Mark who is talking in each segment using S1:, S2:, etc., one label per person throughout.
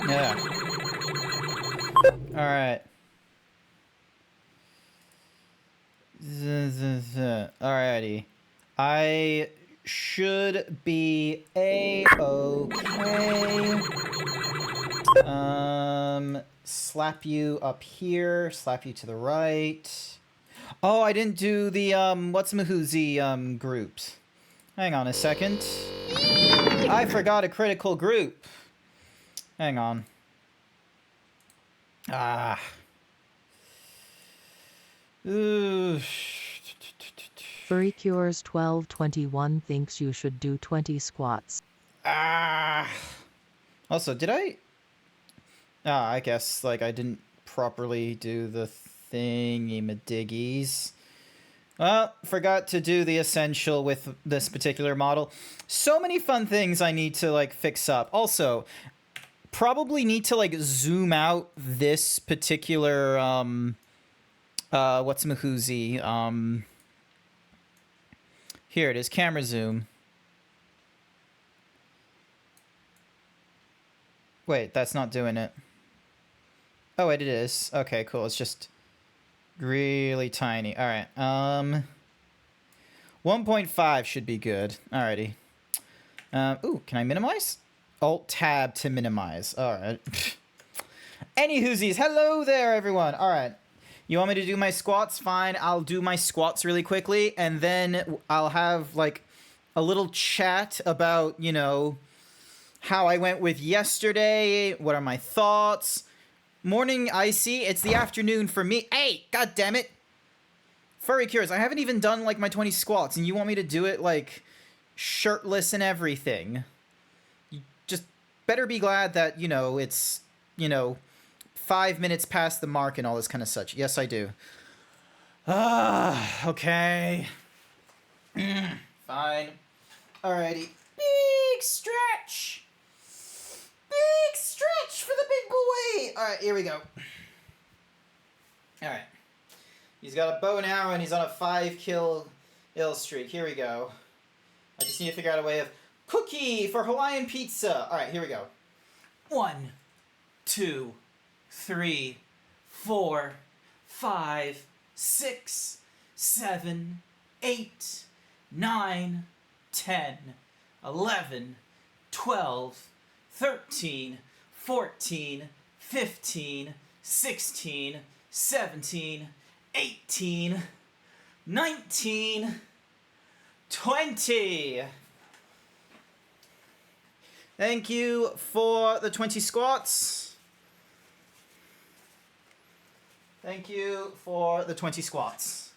S1: Yeah. Alright. Alrighty. I should be a-okay. Slap you up here, slap you to the right. Oh, I didn't do the, what's-mahoozy, groups. Hang on a second. I forgot a critical group. Hang on. Ah. Ooh.
S2: Furry Cures 1221 thinks you should do 20 squats.
S1: Ah. Also, did I... Ah, I guess, like, I didn't properly do the thingy-madiggies. Well, forgot to do the essential with this particular model. So many fun things I need to, like, fix up. Also, probably need to, like, zoom out this particular, what's-mahoozy, here it is, camera zoom. Wait, that's not doing it. Oh, wait, it is. Okay, cool. It's just really tiny. All right. 1.5 should be good. Alrighty. Ooh, can I minimize? Alt-tab to minimize. All right. Any whoosies. Hello there, everyone. All right. You want me to do my squats? Fine. I'll do my squats really quickly, and then I'll have, like, a little chat about, you know, how I went with yesterday. What are my thoughts? Morning, Icy. It's the afternoon for me. Hey, god damn it. Furry Cures, I haven't even done, like, my 20 squats, and you want me to do it, like, shirtless and everything. You just better be glad that, you know, it's, you know, 5 minutes past the mark and all this kind of such. Yes, I do. Ah, okay. Fine. Alrighty. Big stretch. Big stretch for the big boy. Alright, here we go. Alright. He's got a bow and arrow and he's on a 5-kill streak. Here we go. I just need to figure out a way of... Cookie for Hawaiian pizza. Alright, here we go. 1, 2, 3, 4, 5, 6, 7, 8, 9, 10, 11, 12, 13, 14, 15, 16, 17, 18, 19, 20. Thank you for the 20 squats. Thank you for the 20 squats.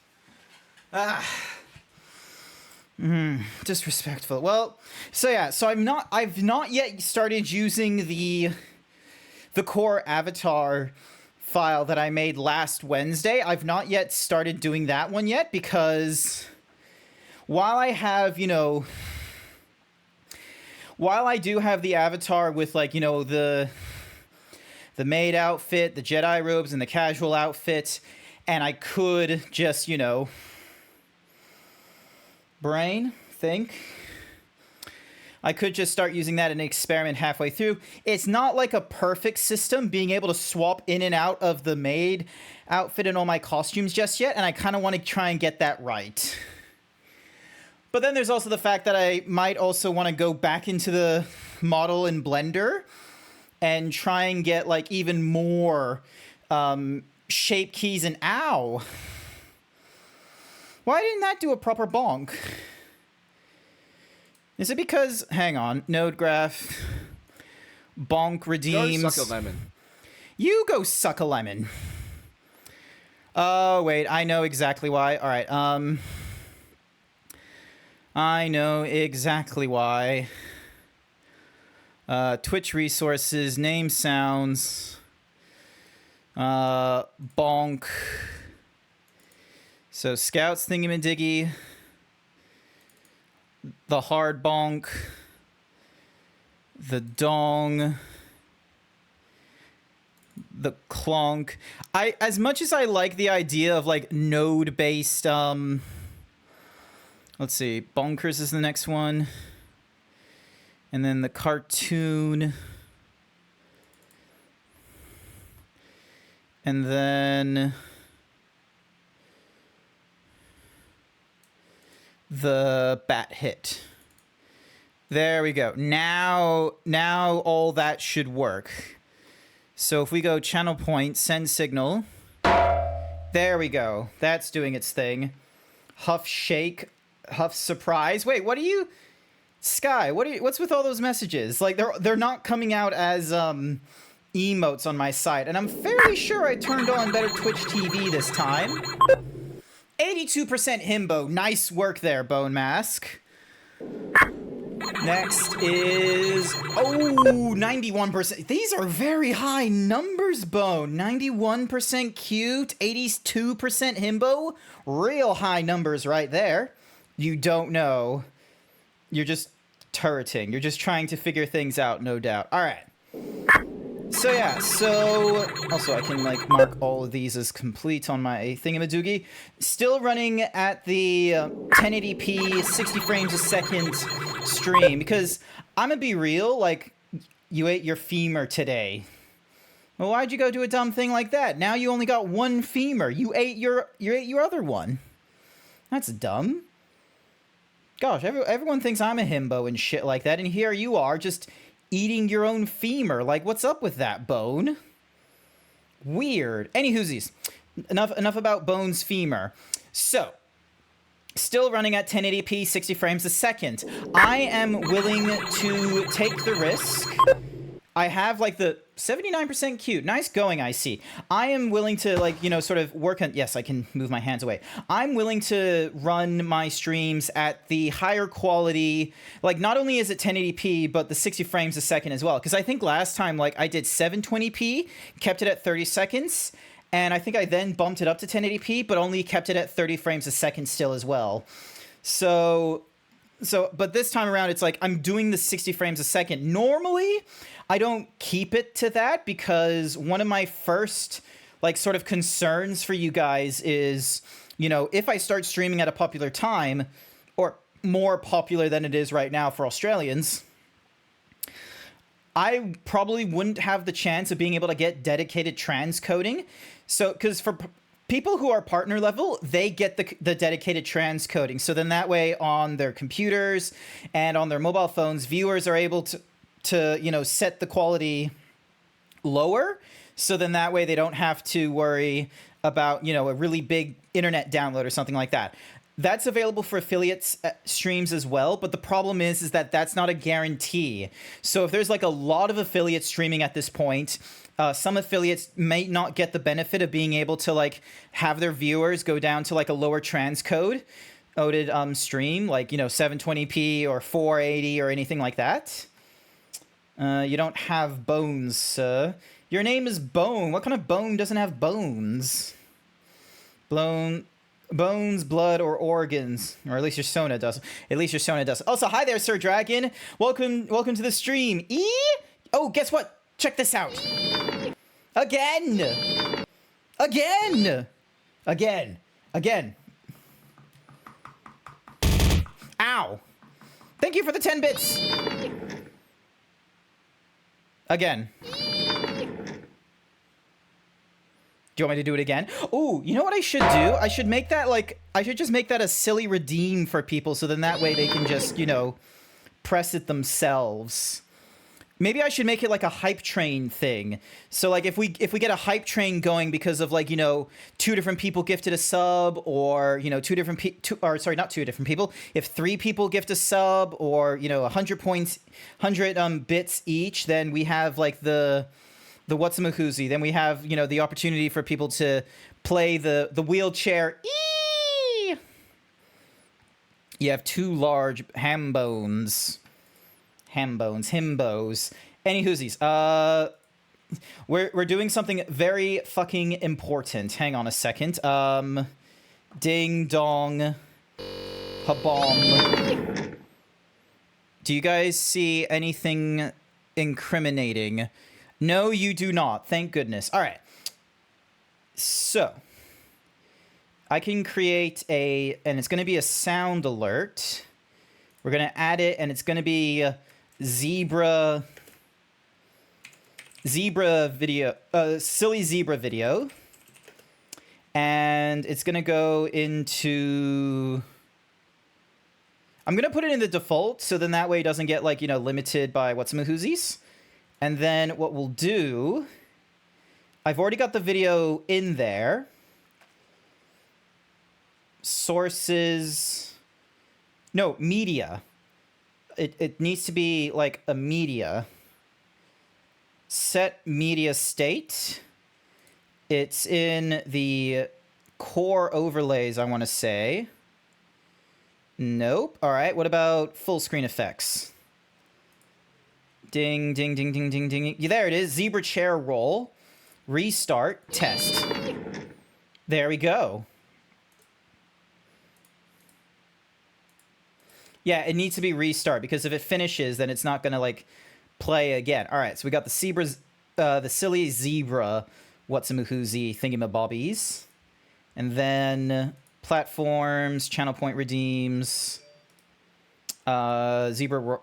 S1: Disrespectful. Well, so yeah, so I've not yet started using the core avatar file that I made last Wednesday. I've not yet started doing that one yet because while I have, you know, while I do have the avatar with, like, you know, the maid outfit, the Jedi robes, and the casual outfit, and I could just, you know, think. I could just start using that and experiment halfway through. It's not like a perfect system, being able to swap in and out of the maid outfit and all my costumes just yet, and I kind of want to try and get that right. But then there's also the fact that I might also want to go back into the model in Blender and try and get, like, even more shape keys and ow. Why didn't that do a proper bonk? Is it because, hang on, node graph, bonk redeems.
S3: Go suck a lemon.
S1: You go suck a lemon. Oh, wait, I know exactly why. All right, I know exactly why. Twitch resources, name sounds, bonk. So scouts thingy-madiggy, the hard bonk, the dong, the clonk. As much as I like the idea of, like, node-based, let's see, bonkers is the next one. And then the cartoon. And then the bat hit. There we go. Now all that should work. So if we go channel point, send signal. There we go. That's doing its thing. Huff shake, huff surprise. Wait, what are you... Sky, what's with all those messages? Like, they're not coming out as emotes on my site, and I'm fairly sure I turned on better Twitch TV this time. 82% Himbo. Nice work there, Bone Mask. Next is... Oh, 91%. These are very high numbers, Bone. 91% cute, 82% Himbo. Real high numbers right there. You don't know. You're just turreting. You're just trying to figure things out, no doubt. All right. So yeah, so also I can like mark all of these as complete on my thingamadoogie. Still running at the 1080p 60 frames a second stream because I'm gonna be real, like you ate your femur today. Well, why'd you go do a dumb thing like that? Now you only got one femur. You ate your other one. That's dumb. Gosh, everyone thinks I'm a himbo and shit like that, and here you are just eating your own femur. Like, what's up with that, Bone? Weird. Any whoosies. Enough about Bone's femur. So, still running at 1080p, 60 frames a second. I am willing to take the risk. I have, like, the 79% cute. Nice going, I see. I am willing to, like, you know, sort of work on... Yes, I can move my hands away. I'm willing to run my streams at the higher quality... Like, not only is it 1080p, but the 60 frames a second as well. Because I think last time, like, I did 720p, kept it at 30 seconds, and I think I then bumped it up to 1080p, but only kept it at 30 frames a second still as well. So, but this time around, it's like, I'm doing the 60 frames a second. Normally... I don't keep it to that because one of my first, like, sort of concerns for you guys is, you know, if I start streaming at a popular time, or more popular than it is right now for Australians, I probably wouldn't have the chance of being able to get dedicated transcoding. So, because for people who are partner level, they get the dedicated transcoding. So then that way on their computers and on their mobile phones, viewers are able to you know, set the quality lower, so then that way they don't have to worry about, you know, a really big internet download or something like that. That's available for affiliates streams as well, but the problem is that that's not a guarantee. So if there's like a lot of affiliates streaming at this point, some affiliates may not get the benefit of being able to like have their viewers go down to like a lower transcode stream, like, you know, 720p or 480 or anything like that. You don't have bones, sir. Your name is Bone. What kind of bone doesn't have bones? Bones, blood, or organs. Or at least your Sona does. At least your Sona does. Also, hi there, Sir Dragon. Welcome to the stream. Oh, guess what? Check this out. Again. Ow. Thank you for the 10 bits. Again. Do you want me to do it again? Ooh, you know what I should do? I should make that, like... I should just make that a silly redeem for people, so then that way they can just, you know, press it themselves. Maybe I should make it like a hype train thing. So, like, if we get a hype train going because of, like, you know, 2 different people gifted a sub, or, you know, not 2 different people. If 3 people gift a sub, or, you know, 100 points, 100 bits each, then we have, like, the whatsamahoozy. Then we have, you know, the opportunity for people to play the wheelchair. Eee! You have 2 large Himbos. Any whoosies. We're doing something very fucking important. Hang on a second. Ding dong. Habom. Do you guys see anything incriminating? No, you do not. Thank goodness. All right. So, I can create and it's going to be a sound alert. We're going to add it, and it's going to be zebra zebra video, silly zebra video. And it's going to go into... I'm going to put it in the default, so then that way it doesn't get, like, you know, limited by whatsamahoozies. And then what we'll do... I've already got the video in there. Sources... No, media. It needs to be, like, a media. Set media state. It's in the core overlays, I want to say. Nope. All right. What about full screen effects? Ding, ding, ding, ding, ding, ding. Yeah, there it is. Zebra chair roll. Restart. Test. There we go. Yeah, it needs to be restart because if it finishes, then it's not going to, like, play again. All right. So we got the silly zebra whatsamahoozy thingamabobbies. And then platforms, channel point redeems, zebra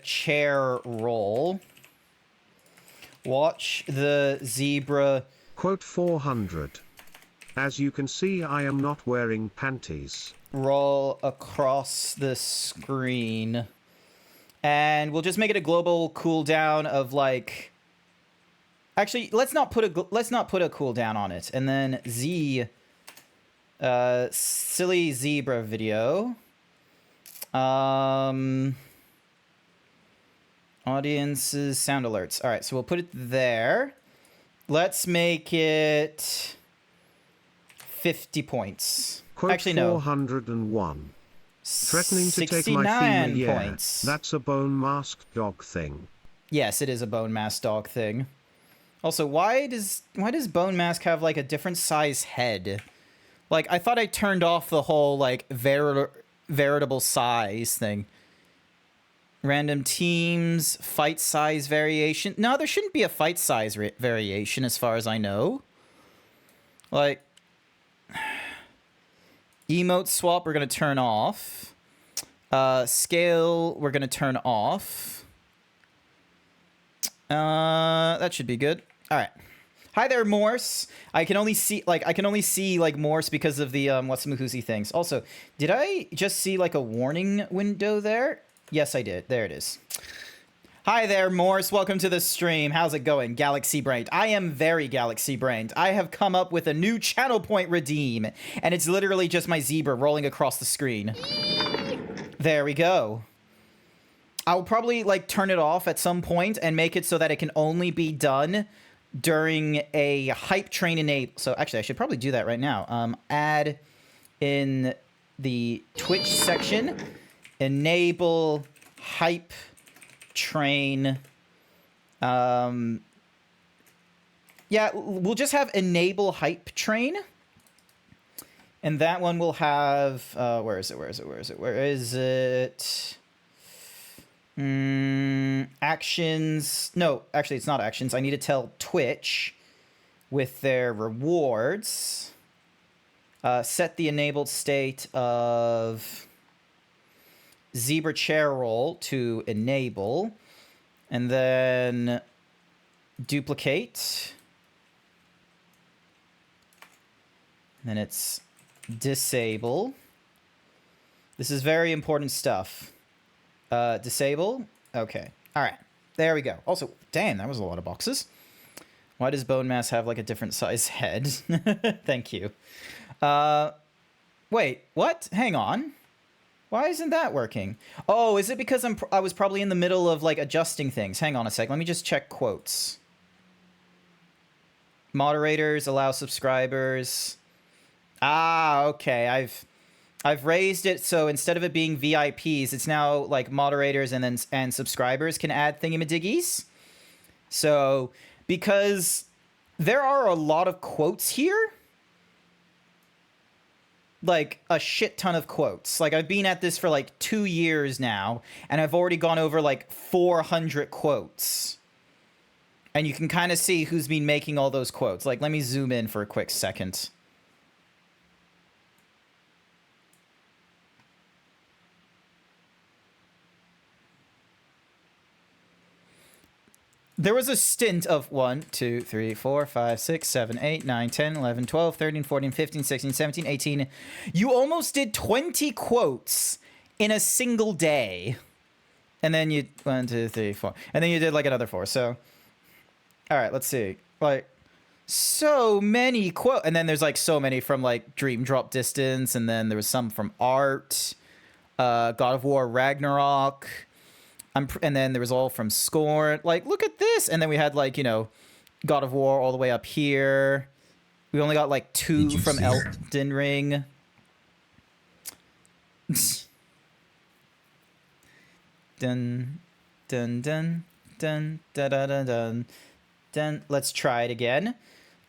S1: chair roll. Watch the zebra.
S3: Quote 400. As you can see, I am not wearing panties.
S1: Roll across the screen. And we'll just make it a global cooldown of, like... Actually, let's not put a cooldown on it. And then silly zebra video. Audiences, sound alerts. All right, so we'll put it there. Let's make it 50 points.
S3: Quote
S1: Actually, no.
S3: 401. Threatening to take my female. Yeah,
S1: points.
S3: that's a bone masked dog thing.
S1: Yes, it is a bone mask dog thing. Also, why does Bone Mask have, like, a different size head? Like, I thought I turned off the whole, like, veritable size thing. Random teams, fight size variation. No, there shouldn't be a fight size variation as far as I know. Like, emote swap we're going to turn off. Scale we're going to turn off. That should be good. All right. Hi there, Morse. I can only see like Morse because of the whatsamahoozy things. Also, did I just see like a warning window there? Yes, I did. There it is. Hi there, Morse. Welcome to the stream. How's it going? Galaxy Brained. I am very Galaxy Brained. I have come up with a new channel point redeem, and it's literally just my zebra rolling across the screen. There we go. I'll probably like turn it off at some point and make it so that it can only be done during a hype train enable. So actually, I should probably do that right now. Add in the Twitch section, enable hype train. Yeah, we'll just have enable hype train. And that one will have, where is it? Actions. No, actually, it's not actions. I need to tell Twitch with their rewards. Set the enabled state of zebra chair roll to enable. And then duplicate. And then it's disable. This is very important stuff. Disable. Okay. All right. There we go. Also, damn, that was a lot of boxes. Why does Bone Mass have like a different size head? Thank you. Wait, what? Hang on. Why isn't that working? Oh, is it because I was probably in the middle of like adjusting things? Hang on a sec. Let me just check quotes. Moderators allow subscribers. Ah, okay. I've raised it so instead of it being VIPs, it's now like moderators and subscribers can add thingamadiggies. So because there are a lot of quotes here, like a shit ton of quotes. Like I've been at this for like 2 years now, and I've already gone over like 400 quotes. And you can kind of see who's been making all those quotes. Like, let me zoom in for a quick second. there was a stint of 1, 2, 3, 4, 5, 6, 7, 8, 9, 10, 11, 12, 13, 14, 15, 16, 17, 18. You almost did 20 quotes in a single day. And then you 1, 2, 3, 4. And then you did like another 4. So all right, let's see. Like so many quote, and then there's like so many from like Dream Drop Distance, and then there was some from Art, God of War Ragnarok. And then there was all from Scorn. Like, look at this. And then we had, like, you know, God of War all the way up here. We only got, like, 2 from Elden Ring. Dun, dun, dun, dun, dun, dun, dun, dun, dun. Let's try it again.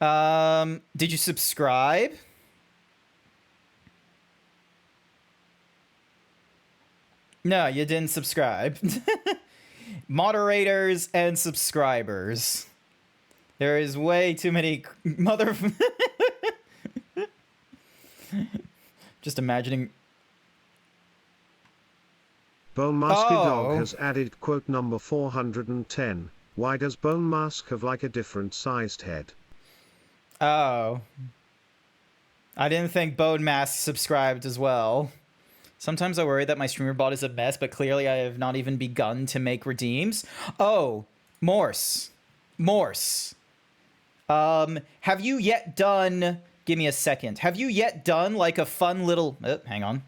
S1: Did you subscribe? No, you didn't subscribe. Moderators and subscribers. There is way too many mother... Just imagining...
S3: Bone Mask Dog has added quote number 410. Why does Bone Mask have like a different sized head?
S1: Oh. I didn't think Bone Mask subscribed as well. Sometimes I worry that my streamer bot is a mess, but clearly I have not even begun to make redeems. Oh, Morse. Have you yet done... Give me a second. Have you yet done, like, a fun little... Oh, hang on.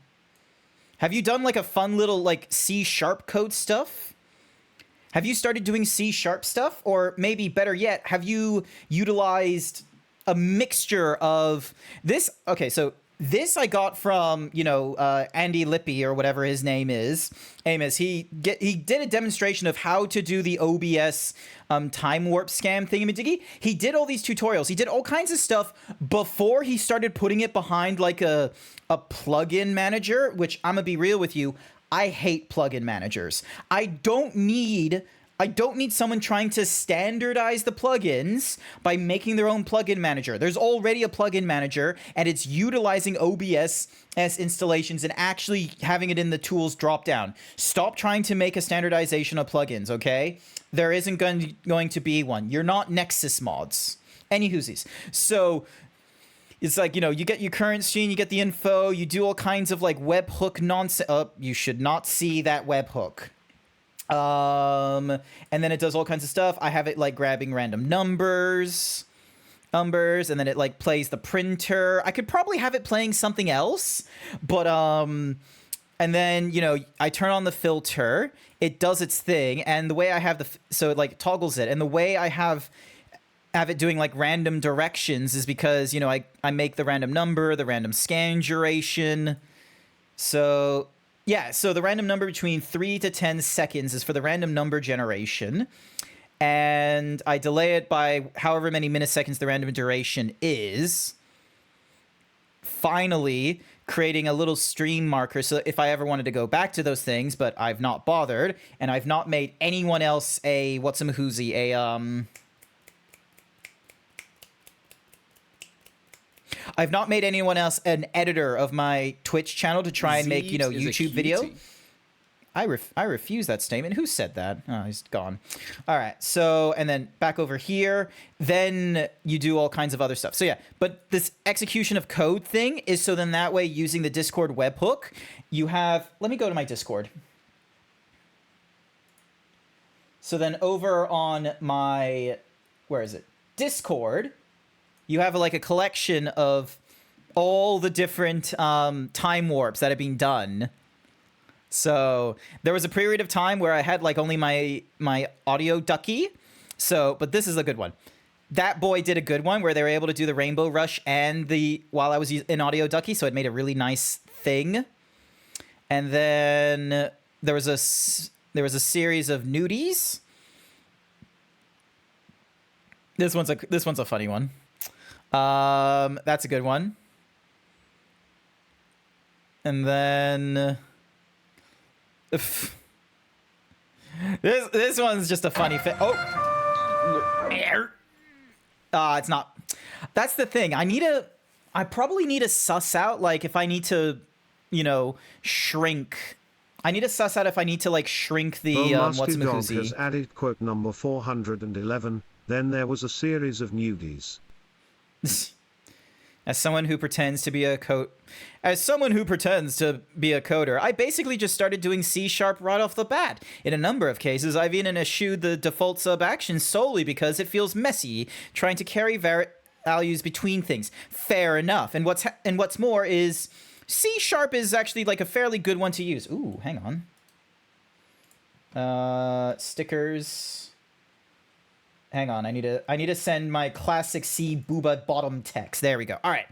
S1: Have you done, like, a fun little, like, C# code stuff? Have you started doing C# stuff? Or maybe, better yet, have you utilized a mixture of... This... Okay, so... This I got from, you know, Andy Lippy or whatever his name is. Amos. He did a demonstration of how to do the OBS time warp scam thingamadiggy. He did all these tutorials. He did all kinds of stuff before he started putting it behind like a plugin manager, which I'm gonna be real with you. I hate plugin managers. I don't need someone trying to standardize the plugins by making their own plugin manager. There's already a plugin manager, and it's utilizing OBS as installations and actually having it in the tools drop down. Stop trying to make a standardization of plugins, okay? There isn't going to be one. You're not Nexus mods. Any whoosies. So... It's like, you know, you get your current scene, you get the info, you do all kinds of, like, webhook nonsense. Oh, you should not see that webhook. And then it does all kinds of stuff. I have it like grabbing random numbers, and then it like plays the printer. I could probably have it playing something else, but and then, you know, I turn on the filter, it does its thing, and the way I have so it like toggles it, and the way I have it doing like random directions is because, you know, I make the random number, the random scan duration. So yeah, so the random number between 3 to 10 seconds is for the random number generation. And I delay it by however many milliseconds the random duration is. Finally, creating a little stream marker so if I ever wanted to go back to those things, but I've not bothered, and I've not made anyone else a I've not made anyone else an editor of my Twitch channel to try and make, you know, YouTube video. I refuse that statement. Who said that? Oh, he's gone. All right. So, and then back over here, then you do all kinds of other stuff. So yeah, but this execution of code thing is so then that way using the Discord webhook, you have, let me go to my Discord. So then over on my, where is it? Discord, you have like a collection of all the different time warps that have been done. So there was a period of time where I had like only my audio ducky. So, but this is a good one. That boy did a good one where they were able to do the Rainbow Rush and while I was in audio ducky. So it made a really nice thing. And then there was a series of nudies. This one's a funny one. That's a good one. And then this one's just a funny fit. Oh, it's not. That's the thing. I probably need to suss out like if I need to, you know, shrink I need to suss out if I need to like shrink the what's
S3: Dog has
S1: a
S3: added quote number 411. Then there was a series of nudies.
S1: As someone who pretends to be a coder, I basically just started doing C# right off the bat. In a number of cases, I've even eschewed the default sub action solely because it feels messy trying to carry values between things. Fair enough. And what's more is C# is actually like a fairly good one to use. Ooh, hang on. Stickers. Hang on, I need to send my classic C booba bottom text. There we go. All right.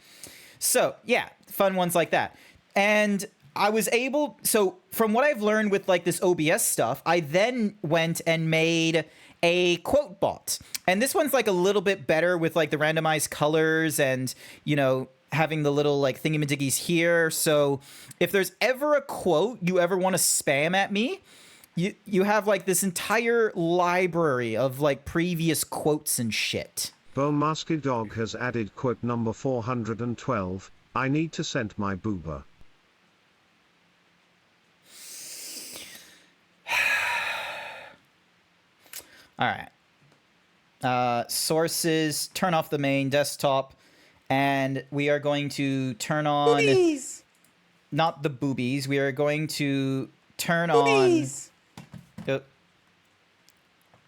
S1: So yeah, fun ones like that. And I was able, so from what I've learned with like this OBS stuff, I then went and made a quote bot. And this one's like a little bit better with like the randomized colors and, you know, having the little like thingamadiggies here. So if there's ever a quote you ever want to spam at me, you have like this entire library of like previous quotes and shit.
S3: Bone Dog has added quote number 412. I need to send my booba.
S1: All right. Sources, turn off the main desktop, and we are going to turn on... Boobies! Not the boobies. We are going to turn boobies!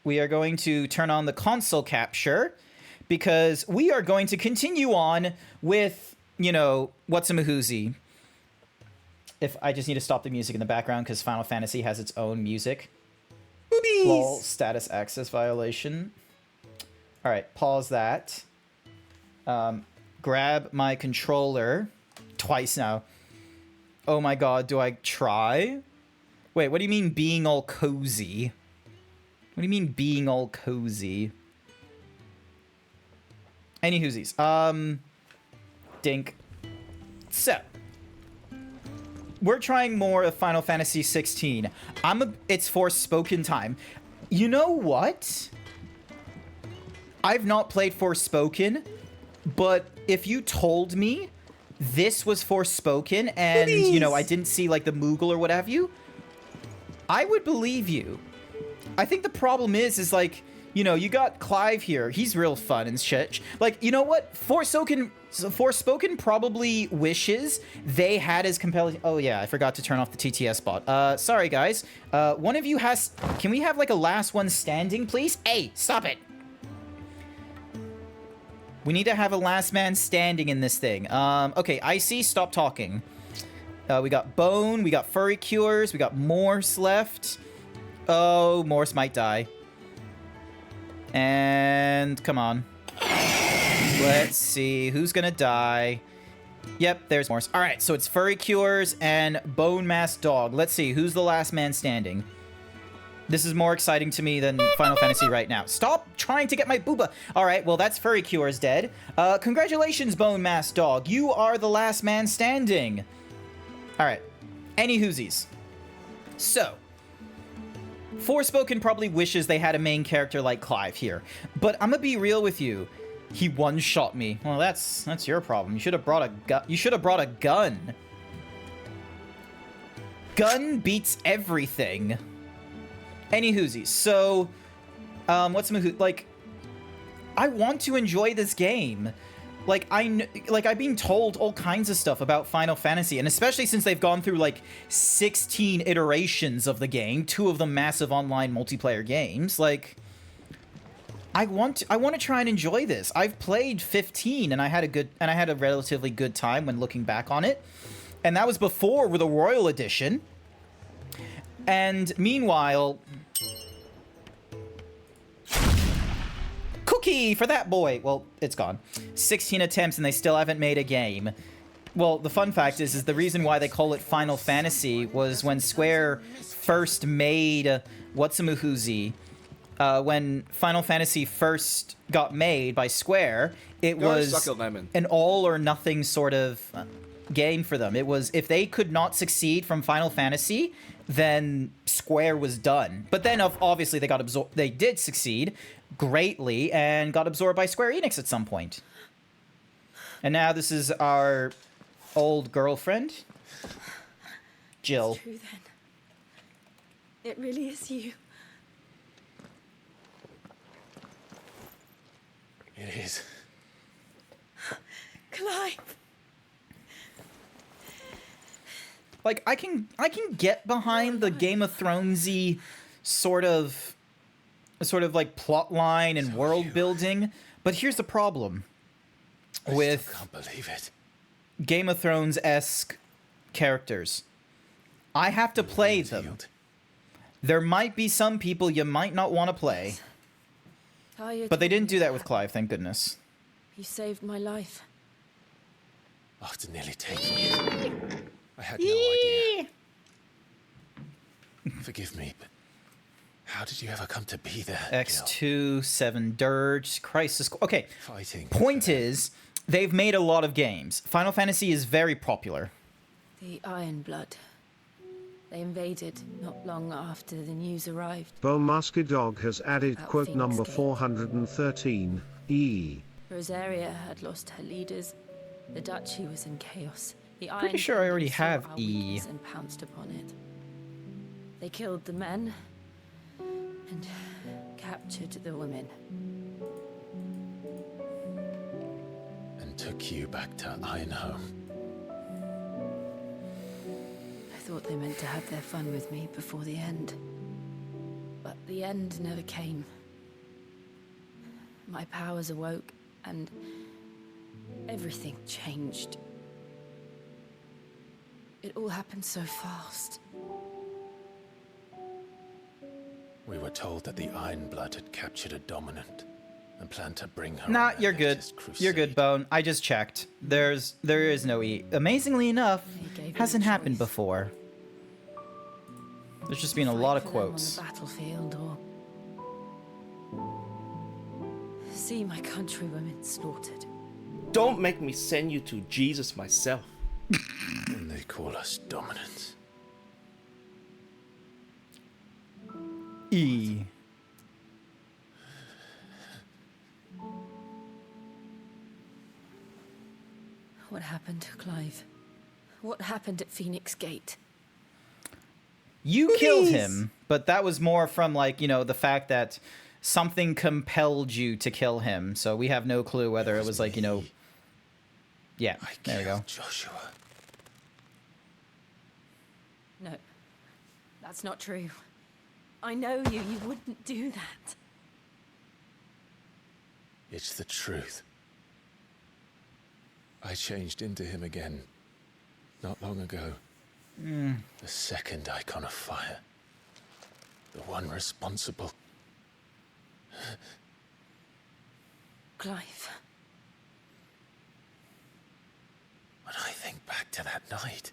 S1: We are going to turn on the console capture, because we are going to continue on with, you know, what's a mahoozy. If I just need to stop the music in the background, because Final Fantasy has its own music. Boobies! Lol, status access violation. All right, pause that. Grab my controller. Twice now. Oh my god, do I try? Wait, what do you mean being all cozy? What do you mean being all cozy? Any whoosies. Dink. So. We're trying more of Final Fantasy 16. It's Forspoken time. You know what? I've not played Forspoken, but if you told me this was Forspoken and, you know, I didn't see like the Moogle or what have you, I would believe you. I think the problem is like, you know, you got Clive here. He's real fun and shit. Like, you know what? Forspoken probably wishes they had as compelling... Oh, yeah, I forgot to turn off the TTS bot. Sorry, guys. One of you has... Can we have, like, a last one standing, please? Hey, stop it. We need to have a last man standing in this thing. Okay, Icy, stop talking. We got Bone, we got Furry Cures, we got Morse left. Oh, Morse might die. And come on. Let's see who's gonna die. Yep, there's Morse. All right, so it's Furry Cures and Bone Mask Dog. Let's see who's the last man standing. This is more exciting to me than Final Fantasy right now. Stop trying to get my booba. All right, well, that's Furry Cures dead. Congratulations, Bone Mask Dog. You are the last man standing. All right, any whoosies. So, Forspoken probably wishes they had a main character like Clive here. But I'm gonna be real with you. He one-shot me. Well, that's your problem. You should have brought a gun. You should have brought a gun. Gun beats everything. Any whoosies. So, what's my like? I want to enjoy this game. Like I've been told all kinds of stuff about Final Fantasy, and especially since they've gone through like 16 iterations of the game, 2 of them massive online multiplayer games. Like, I want to try and enjoy this. I've played 15, and I had a relatively good time when looking back on it, and that was before with a Royal Edition. And meanwhile, cookie for that boy. Well, it's gone. 16 attempts and they still haven't made a game. Well, the fun fact is the reason why they call it Final Fantasy was when Square first made Whatsamahoozy. When Final Fantasy first got made by Square, it was an all or nothing sort of game for them. It was, if they could not succeed from Final Fantasy, then Square was done. But then obviously they got absorbed. They did succeed greatly and got absorbed by Square Enix at some point. And now this is our old girlfriend, Jill.
S4: It's true, then. It really is you.
S5: It is.
S4: Clive!
S1: Like, I can get behind the Game of Thronesy sort of like plot line and
S5: So
S1: world
S5: you-
S1: building, but here's the problem
S5: I
S1: with
S5: still can't believe it.
S1: Game of Thrones-esque characters. I have to play them.
S5: Revealed.
S1: There might be some people you might not want to play,
S4: Talia
S1: but they
S4: told
S1: didn't
S4: me
S1: do that with Clive, thank goodness.
S4: You saved my life.
S5: After nearly 10 years, I had no idea. Forgive me, but how did you ever come to be there? Jill?
S1: X2, 7 Dirge, Crisis... Okay,
S5: Fighting.
S1: point is, they've made a lot of games. Final Fantasy is very popular.
S4: The Iron Blood. They invaded not long after the news arrived.
S3: Bone Musky Dog has added
S4: About
S3: quote
S4: Phoenix
S3: number
S4: Gate.
S3: 413, E.
S4: Rosaria had lost her leaders. The Duchy was in chaos. The
S1: Pretty
S4: Iron
S1: sure I already
S4: Kingdom saw
S1: have
S4: our
S1: E.
S4: weakness and pounced upon it. They killed the men and captured the women.
S5: And took you back to Ironhome.
S4: I thought they meant to have their fun with me before the end. But the end never came. My powers awoke, and everything changed. It all happened so fast.
S5: We were told that the Iron Blood had captured a dominant and planned to bring her.
S1: Nah,
S5: on their
S1: you're good.
S5: latest
S1: You're good,
S5: crusade.
S1: Bone. I just checked. There is no E. Amazingly enough,
S4: He gave me
S1: hasn't
S4: a
S1: happened
S4: choice.
S1: before. There's just been a
S4: Fight
S1: lot of
S4: for them
S1: quotes.
S4: on the battlefield, or see my countrywomen slaughtered.
S6: Don't make me send you to Jesus myself.
S5: And they call us dominants.
S1: E.
S4: What happened to Clive? What happened at Phoenix Gate?
S1: You killed
S6: Please.
S1: him, but that was more from, like, you know, the fact that something compelled you to kill him. So we have no clue whether it was like, you know...
S5: me.
S1: Yeah,
S5: I
S1: there we go.
S5: killed Joshua.
S4: No, that's not true. I know you. You wouldn't do that.
S5: It's the truth. I changed into him again, not long ago. The second icon of fire. The one responsible.
S4: Clive,
S5: When I think back to that night.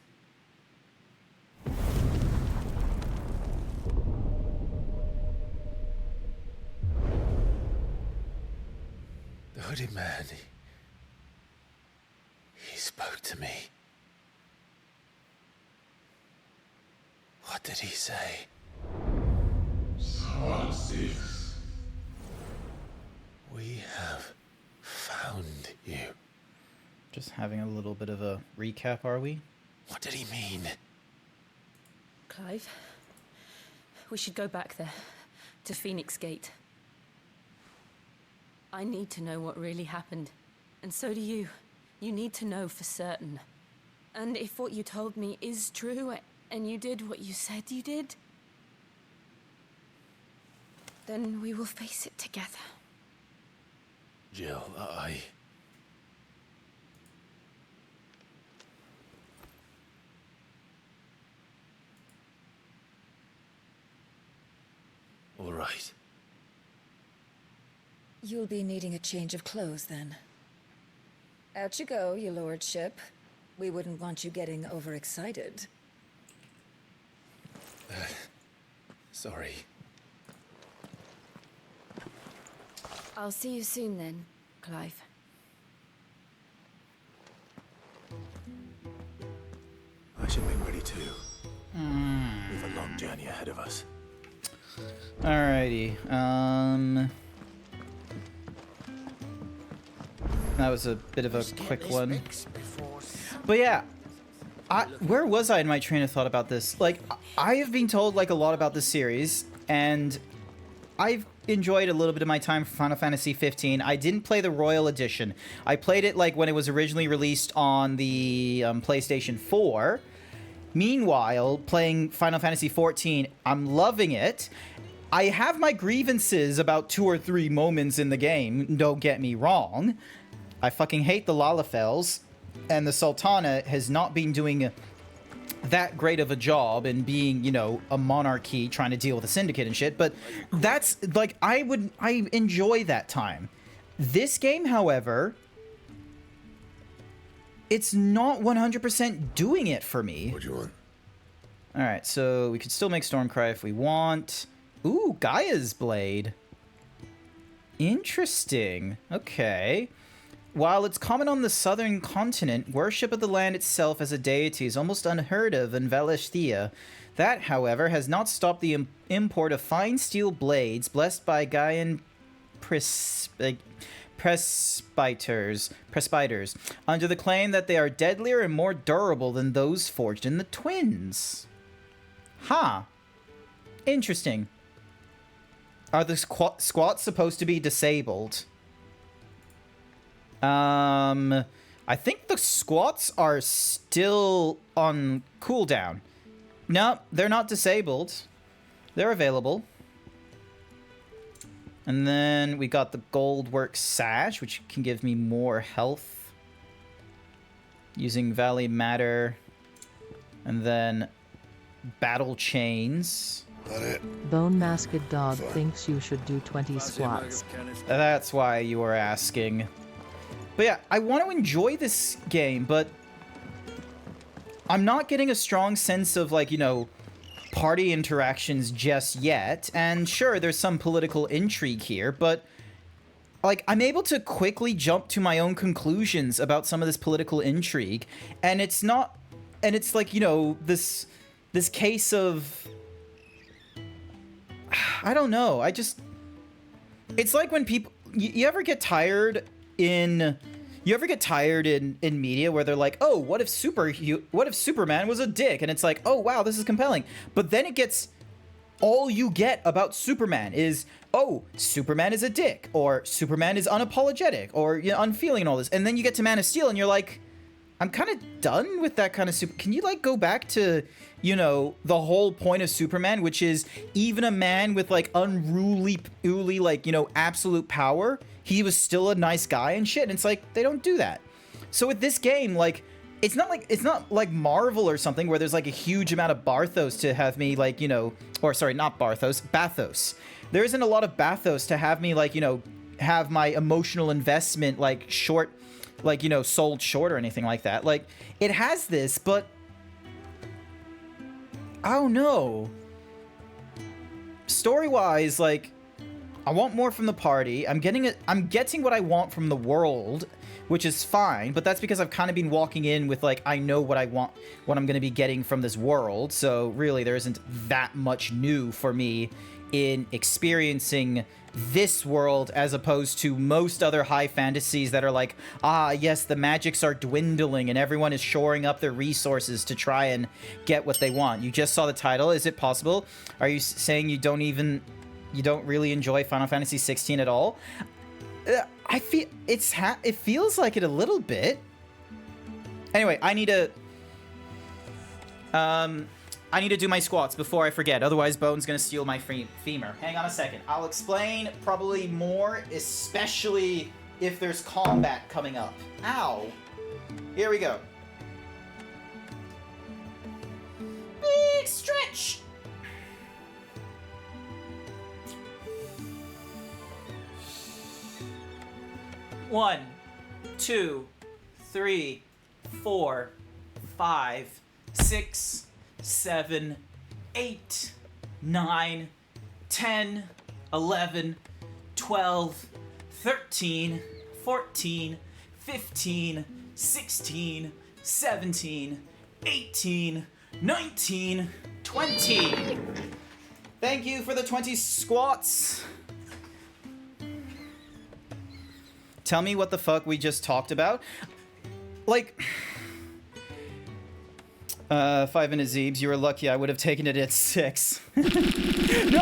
S5: The hooded man, he spoke to me. What did he say? We have found you.
S1: Just having a little bit of a recap, are we?
S5: What did he mean?
S4: Clive, we should go back there, to Phoenix Gate. I need to know what really happened, and so do you. You need to know for certain. And if what you told me is true, and you did what you said you did, then we will face it together.
S5: Jill, all right.
S7: You'll be needing a change of clothes then. Out you go, your lordship. We wouldn't want you getting overexcited.
S5: Sorry.
S4: I'll see you soon then, Clive.
S5: I should be ready too. We've a long journey ahead of us.
S1: Alrighty. That was a bit of a quick one. But yeah, where was I in my train of thought about this? Like, I have been told like a lot about this series, and I've enjoyed a little bit of my time for Final Fantasy 15. I didn't play the Royal Edition. I played it like when it was originally released on the PlayStation 4. Meanwhile, playing Final Fantasy 14, I'm loving it. I have my grievances about 2 or 3 moments in the game, don't get me wrong. I fucking hate the Lalafels, and the Sultana has not been doing that great of a job in being, you know, a monarchy trying to deal with a syndicate and shit, but that's, like, I enjoy that time. This game, however, it's not 100% doing it for me.
S8: What do you want?
S1: Alright, so we could still make Stormcry if we want. Ooh, Gaia's Blade. Interesting. Okay. While it's common on the southern continent, worship of the land itself as a deity is almost unheard of in Valesthea. That, however, has not stopped the import of fine steel blades blessed by Gaian presbyters, under the claim that they are deadlier and more durable than those forged in the twins. Huh. Interesting. Are the squats supposed to be disabled? I think the squats are still on cooldown. No, they're not disabled. They're available. And then we got the Goldwork Sash, which can give me more health. Using Valley Matter. And then Battle Chains.
S2: Bone Masked Dog thinks you should do 20 squats.
S1: That's why you were asking. But yeah, I want to enjoy this game, but I'm not getting a strong sense of, like, you know, party interactions just yet. And sure, there's some political intrigue here, but, like, I'm able to quickly jump to my own conclusions about some of this political intrigue. And it's not, and it's like, you know, this case of, I don't know, it's like when people, you ever get tired in media where they're like, oh, what if Superman was a dick? And it's like, oh wow, this is compelling. But then it gets, all you get about Superman is, oh, Superman is a dick, or Superman is unapologetic, or, you know, unfeeling and all this. And then you get to Man of Steel and you're like, I'm kind of done with that kind of super. Can you, like, go back to, you know, the whole point of Superman, which is even a man with, like, unruly, like, you know, absolute power, he was still a nice guy and shit. And it's like, they don't do that. So with this game, like, it's not like Marvel or something where there's, like, a huge amount of Barthos to have me, like, you know, or sorry, not Barthos, Bathos. There isn't a lot of Bathos to have me, like, you know, have my emotional investment, like, short, like, you know, sold short or anything like that. Like, it has this, but I don't know. Story-wise, like, I want more from the party. I'm getting what I want from the world, which is fine, but that's because I've kind of been walking in with, like, I know what I want, what I'm going to be getting from this world. So really, there isn't that much new for me in experiencing this world as opposed to most other high fantasies that are like, ah, yes, the magics are dwindling and everyone is shoring up their resources to try and get what they want. You just saw the title. Is it possible? Are you saying you don't really enjoy Final Fantasy 16 at all? I feel it feels like it a little bit. Anyway, I need to do my squats before I forget, otherwise Bone's gonna steal my femur. Hang on a second. I'll explain probably more, especially if there's combat coming up. Ow. Here we go. Big stretch! One, 2, 3, 4, 5, 6, 7, 8, 9, 10, 11, 12, 13, 14, 15, 16, 17, 18, 19, 20. Thank you for the 20 squats. Tell me what the fuck we just talked about. Like, 5-minute Zeebs, you were lucky. I would have taken it at 6. No,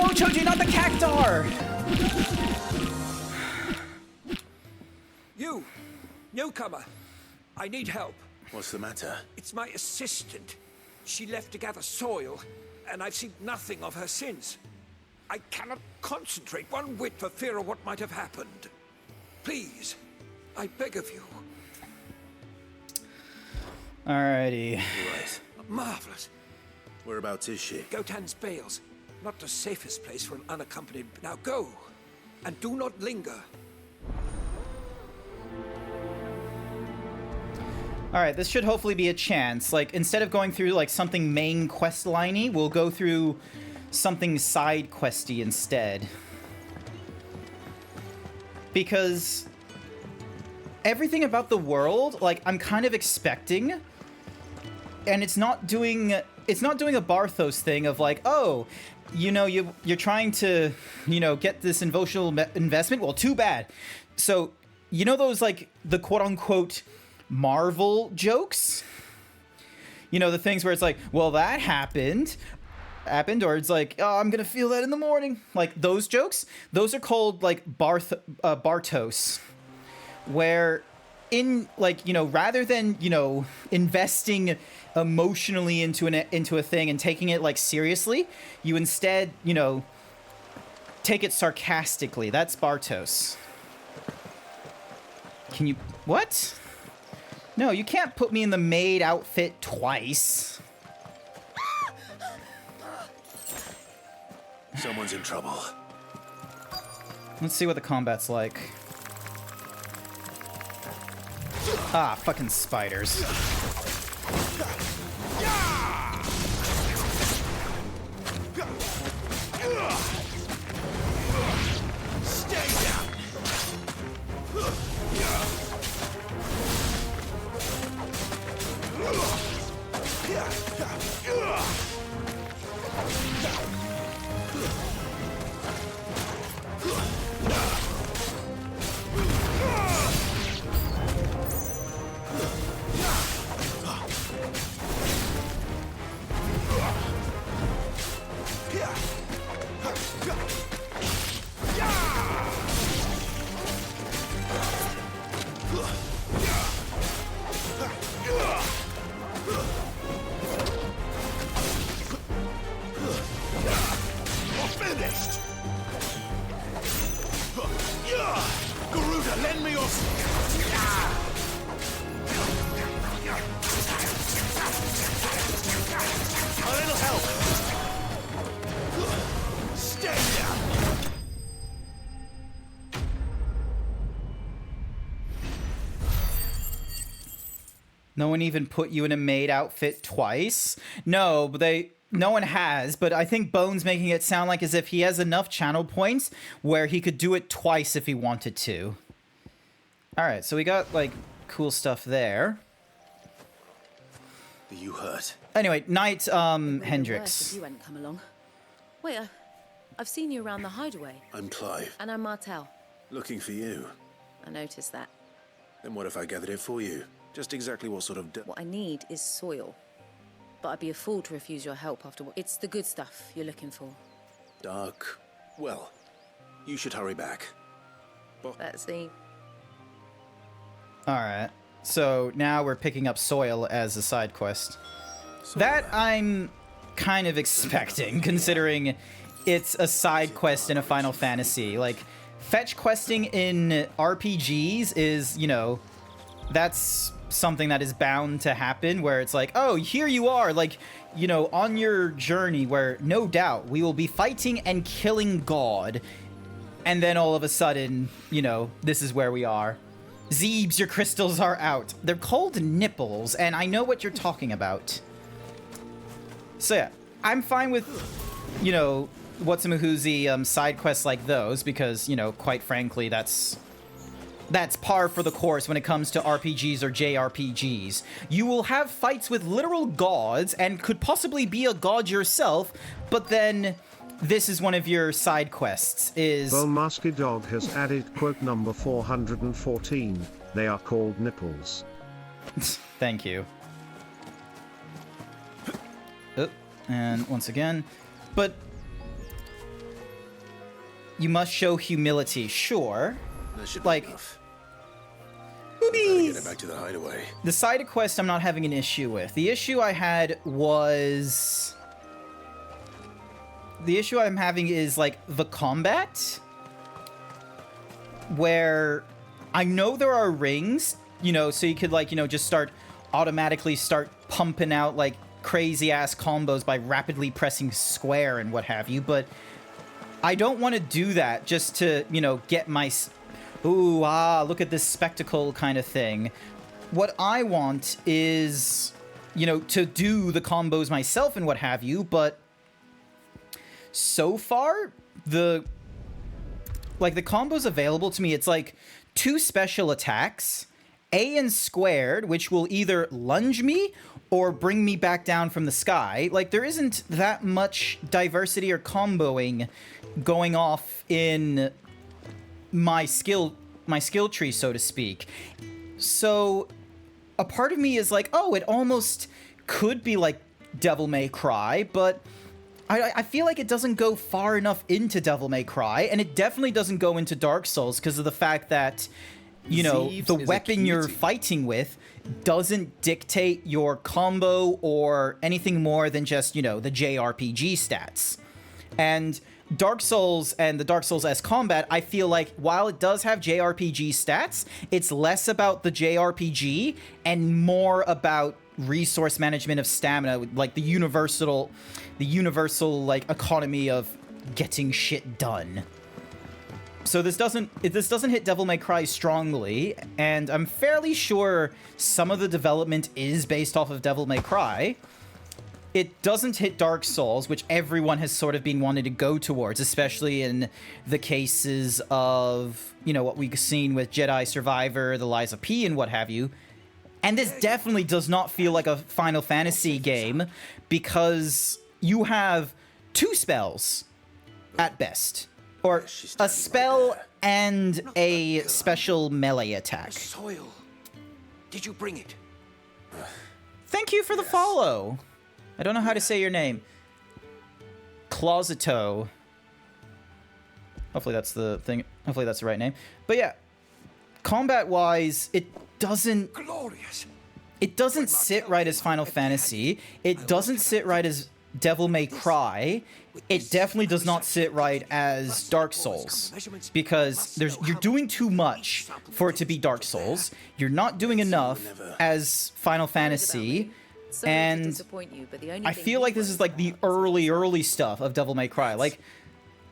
S1: Choji, not the cactar!
S8: You! Newcomer! I need help.
S5: What's the matter?
S8: It's my assistant. She left to gather soil, and I've seen nothing of her since. I cannot concentrate one whit for fear of what might have happened. Please, I beg of you.
S1: Alrighty.
S5: Right.
S8: Marvelous.
S5: Whereabouts is she?
S8: Gotan's Bales. Not the safest place for an unaccompanied... Now go, and do not linger.
S1: Alright, this should hopefully be a chance. Like, instead of going through, like, something main quest line-y, we'll go through something side questy instead. Because everything about the world, like, I'm kind of expecting, and it's not doing a Barthos thing of like, oh, you know, you're trying to, you know, get this emotional investment. Well, too bad. So, you know those, like, the quote-unquote Marvel jokes? You know, the things where it's like, well, that happened, or it's like, oh, I'm gonna feel that in the morning. Like, those jokes, those are called, like, Barthos. Where in, like, you know, rather than, you know, investing emotionally into a thing and taking it, like, seriously, you instead, you know, take it sarcastically. That's Bartos. Can you... What? No, you can't put me in the maid outfit twice.
S5: Someone's in trouble.
S1: Let's see what the combat's like. Ah, fucking spiders. No one even put you in a maid outfit twice? No, but no one has, but I think Bone's making it sound like as if he has enough channel points where he could do it twice if he wanted to. Alright, so we got, like, cool stuff there.
S5: Are you hurt?
S1: Anyway, Knight,
S4: It would've been worse
S1: Hendrix.
S4: if you hadn't come along. Wait, I've seen you around the hideaway.
S5: I'm Clive.
S4: And I'm Martel.
S5: Looking for you.
S4: I noticed that.
S5: Then what if I gathered it for you? Just exactly what sort of...
S4: What I need is soil. But I'd be a fool to refuse your help after what... It's the good stuff you're looking for.
S5: Dark. Well, you should hurry back.
S4: That's the...
S1: Alright, so now we're picking up soil as a side quest. That I'm kind of expecting, considering it's a side quest in a Final Fantasy. Like, fetch questing in RPGs is, you know, that's something that is bound to happen, where it's like, oh, here you are, like, you know, on your journey where no doubt we will be fighting and killing God. And then all of a sudden, you know, this is where we are. Zeebs, your crystals are out. They're called nipples, and I know what you're talking about. So yeah, I'm fine with, you know, Whatsamahoozy side quests like those, because, you know, quite frankly, that's par for the course when it comes to RPGs or JRPGs. You will have fights with literal gods and could possibly be a god yourself, but then this is one of your side quests, is...
S3: Bone Musky Dog has added quote number 414. They are called nipples.
S1: Thank you. And once again, but you must show humility, sure.
S5: That should
S1: Like,
S5: be enough.
S1: boobies!
S5: Get it back to the hideaway.
S1: The side quest I'm not having an issue with. The issue I had was... The issue I'm having is, like, the combat. Where I know there are rings, you know, so you could, like, you know, just automatically start pumping out, like, crazy-ass combos by rapidly pressing square and what have you, but I don't want to do that just to, you know, get my... Ooh, look at this spectacle kind of thing. What I want is, you know, to do the combos myself and what have you, but so far, the combos available to me, it's like 2 special attacks, A and squared, which will either lunge me or bring me back down from the sky. Like, there isn't that much diversity or comboing going off in my skill tree, so to speak. So a part of me is like, oh, it almost could be like Devil May Cry, but I feel like it doesn't go far enough into Devil May Cry, and it definitely doesn't go into Dark Souls because of the fact that, you know,
S9: Zeebs
S1: the
S9: is a
S1: weapon you're
S9: cutie.
S1: fighting with doesn't dictate your combo or anything more than just, you know, the JRPG stats. And Dark Souls and the Dark Souls S combat, I feel like while it does have JRPG stats, it's less about the JRPG and more about resource management of stamina, like the universal like economy of getting shit done. So this doesn't hit Devil May Cry strongly, and I'm fairly sure some of the development is based off of Devil May Cry. It doesn't hit Dark Souls, which everyone has sort of been wanting to go towards, especially in the cases of, you know, what we've seen with Jedi Survivor, the Lies of P, and what have you. And this definitely does not feel like a Final Fantasy game, because you have 2 spells at best. Or a spell and a special melee attack.
S8: Soil. Did you bring it?
S1: Thank you for the follow. I don't know how to say your name. Closeto. Hopefully that's the thing. Hopefully that's the right name. But yeah, combat-wise, it doesn't
S8: Glorious.
S1: sit right as Final Fantasy. It doesn't sit right as Devil May Cry. It definitely does not sit right as Dark Souls, because you're doing too much for it to be Dark Souls. You're not doing enough as Final Fantasy, and I feel like this is like the early stuff of Devil May Cry. Like,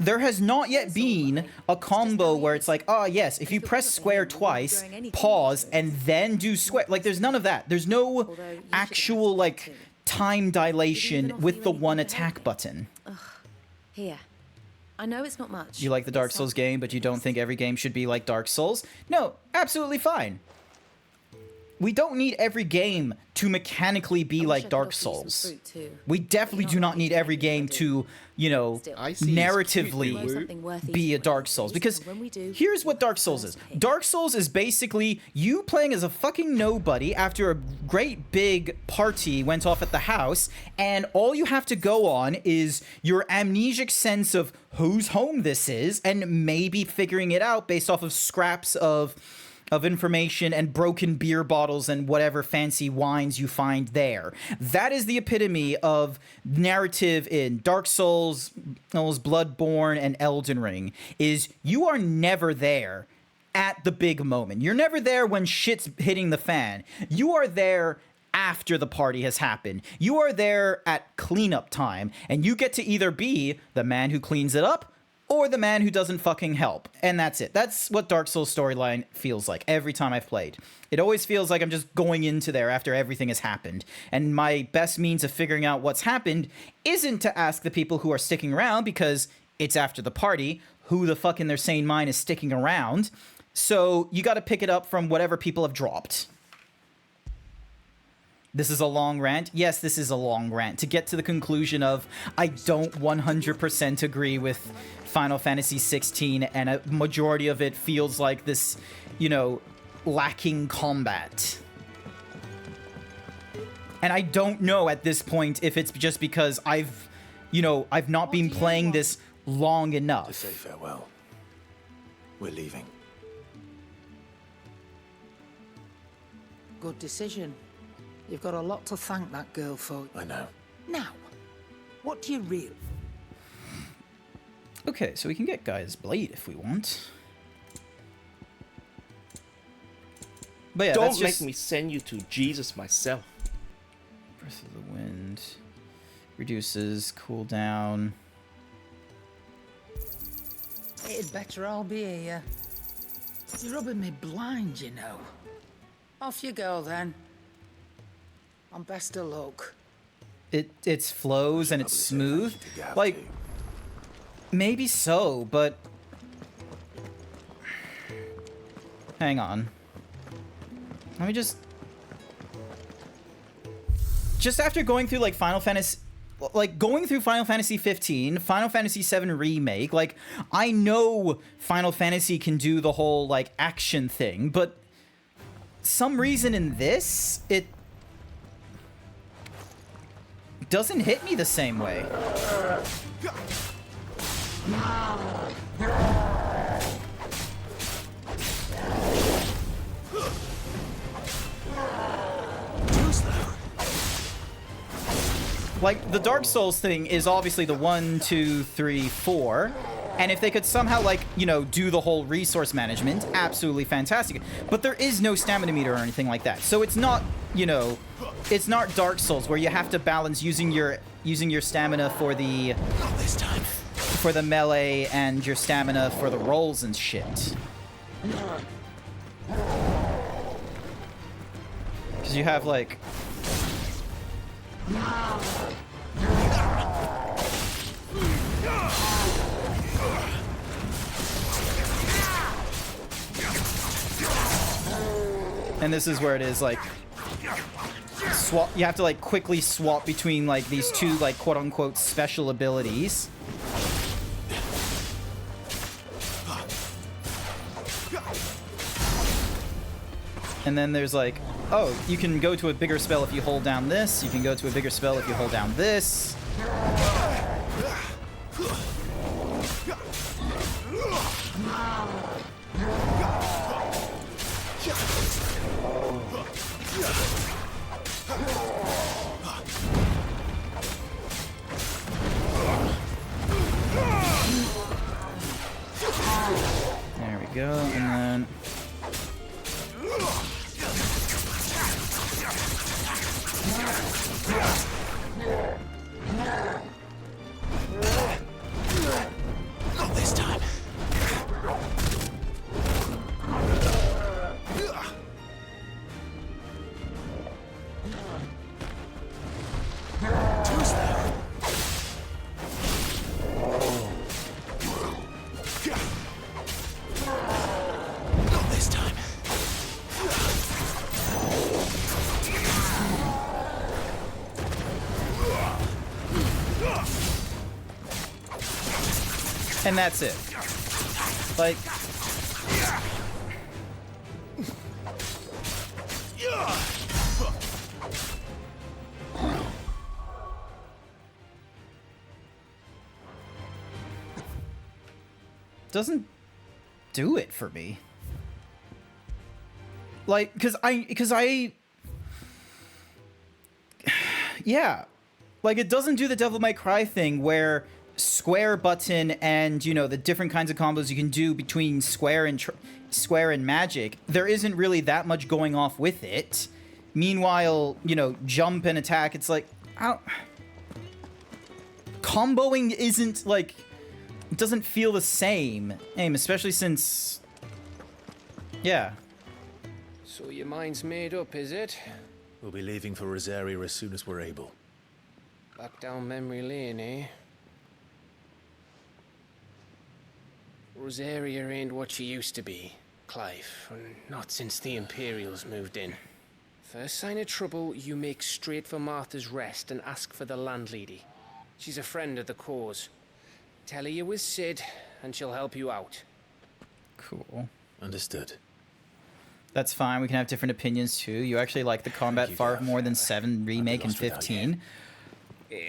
S1: there has not yet been a combo where it's like, oh yes, if you press square twice, pause, and then do square. Like, there's none of that. There's no actual, like, time dilation with the one attack button.
S10: Here. I know it's not much.
S1: You like the Dark Souls game, but you don't think every game should be like Dark Souls? No, absolutely fine. We don't need every game to mechanically be like Dark Souls. We definitely do not need every game to, you know, narratively be a Dark Souls. Because here's what Dark Souls is. Dark Souls is basically you playing as a fucking nobody after a great big party went off at the house, and all you have to go on is your amnesic sense of whose home this is, and maybe figuring it out based off of scraps of information and broken beer bottles and whatever fancy wines you find there. That is the epitome of narrative in Dark Souls, Bloodborne, and Elden Ring, is you are never there at the big moment. You're never there when shit's hitting the fan. You are there after the party has happened. You are there at cleanup time, and you get to either be the man who cleans it up or the man who doesn't fucking help. And that's it. That's what Dark Souls storyline feels like every time I've played. It always feels like I'm just going into there after everything has happened. And my best means of figuring out what's happened isn't to ask the people who are sticking around, because it's after the party. Who the fuck in their sane mind is sticking around? So you gotta pick it up from whatever people have dropped. This is a long rant. Yes, this is a long rant. To get to the conclusion of, I don't 100% agree with Final Fantasy 16, and a majority of it feels like this, you know, lacking combat. And I don't know at this point if it's just because I've not been playing this long enough.
S5: To say farewell. We're leaving.
S9: Good decision. You've got a lot to thank that girl for.
S5: I know.
S9: Now, what do you really...
S1: Okay, so we can get Gaia's Blade if we want. But yeah,
S6: Don't
S1: that's just...
S6: make me send you to Jesus myself.
S1: Breath of the Wind. Reduces cooldown.
S9: It'd better all be here. You're rubbing me blind, you know. Off you go, then. And best of luck.
S1: It's flows and it's smooth. Like, maybe so, but... Hang on. Let me just after going through, like, Final Fantasy... Like, going through Final Fantasy 15, Final Fantasy 7 Remake, like, I know Final Fantasy can do the whole, like, action thing, but some reason in this, it doesn't hit me the same way. Like, the Dark Souls thing is obviously the 1, 2, 3, 4. And if they could somehow, like, you know, do the whole resource management, absolutely fantastic. But there is no stamina meter or anything like that. So it's not, you know, it's not Dark Souls where you have to balance using your stamina for the...
S5: Not this time.
S1: For the melee and your stamina for the rolls and shit. Because you have, like... And this is where it is, like, swap. You have to, like, quickly swap between, like, these two, like, quote-unquote special abilities. And then there's, like, oh, you can go to a bigger spell if you hold down this. You can go to a bigger spell if you hold down this. There we go, and then...
S5: Not this time. Not this time.
S1: And that's it. Like... Doesn't do it for me. Like, because I... Yeah. Like, it doesn't do the Devil May Cry thing where square button and, you know, the different kinds of combos you can do between square and magic. There isn't really that much going off with it. Meanwhile, you know, jump and attack, it's like... Comboing isn't, like... It doesn't feel the same, especially since... Yeah.
S11: So your mind's made up, is it?
S5: We'll be leaving for Rosaria as soon as we're able.
S11: Back down memory lane, eh? Rosaria ain't what she used to be, Clive. Not since the Imperials moved in. First sign of trouble, you make straight for Martha's Rest and ask for the landlady. She's a friend of the cause. Tell her you're with Sid, and she'll help you out.
S1: Cool.
S5: Understood.
S1: That's fine. We can have different opinions too. You actually like the combat far more than 7 Remake and 15.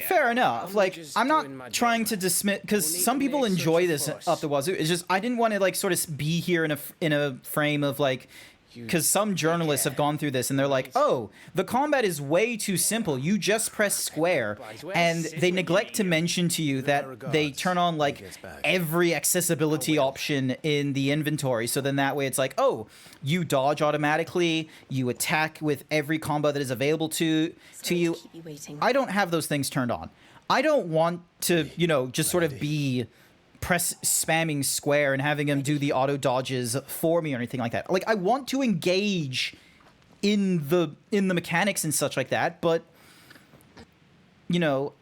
S1: Fair enough. Like, I'm not trying to dismiss, because some people enjoy this up the wazoo. It's just, I didn't want to, like, sort of be here in a frame of, like, because some journalists have gone through this and they're like, oh, the combat is way too simple. You just press square. And they neglect to mention to you that they turn on, like, every accessibility option in the inventory. So then that way it's like, oh, you dodge automatically, you attack with every combo that is available to you. I don't have those things turned on. I don't want to, you know, just sort of be spamming square and having him do the auto dodges for me or anything like that. Like, I want to engage in the mechanics and such like that, but you know,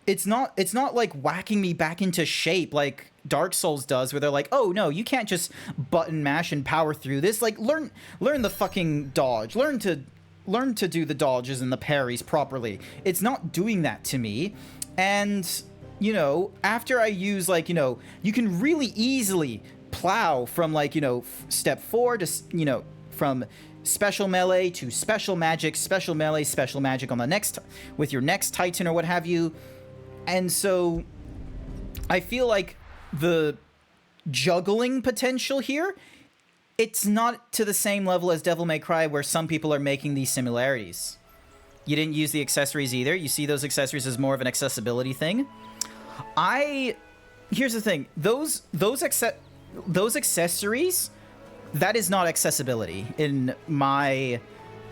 S1: it's not like whacking me back into shape like Dark Souls does, where they're like, oh no, you can't just button mash and power through this. Like, learn the fucking dodge. Learn to do the dodges and the parries properly. It's not doing that to me. And you know, after I use, like, you know, you can really easily plow from, like, you know, step 4 to, you know, from special melee to special magic, special melee, special magic on the next, with your next Titan or what have you. And so I feel like the juggling potential here, it's not to the same level as Devil May Cry, where some people are making these similarities. You didn't use the accessories either. You see those accessories as more of an accessibility thing. Here's the thing. Those accessories, that is not accessibility in my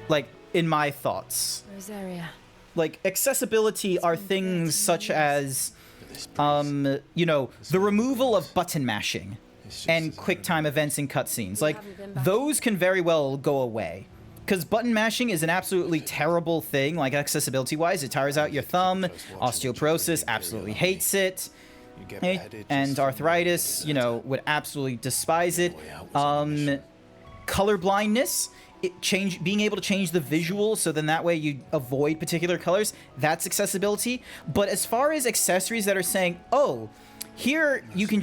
S1: thoughts.
S4: Rosaria.
S1: Like, accessibility are things such as, you know, the removal of button mashing and QuickTime events and cutscenes. Like, those can very well go away. Because button mashing is an absolutely terrible thing, like, accessibility-wise. It tires out your thumb. Osteoporosis absolutely hates it. And arthritis, you know, would absolutely despise it. Color blindness, being able to change the visual, so then that way you avoid particular colors, that's accessibility. But as far as accessories that are saying, oh, here you can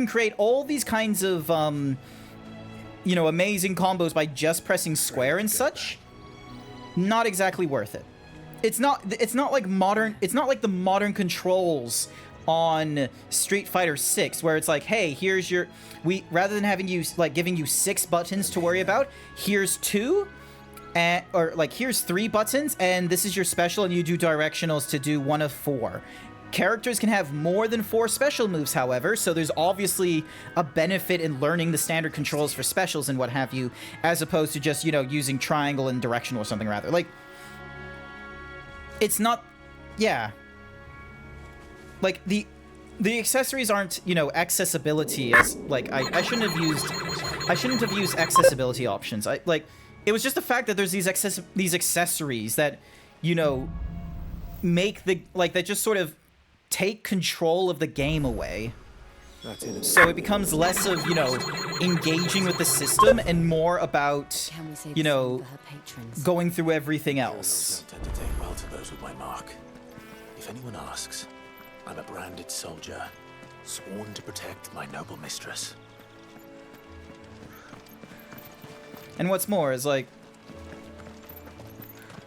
S1: create all these kinds of, you know, amazing combos by just pressing square and such, not exactly worth it. It's not like the modern controls on Street Fighter 6, where it's like, hey, here's your, rather than having you, like, giving you 6 buttons to worry about, here's 2, or like, here's 3 buttons, and this is your special, and you do directionals to do 1 of 4. Characters can have more than 4 special moves, however, so there's obviously a benefit in learning the standard controls for specials and what have you, as opposed to just, you know, using triangle and directional or something rather. Like, it's not, yeah. Like, the accessories aren't, you know, accessibility as, like, I shouldn't have used accessibility options. It was just the fact that there's these accessories that, you know, make the, like, that just sort of take control of the game away. So it becomes less of, you know, engaging with the system and more about, you know, going through everything else.
S5: Entertain well to those with my mark. If anyone asks, I'm a branded soldier, sworn to protect my noble mistress.
S1: And what's more is, like,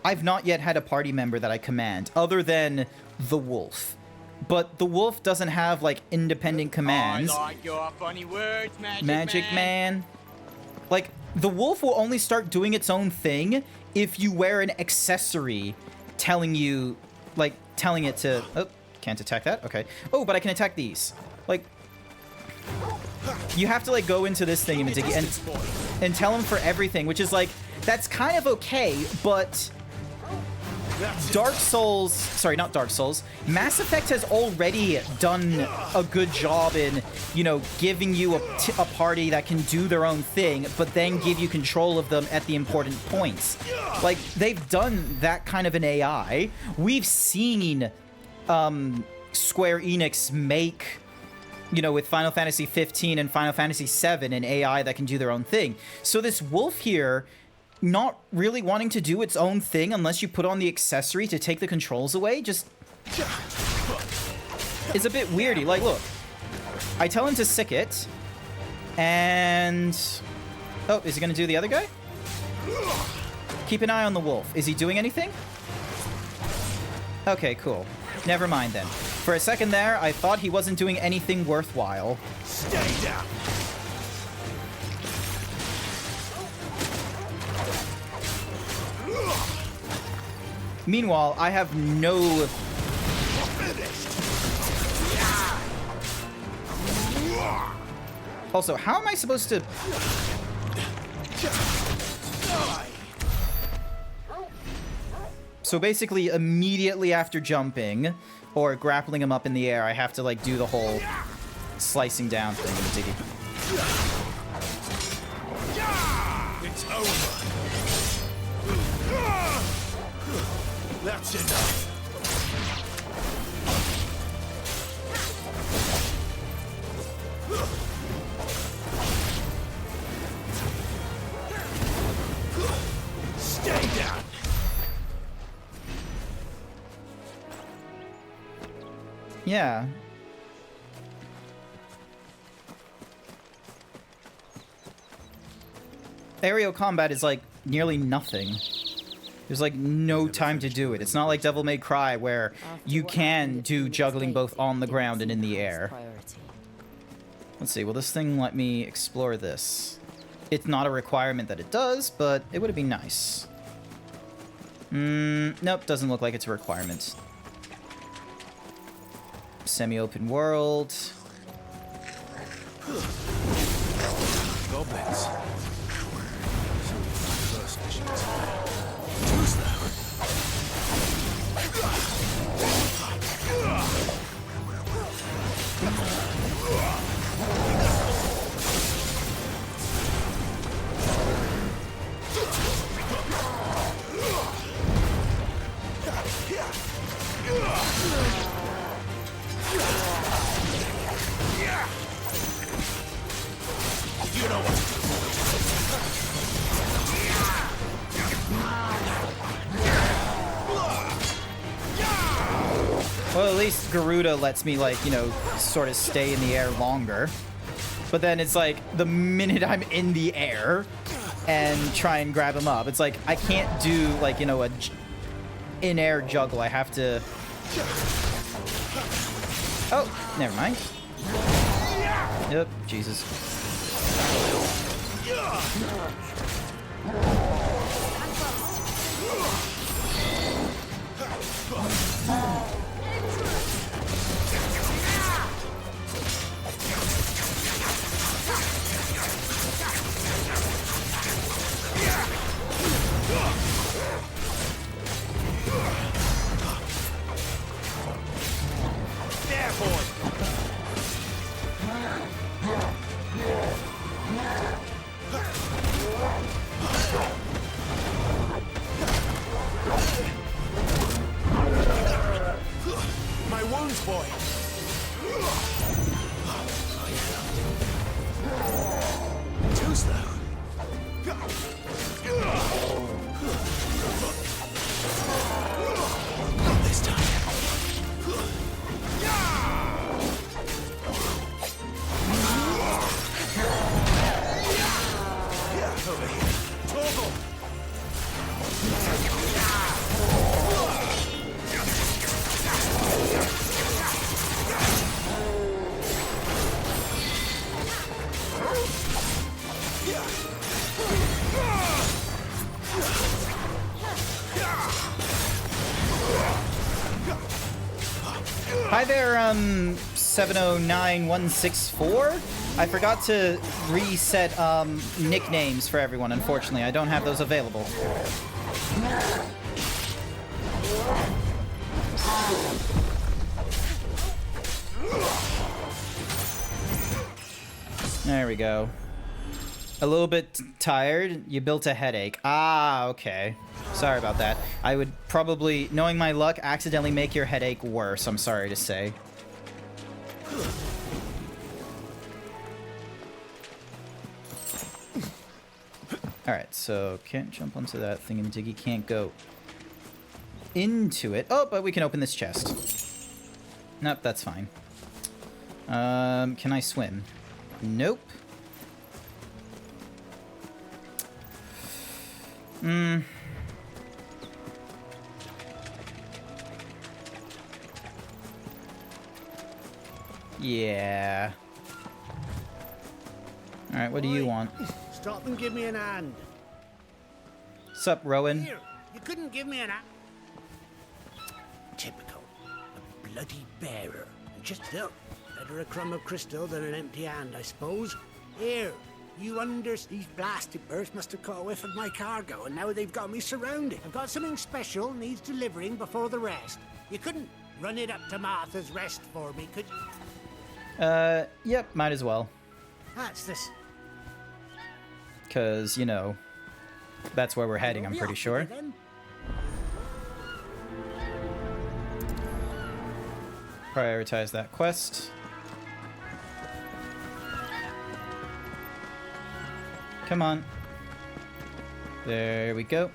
S1: I've not yet had a party member that I command, other than the wolf. But the wolf doesn't have, like, independent commands.
S12: I like your funny words,
S1: Magic Man. Like, the wolf will only start doing its own thing if you wear an accessory telling you, like, telling it to... Oh, can't attack that? Okay. Oh, but I can attack these. Like, you have to, like, go into this thing and tell him for everything, which is, like, that's kind of okay, but... Dark Souls, sorry, not Dark Souls, Mass Effect has already done a good job in, you know, giving you a party that can do their own thing, but then give you control of them at the important points. Like, they've done that kind of an AI. We've seen Square Enix make, you know, with Final Fantasy 15 and Final Fantasy 7, an AI that can do their own thing. So this wolf here, not really wanting to do its own thing unless you put on the accessory to take the controls away, just is a bit weirdy. Like, look, I tell him to sick it, and Oh, is he gonna do the other guy? Keep an eye on the wolf. Is he doing anything? Okay, cool. Never mind then. For a second there, I thought he wasn't doing anything worthwhile.
S8: Stay down.
S1: Meanwhile, I have no... Also, how am I supposed to... So basically, immediately after jumping or grappling him up in the air, I have to, like, do the whole slicing down thing.
S8: It's over. That's enough. Stay down.
S1: Yeah. Aerial combat is like nearly nothing. There's like no time to do it. It's not like Devil May Cry where you can do juggling both on the ground and in the air. Let's see, will this thing let me explore this? It's not a requirement that it does, but it would be nice. Nope, doesn't look like it's a requirement. Semi-open world.
S8: Goblins. You know what?
S1: Well, at least Garuda lets me, like, you know, sort of stay in the air longer. But then it's like, the minute I'm in the air and try and grab him up, it's like, I can't do, like, you know, a in-air juggle. I have to... Oh, never mind. Yep, Jesus.
S8: There, boy. My wounds, boy. Too slow. Not this time. Over here. Torgal.
S1: Hi there, 709164. I forgot to reset nicknames for everyone, unfortunately. I don't have those available. There we go. A little bit tired. You built a headache. Ah, okay. Sorry about that. I would probably, knowing my luck, accidentally make your headache worse, I'm sorry to say. Alright, so can't jump onto that thingamajiggy, can't go into it. Oh, but we can open this chest. Nope, that's fine. Can I swim? Nope. Yeah. Alright, what do you want?
S13: Stop and give me an hand.
S1: Sup, Rowan?
S13: Here, you couldn't give me an hand. Typical. A bloody bearer. Just look. Better a crumb of crystal than an empty hand, I suppose. Here, you these blasted birds must have caught a whiff of my cargo, and now they've got me surrounded. I've got something special needs delivering before the rest. You couldn't run it up to Martha's Rest for me, could you?
S1: Yep, might as well.
S13: That's this.
S1: Because, you know, that's where we're heading, I'm pretty sure. Prioritize that quest. Come on. There we go.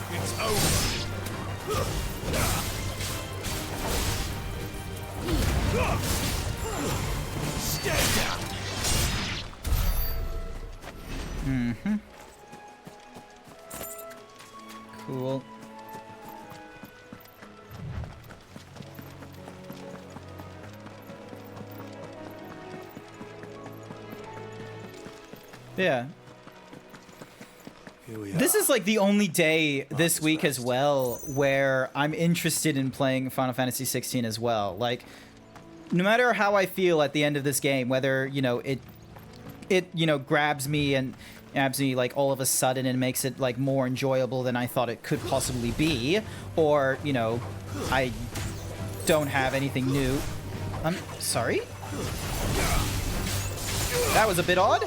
S12: It's over. Stand down.
S1: Mm-hmm. Cool. Yeah. This is like the only day this week as well where I'm interested in playing Final Fantasy 16 as well. Like, no matter how I feel at the end of this game, whether, you know, it you know, grabs me like all of a sudden and makes it like more enjoyable than I thought it could possibly be, or, you know, I don't have anything new. I'm sorry? That was a bit odd.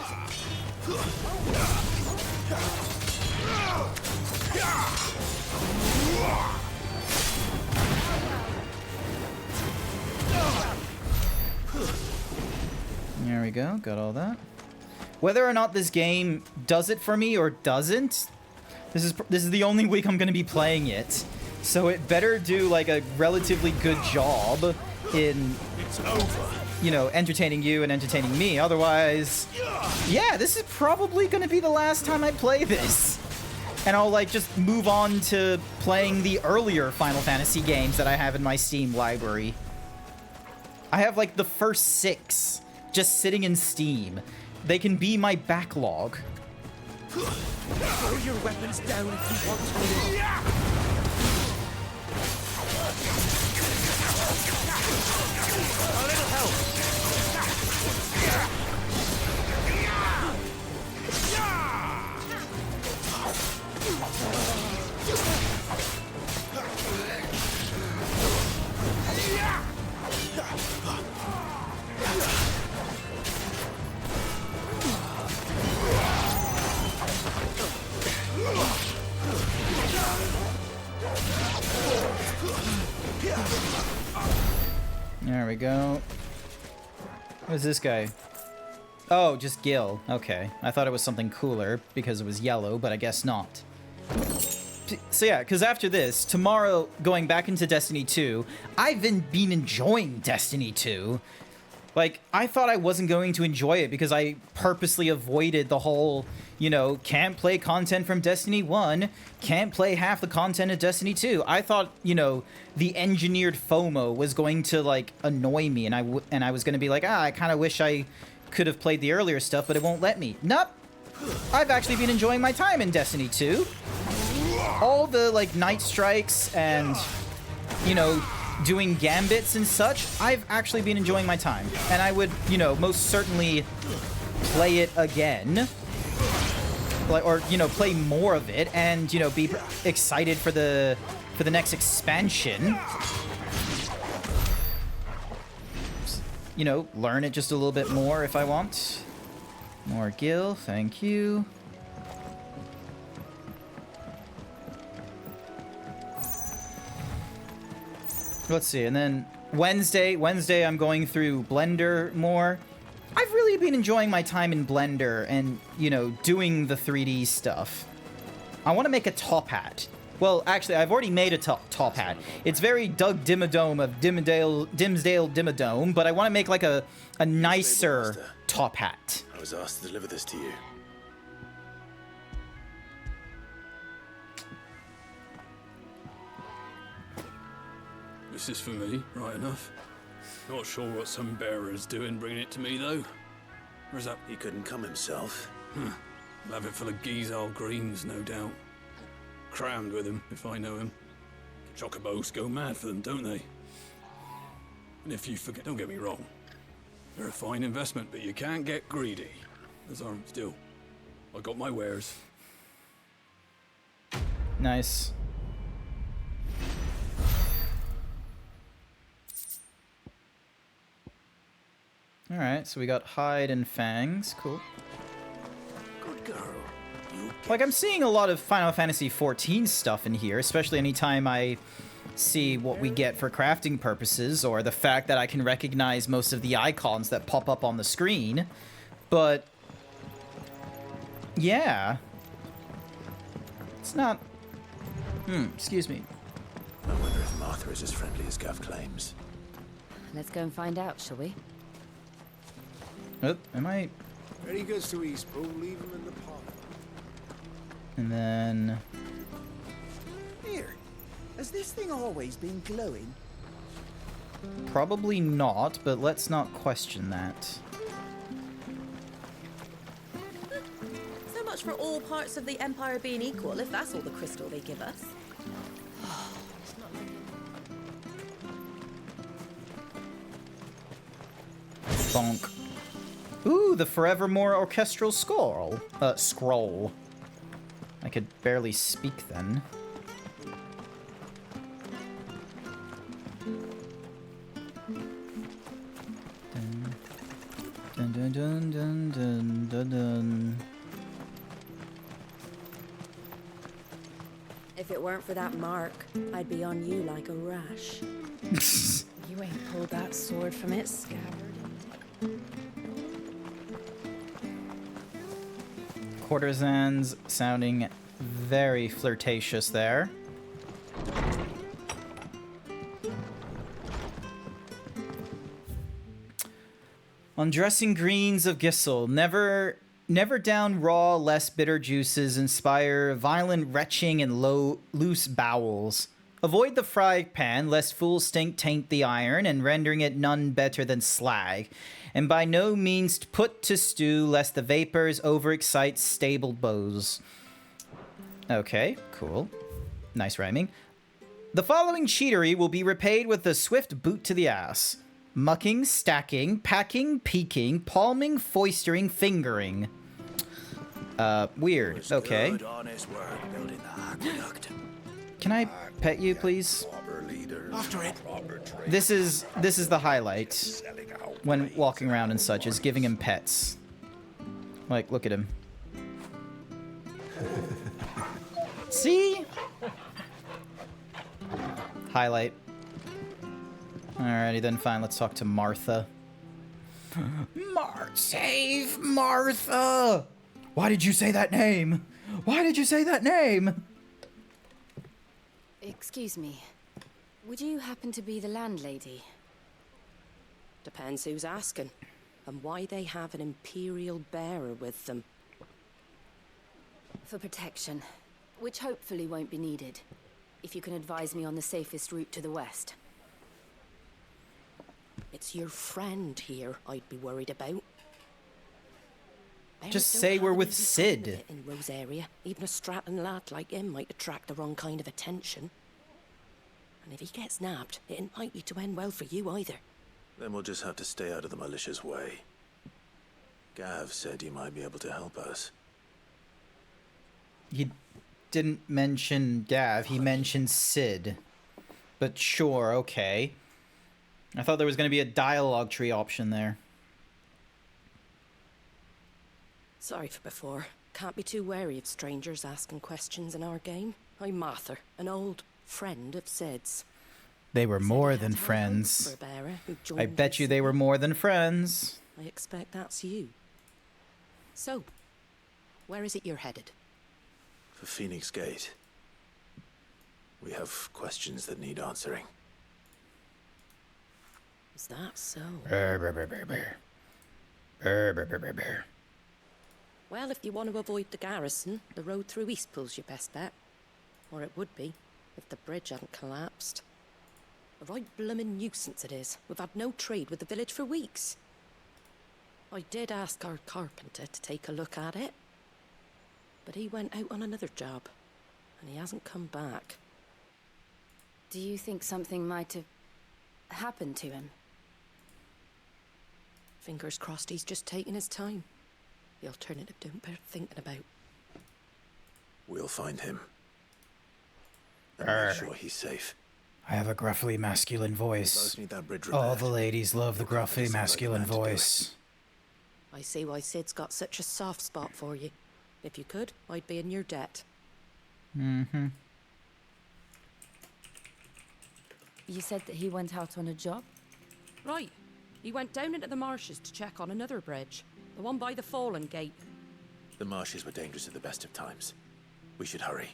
S1: There we go, got all that. Whether or not this game does it for me or doesn't, this is the only week I'm going to be playing it. So it better do like a relatively good job in, you know, entertaining you and entertaining me. Otherwise, yeah, this is probably going to be the last time I play this. And I'll like just move on to playing the earlier Final Fantasy games that I have in my Steam library. I have like the first 6 just sitting in Steam. They can be my backlog.
S12: Throw your weapons down if you want to. A little help.
S1: There we go. What is this guy? Oh, just Gil. Okay. I thought it was something cooler because it was yellow, but I guess not. So yeah, because after this, tomorrow, going back into Destiny 2, I've been enjoying Destiny 2. Like, I thought I wasn't going to enjoy it because I purposely avoided the whole, you know, can't play content from Destiny 1, can't play half the content of Destiny 2. I thought, you know, the engineered FOMO was going to, like, annoy me, and I was going to be like, I kind of wish I could have played the earlier stuff, but it won't let me. Nope. I've actually been enjoying my time in Destiny 2. All the, like, night strikes and, you know, doing gambits and such, I've actually been enjoying my time. And I would, you know, most certainly play it again. Or, you know, play more of it and, you know, be excited for the next expansion. You know, learn it just a little bit more if I want. More Gil, thank you. let's see, and then Wednesday I'm going through Blender more. I've really been enjoying my time in Blender and, you know, doing the 3D stuff. I want to make a top hat. Well, actually, I've already made a top hat. It's very Doug Dimmadome of Dimsdale Dimmadome, but I want to make like a nicer top hat.
S5: I was asked to deliver this to you.
S14: This is for me, right enough. Not sure what some bearer's doing bringing it to me, though. Where's that?
S5: He couldn't come himself.
S14: I'll have it full of Geezal greens, no doubt. Crammed with him, if I know him. Chocobos go mad for them, don't they? And if you forget, don't get me wrong. They're a fine investment, but you can't get greedy. As I'm still. I got my wares.
S1: Nice. Alright, so we got Hide and Fangs. Cool.
S13: Good girl.
S1: Like, I'm seeing a lot of Final Fantasy XIV stuff in here, especially anytime I see what we get for crafting purposes, or the fact that I can recognize most of the icons that pop up on the screen. But, yeah. It's not... excuse me.
S5: I wonder if Martha is as friendly as Gav claims.
S10: Let's go and find out, shall we?
S1: Oh, am I...
S13: Very good, to Eastpool. Leave him in the pot.
S1: And then...
S12: Here, has this thing always been glowing?
S1: Probably not, but let's not question that.
S10: So much for all parts of the Empire being equal, if that's all the crystal they give us.
S1: Bonk. Ooh, the Forevermore Orchestral Scroll. Scroll. I could barely speak then. Dun dun dun dun dun dun dun.
S10: If it weren't for that mark, I'd be on you like a rash. You ain't pulled that sword from its scabbard.
S1: Courtesans sounding very flirtatious there. Undressing greens of Gissel. Never down raw, less bitter juices inspire violent retching and loose bowels. Avoid the fry pan, lest full stink taint the iron, and rendering it none better than slag. And by no means put to stew, lest the vapors overexcite stable bows. Okay, cool. Nice rhyming. The following cheatery will be repaid with a swift boot to the ass. Mucking, stacking, packing, peeking, palming, foistering, fingering. Weird. Okay.
S5: Good, honest work building the aqueduct.
S1: Can I pet you, please?
S13: After it.
S1: This is the highlight when walking around and such, is giving him pets. Like, look at him. See? Highlight. Alrighty then, fine, let's talk to Martha. Save Martha! Why did you say that name? Why did you say that name?
S4: Excuse me. Would you happen to be the landlady?
S15: Depends who's asking, and why they have an Imperial bearer with them.
S4: For protection, which hopefully won't be needed. If you can advise me on the safest route to the west.
S15: It's your friend here I'd be worried about.
S1: Just say we're with Sid.
S15: In Rose area, even a Stratton lad like him might attract the wrong kind of attention. And if he gets nabbed, it ain't likely to end well for you either.
S5: Then we'll just have to stay out of the malicious way. Gav said you might be able to help us.
S1: He didn't mention Gav, he mentioned Sid. But sure, okay. I thought there was going to be a dialogue tree option there.
S15: Sorry for before. Can't be too wary of strangers asking questions in our game. I'm Martha, an old friend of Sid's.
S1: They were more than friends. I bet you they were more than friends.
S15: I expect that's you. So, where is it you're headed?
S5: For Phoenix Gate. We have questions that need answering.
S15: Is that so? Well, if you want to avoid the garrison, the road through Eastpool's your best bet. Or it would be, if the bridge hadn't collapsed. A right bloomin' nuisance it is. We've had no trade with the village for weeks. I did ask our carpenter to take a look at it. But he went out on another job. And he hasn't come back.
S4: Do you think something might have happened to him?
S15: Fingers crossed he's just taking his time. The alternative don't bear thinking about.
S5: We'll find him. And make sure he's safe.
S1: I have a gruffly masculine voice.
S5: Need that bridge
S1: All the ladies love the gruffly masculine voice.
S15: I see why Sid's got such a soft spot for you. If you could, I'd be in your debt.
S1: Mm-hmm.
S4: You said that he went out on a job?
S15: Right. He went down into the marshes to check on another bridge. The one by the Fallen Gate.
S5: The marshes were dangerous at the best of times. We should hurry.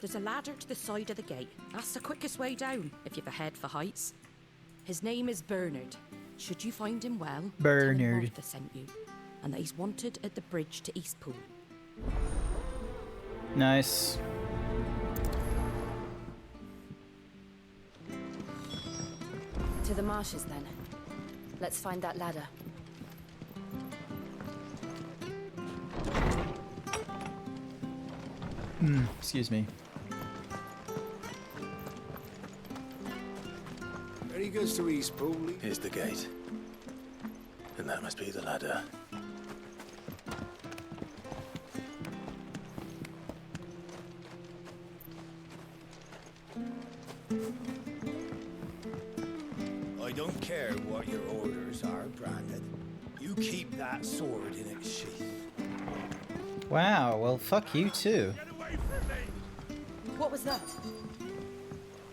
S15: There's a ladder to the side of the gate. That's the quickest way down, if you've a head for heights. His name is Bernard. Should you find him well,
S1: Bernard.
S15: tell him Martha sent you, and that he's wanted at the bridge to Eastpool.
S1: Nice.
S4: To the marshes, then. Let's find that ladder.
S1: Excuse me.
S13: There he goes to Eastpool.
S5: Here's the gate. And that must be the ladder.
S12: I don't care what your orders are, Brandon. You keep that sword in its sheath.
S1: Wow, well, fuck you too.
S4: What was that?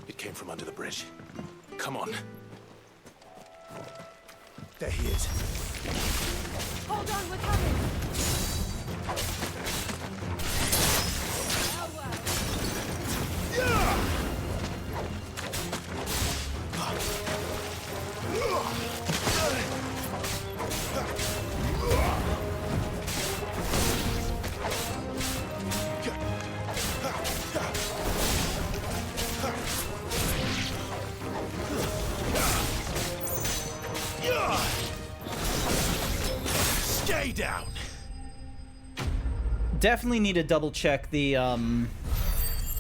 S5: It came from under the bridge. Come on.
S12: There he is.
S4: Hold on, we're coming!
S12: Stay down.
S1: Definitely need to double check the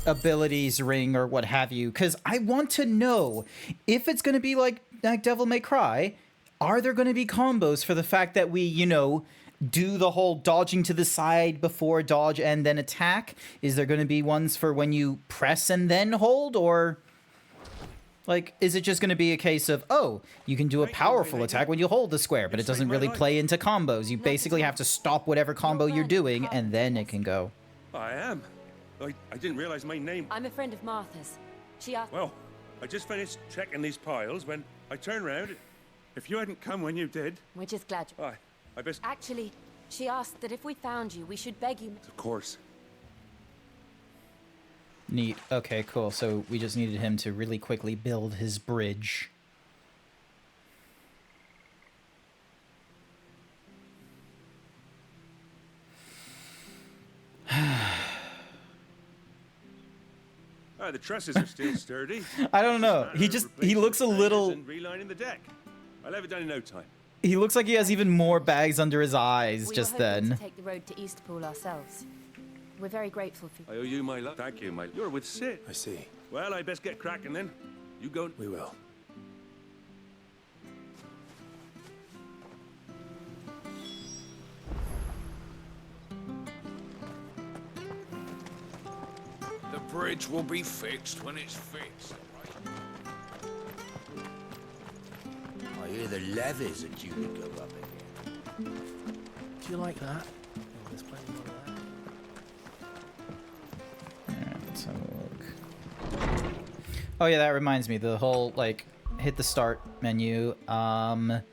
S1: abilities ring or what have you, because I want to know if it's going to be like Devil May Cry. Are there going to be combos for the fact that we, you know, do the whole dodging to the side before dodge and then attack? Is there going to be ones for when you press and then hold, or like, is it just going to be a case of, oh, you can do a powerful attack when you hold the square, but it doesn't really play into combos? You basically have to stop whatever combo you're doing and then it can go.
S16: I am. I didn't realize my name.
S4: I'm a friend of Martha's. She asked...
S16: Well, I just finished checking these piles when I turned around. If you hadn't come when you did...
S4: We're just glad you...
S16: I best...
S4: Actually, she asked that if we found you, we should beg you...
S16: Of course.
S1: Neat. Okay, cool. So we just needed him to really quickly build his bridge.
S16: The trusses are still sturdy.
S1: I don't know. He looks a little...
S16: And relining the deck. I'll have it done in no time.
S1: He looks like he has even more bags under his eyes just
S4: We were
S1: then.
S4: hoping to take the road to Eastpool ourselves. We're very grateful for...
S16: I owe you my love. Thank you, my... You're with Sid.
S5: I see.
S16: Well, I best get cracking then. You go...
S5: We will.
S8: The bridge will be fixed when it's fixed.
S12: I hear the levies are due to go up again.
S11: Do you like that? Oh, there's plenty more of that.
S1: Alright, let's have a look. Oh yeah, that reminds me. The whole, like, hit the start menu. So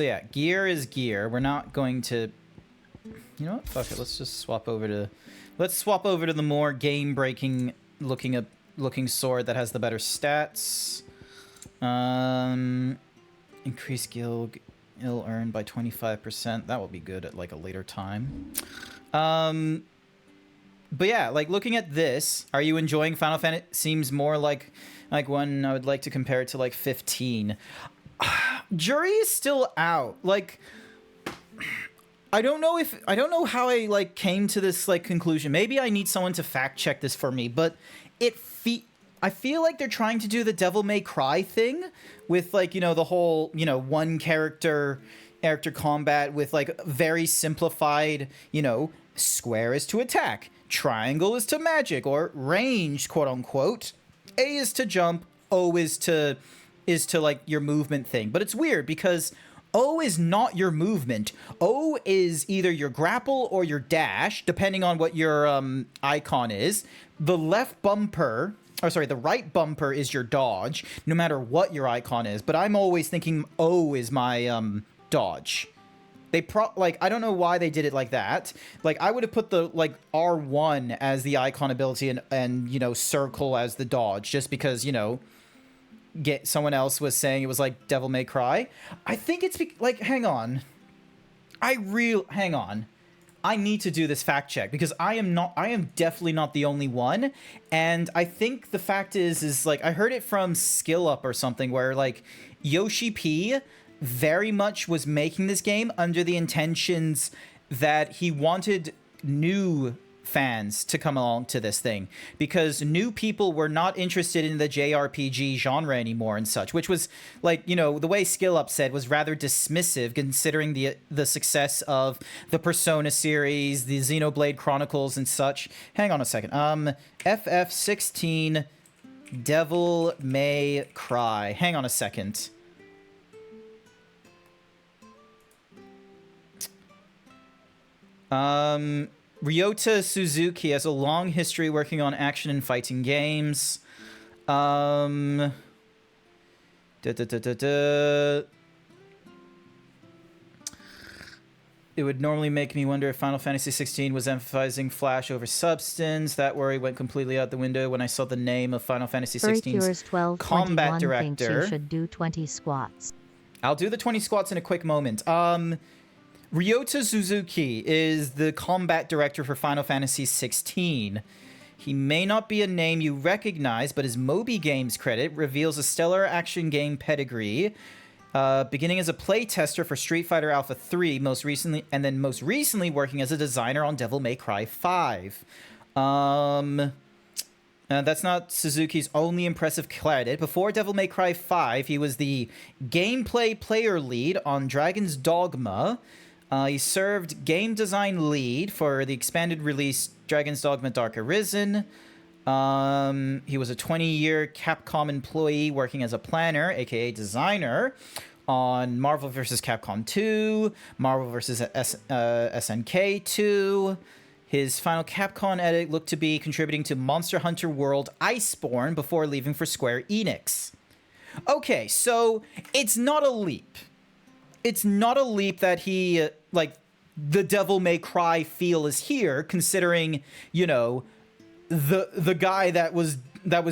S1: yeah, gear is gear. We're not going to... You know what? Fuck it. Let's just swap over to... Let's swap over to the more game-breaking looking sword that has the better stats. Increase gil earned by 25%. That will be good at, like, a later time. But yeah, like, looking at this, are you enjoying Final Fantasy? It seems more like one I would like to compare it to, like, 15. Jury is still out. Like, I don't know how I, like, came to this, like, conclusion. Maybe I need someone to fact check this for me, but I feel like they're trying to do the Devil May Cry thing with, like, you know, the whole, you know, one character combat with, like, very simplified, you know, square is to attack, triangle is to magic, or range, quote unquote. A is to jump, O is to like your movement thing. But it's weird because O is not your movement. O is either your grapple or your dash, depending on what your icon is. The right bumper is your dodge, no matter what your icon is. But I'm always thinking O is my dodge. I don't know why they did it like that. Like, I would have put the, like, R1 as the icon ability and you know, circle as the dodge, just because, you know, someone else was saying it was like Devil May Cry. I think it's like, hang on. Hang on. I need to do this fact check because I am definitely not the only one. And I think the fact is like, I heard it from Skill Up or something where, like, Yoshi P very much was making this game under the intentions that he wanted new fans to come along to this thing because new people were not interested in the JRPG genre anymore and such, which was, like, you know, the way Skill Up said was rather dismissive considering the success of the Persona series, the Xenoblade Chronicles and such. Hang on a second. FF16 Devil May Cry. Hang on a second. Ryota Suzuki has a long history working on action and fighting games. It would normally make me wonder if Final Fantasy 16 was emphasizing flash over substance. That worry went completely out the window when I saw the name of Final Fantasy 16's combat director.
S2: You should do 20 squats.
S1: I'll do the 20 squats in a quick moment. Ryota Suzuki is the combat director for Final Fantasy 16. He may not be a name you recognize, but his Moby Games credit reveals a stellar action game pedigree, beginning as a playtester for Street Fighter Alpha 3, most recently working as a designer on Devil May Cry 5. That's not Suzuki's only impressive credit. Before Devil May Cry 5, he was the gameplay player lead on Dragon's Dogma. He served game design lead for the expanded release Dragon's Dogma Dark Arisen. He was a 20-year Capcom employee working as a planner, aka designer, on Marvel vs. Capcom 2, Marvel vs. SNK 2. His final Capcom edit looked to be contributing to Monster Hunter World Iceborne before leaving for Square Enix. Okay, so it's not a leap. It's not a leap that he, like, the Devil May Cry feel is here, considering, you know, the guy that was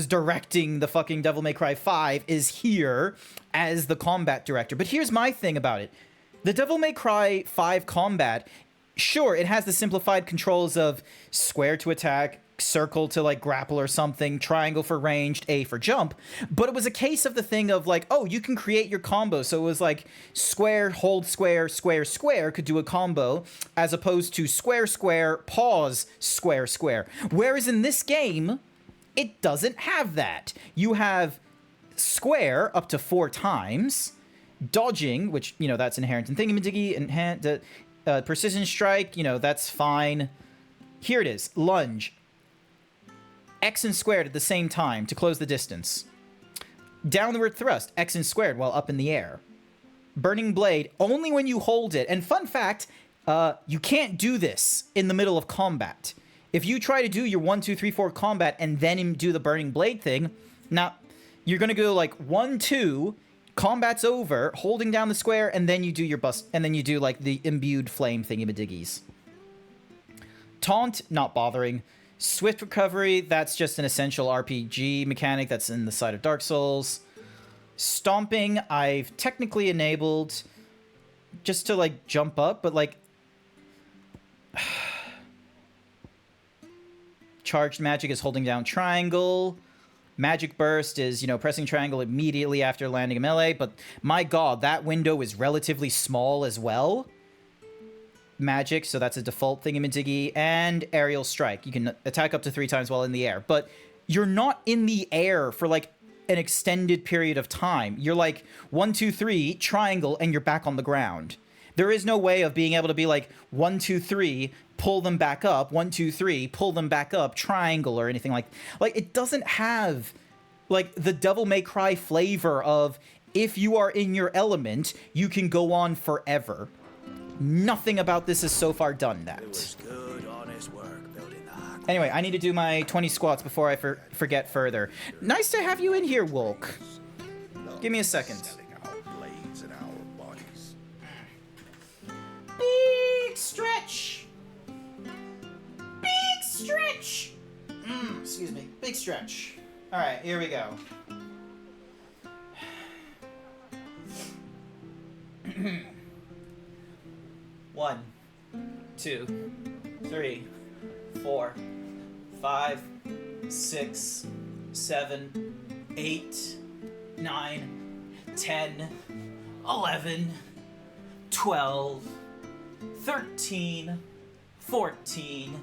S1: directing the fucking Devil May Cry 5 is here as the combat director. But here's my thing about it. The Devil May Cry 5 combat, sure, it has the simplified controls of square to attack, circle to, like, grapple or something, triangle for ranged, A for jump, but it was a case of the thing of, like, oh, you can create your combo, so it was like square, hold square, square, square could do a combo, as opposed to square, square, pause, square, square. Whereas in this game, it doesn't have that. You have square up to 4 times, dodging, which, you know, that's inherent in thingamadiggy, precision strike, you know, that's fine. Here it is, lunge. X and squared at the same time to close the distance. Downward thrust, X and squared while up in the air. Burning blade, only when you hold it. And fun fact, you can't do this in the middle of combat. If you try to do your 1, 2, 3, 4 combat and then do the burning blade thing, Now, you're going to go like 1, 2, combat's over, holding down the square, and then you do your bust, and then you do like the imbued flame thingy-madiggies. Taunt, not bothering. Swift recovery, that's just an essential RPG mechanic that's in the side of Dark Souls. Stomping, I've technically enabled just to like jump up, but like charged magic is holding down triangle. Magic burst is, you know, pressing triangle immediately after landing a melee, but my god, that window is relatively small as well. Magic, so that's a default thingy-majiggy, and aerial strike. You can attack up to 3 times while in the air, but you're not in the air for like an extended period of time. You're like 1, 2, 3, triangle, and you're back on the ground. There is no way of being able to be like 1, 2, 3, pull them back up, 1, 2, 3, pull them back up, triangle, or anything like it doesn't have like the Devil May Cry flavor of if you are in your element, you can go on forever. Nothing about this has so far done that.
S12: It was good, honest work building that.
S1: Anyway, I need to do my 20 squats before I forget further. Nice to have you in here, Wolk. Give me a second. Big stretch. Big stretch. Excuse me. Big stretch. All right, here we go. One, 2, 3, 4, 5, 6, 7, 8, 9, 10, 11, 12, 13, 14,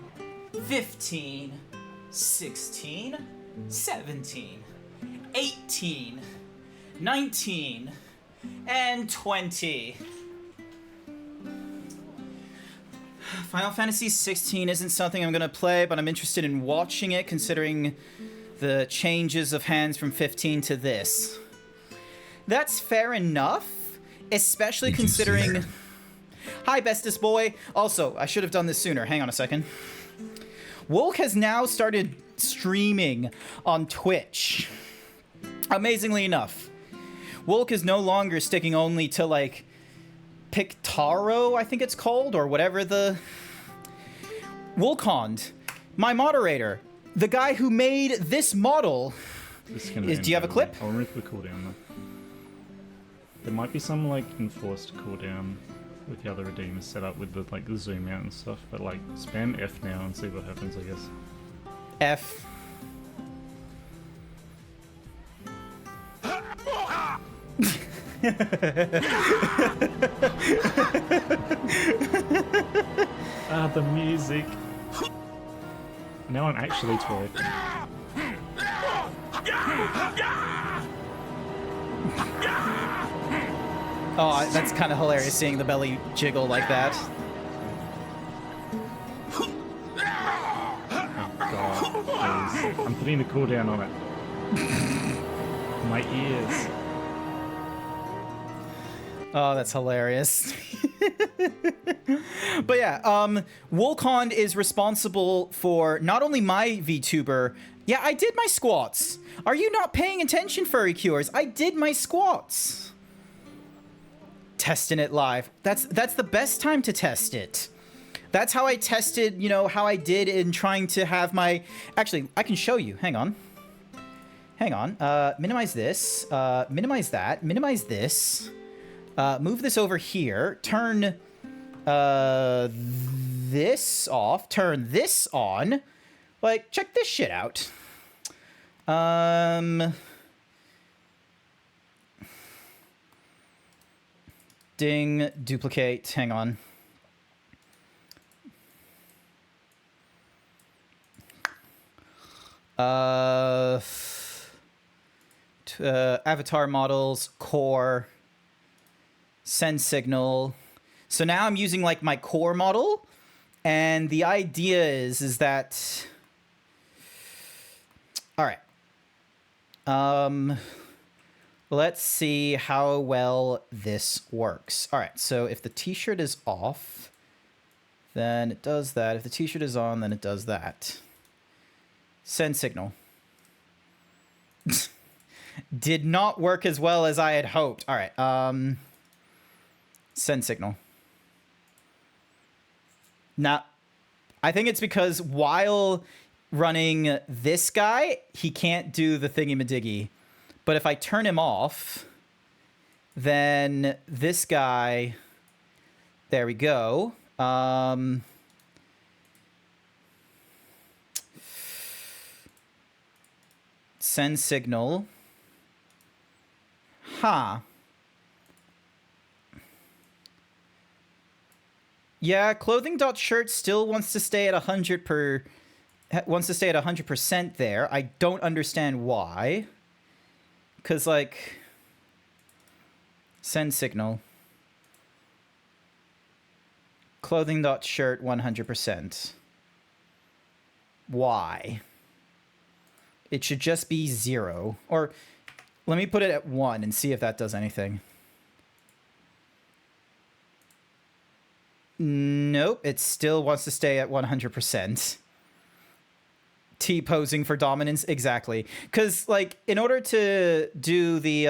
S1: 15, 16, 17, 18, 19, and 20. Final Fantasy 16 isn't something I'm going to play, but I'm interested in watching it, considering the changes of hands from 15 to this. That's fair enough, especially considering... Hi, bestest boy. Also, I should have done this sooner. Hang on a second. Wolk has now started streaming on Twitch. Amazingly enough. Wolk is no longer sticking only to, like, Pictaro, I think it's called, or whatever the... Wolkond, my moderator, the guy who made this model... Do you have a clip?
S17: I'll remove the cooldown though. There might be some, like, enforced cooldown with the other redeemers set up with the, like, the zoom out and stuff, but, like, spam F now and see what happens, I guess.
S1: F.
S17: The music. Now I'm actually twerking.
S1: Oh, that's kind of hilarious seeing the belly jiggle like that.
S17: Oh god, please. I'm putting the cooldown on it. My ears.
S1: Oh, that's hilarious. But yeah, Wolkond is responsible for not only my VTuber. Yeah, I did my squats. Are you not paying attention, Furry Cures? I did my squats. Testing it live. That's the best time to test it. That's how I tested, you know, how I did in trying to have my... Actually, I can show you. Hang on. Hang on. Minimize this. Minimize that. Minimize this. Move this over here. Turn this off. Turn this on. Like, check this shit out. Ding. Duplicate. Hang on. Avatar models. Core. Send signal. So now I'm using like my core model, and the idea is that, all right. Let's see how well this works. All right, so if the t-shirt is off, then it does that. If the t-shirt is on, then it does that. Send signal. did not work as well as I had hoped. All right. Send signal. Now, I think it's because while running this guy, he can't do the thingy-madiggy. But if I turn him off, then this guy... There we go. Send signal. Huh. Yeah, clothing.shirt still wants to stay at 100% there. I don't understand why. Cause like send signal. Clothing.shirt 100%. Why? It should just be 0. Or let me put it at 1 and see if that does anything. Nope, it still wants to stay at 100%. T posing for dominance, exactly. Because, like, in order to do the,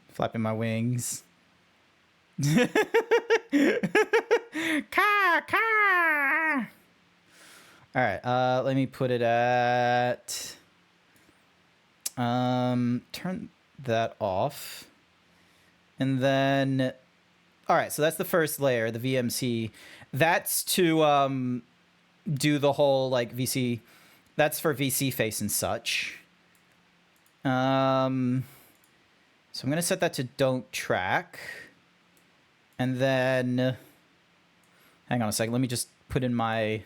S1: Flapping my wings. All right, let me put it at... turn that off. And then... All right, so that's the first layer, the VMC. That's to do the whole, like, VC... That's for VC face and such. So I'm going to set that to don't track. And then... Hang on a second, let me just put in my...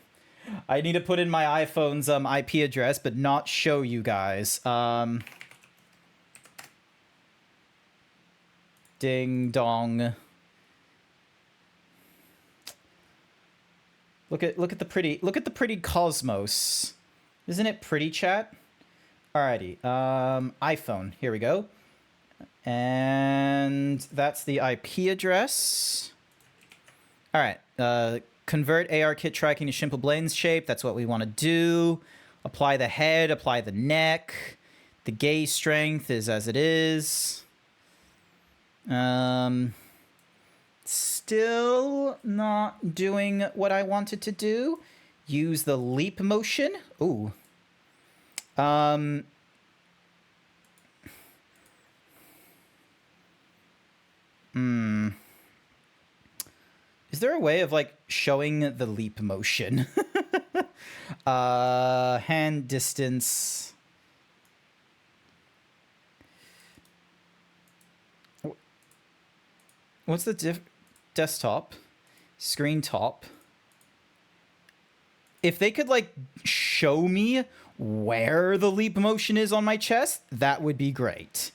S1: I need to put in my iPhone's IP address, but not show you guys. Ding dong. Look at the pretty cosmos. Isn't it pretty, chat? Alrighty. iPhone. Here we go. And that's the IP address. All right. Convert AR kit tracking to simple blends shape. That's what we want to do. Apply the head. Apply the neck. The gaze strength is as it is. Still not doing what I wanted to do. Use the leap motion. Ooh. Is there a way of, like, showing the leap motion? Hand distance. What's the desktop? Screen top. If they could, like, show me where the leap motion is on my chest, that would be great.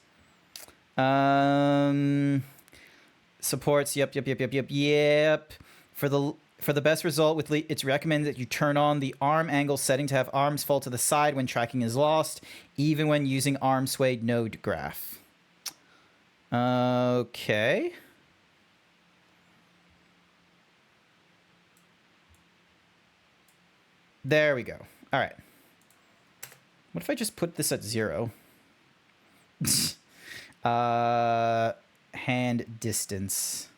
S1: Supports, yep. For the best result with it's recommended that you turn on the arm angle setting to have arms fall to the side when tracking is lost, even when using arm swayed node graph. Okay. There we go. All right. What if I just put this at 0? Hand distance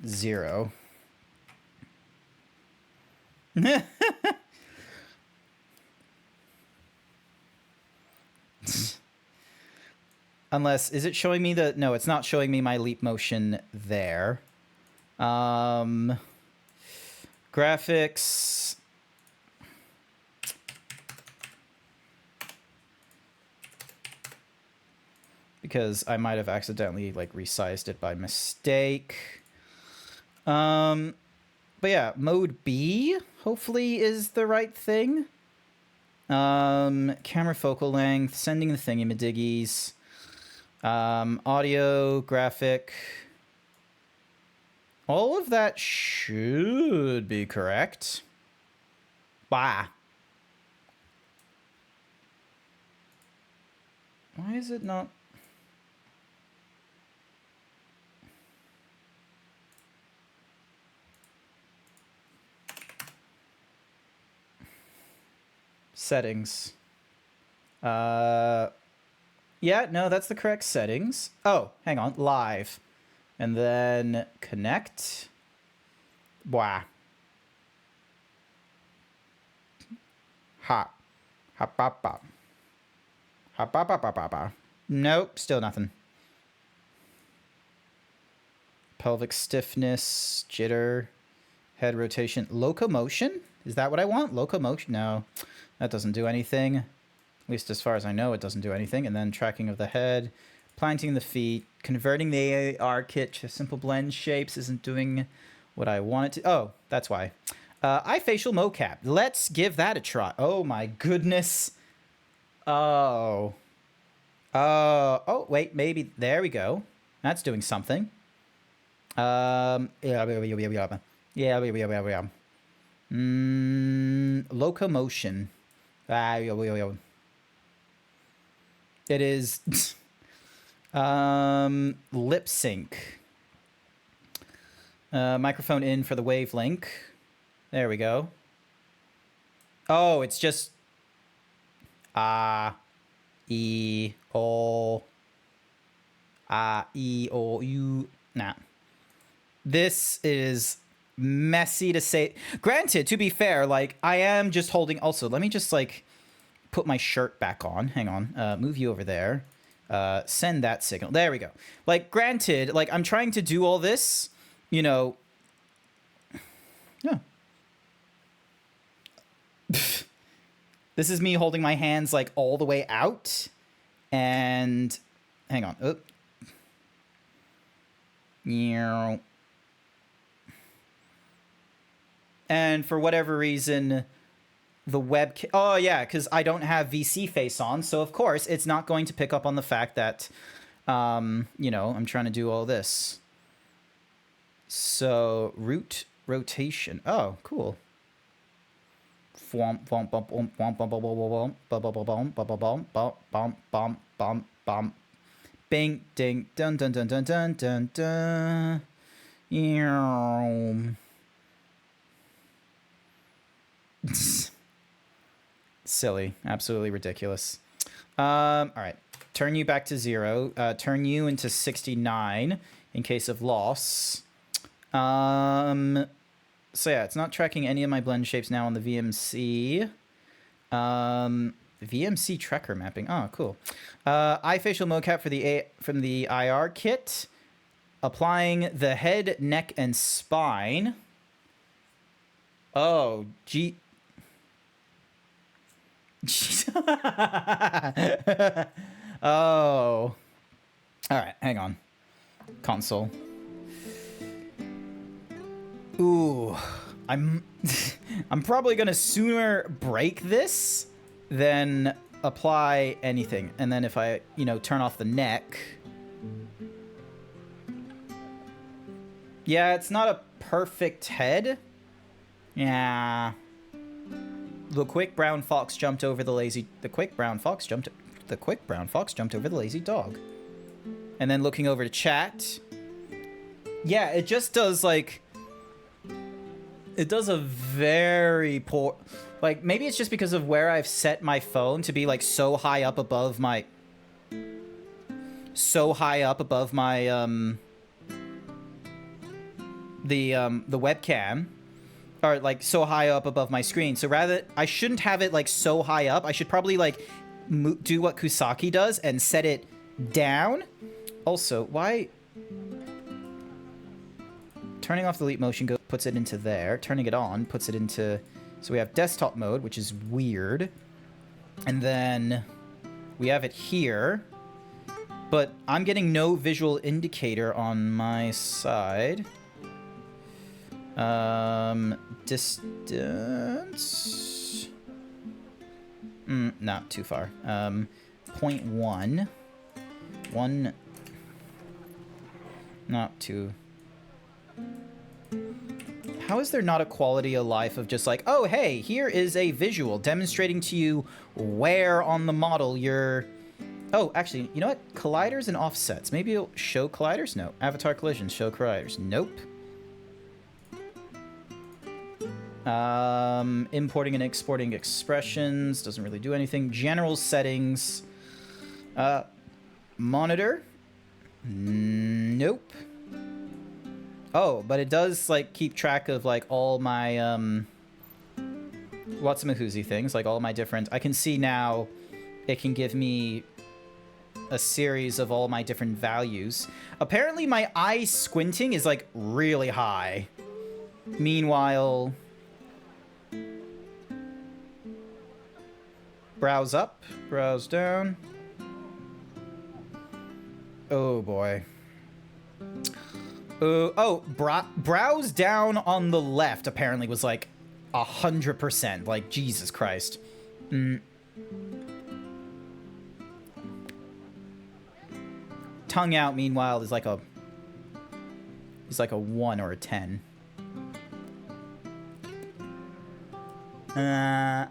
S1: 0. Unless, is it showing me the... No, it's not showing me my leap motion there. Graphics... Because I might have accidentally, like, resized it by mistake. But yeah, mode B, hopefully, is the right thing. Camera focal length, sending the thingy-madiggies. Audio, graphic. All of that should be correct. Bah. Why is it not? Settings. Yeah, no, that's the correct settings. Oh, hang on. Live. And then connect. Blah. Ha. Ha ba ba. Ha ba ba ba ba ba. Nope, still nothing. Pelvic stiffness, jitter, head rotation, locomotion? Is that what I want? Locomotion? No, that doesn't do anything. At least as far as I know, it doesn't do anything. And then tracking of the head, planting the feet, converting the AR kit to simple blend shapes isn't doing what I want it to. Oh, that's why. Eye facial mocap. Let's give that a try. Oh my goodness. Oh. Oh, wait, maybe. There we go. That's doing something. Locomotion. It is lip sync. Microphone in for the wave link. There we go. Oh, it's just E O U. Nah. This is messy to say. Granted, to be fair, like I am just holding. Also, let me just like put my shirt back on. Hang on. Move you over there. Send that signal. There we go. Like, granted, like I'm trying to do all this, you know. Yeah. This is me holding my hands like all the way out. And hang on. Oop. Yeah. And for whatever reason, the webcam... Oh, yeah, because I don't have VC face on. So, of course, it's not going to pick up on the fact that, you know, I'm trying to do all this. So, root rotation. Oh, cool. Bing, ding, dun, dun, dun, dun, dun, dun, dun. Silly. Absolutely ridiculous. All right. Turn you back to 0. Turn you into 69 in case of loss. So yeah, it's not tracking any of my blend shapes now on the VMC. VMC tracker mapping. Oh, cool. Eye facial mocap from the IR kit. Applying the head, neck, and spine. Oh, gee. Oh. All right, hang on. Console. Ooh, I'm probably gonna sooner break this than apply anything. And then if I, you know, turn off the neck. Yeah, it's not a perfect head. Yeah. The quick brown fox jumped over the lazy... The quick brown fox jumped over the lazy dog. And then looking over to chat. Yeah, it just does, like... It does a very poor... Like, maybe it's just because of where I've set my phone to be, like, so high up above my... So high up above my, the webcam. Or, like, so high up above my screen. So rather... I shouldn't have it, like, so high up. I should probably, like, do what Kusaki does and set it down. Also, why... Turning off the leap motion puts it into there. Turning it on puts it into... So we have desktop mode, which is weird. And then we have it here. But I'm getting no visual indicator on my side. Distance... not too far. 0.1. 1... Not too... How is there not a quality of life of just like, oh, hey, here is a visual demonstrating to you where on the model you're Oh, actually, you know what? Colliders and offsets. Maybe it'll show colliders? No. Avatar collisions, show colliders. Nope. Importing and exporting expressions. Doesn't really do anything. General settings. Monitor. Nope. Oh, but it does, like, keep track of, like, all my, whatsamahoozy things. Like, all my different... I can see now it can give me a series of all my different values. Apparently my eye squinting is like really high. Meanwhile, browse up, browse down. Oh boy. Browse down on the left apparently was like 100%. Like, Jesus Christ. Tongue out, meanwhile, is like a... He's like a 1 or a 10. Nah.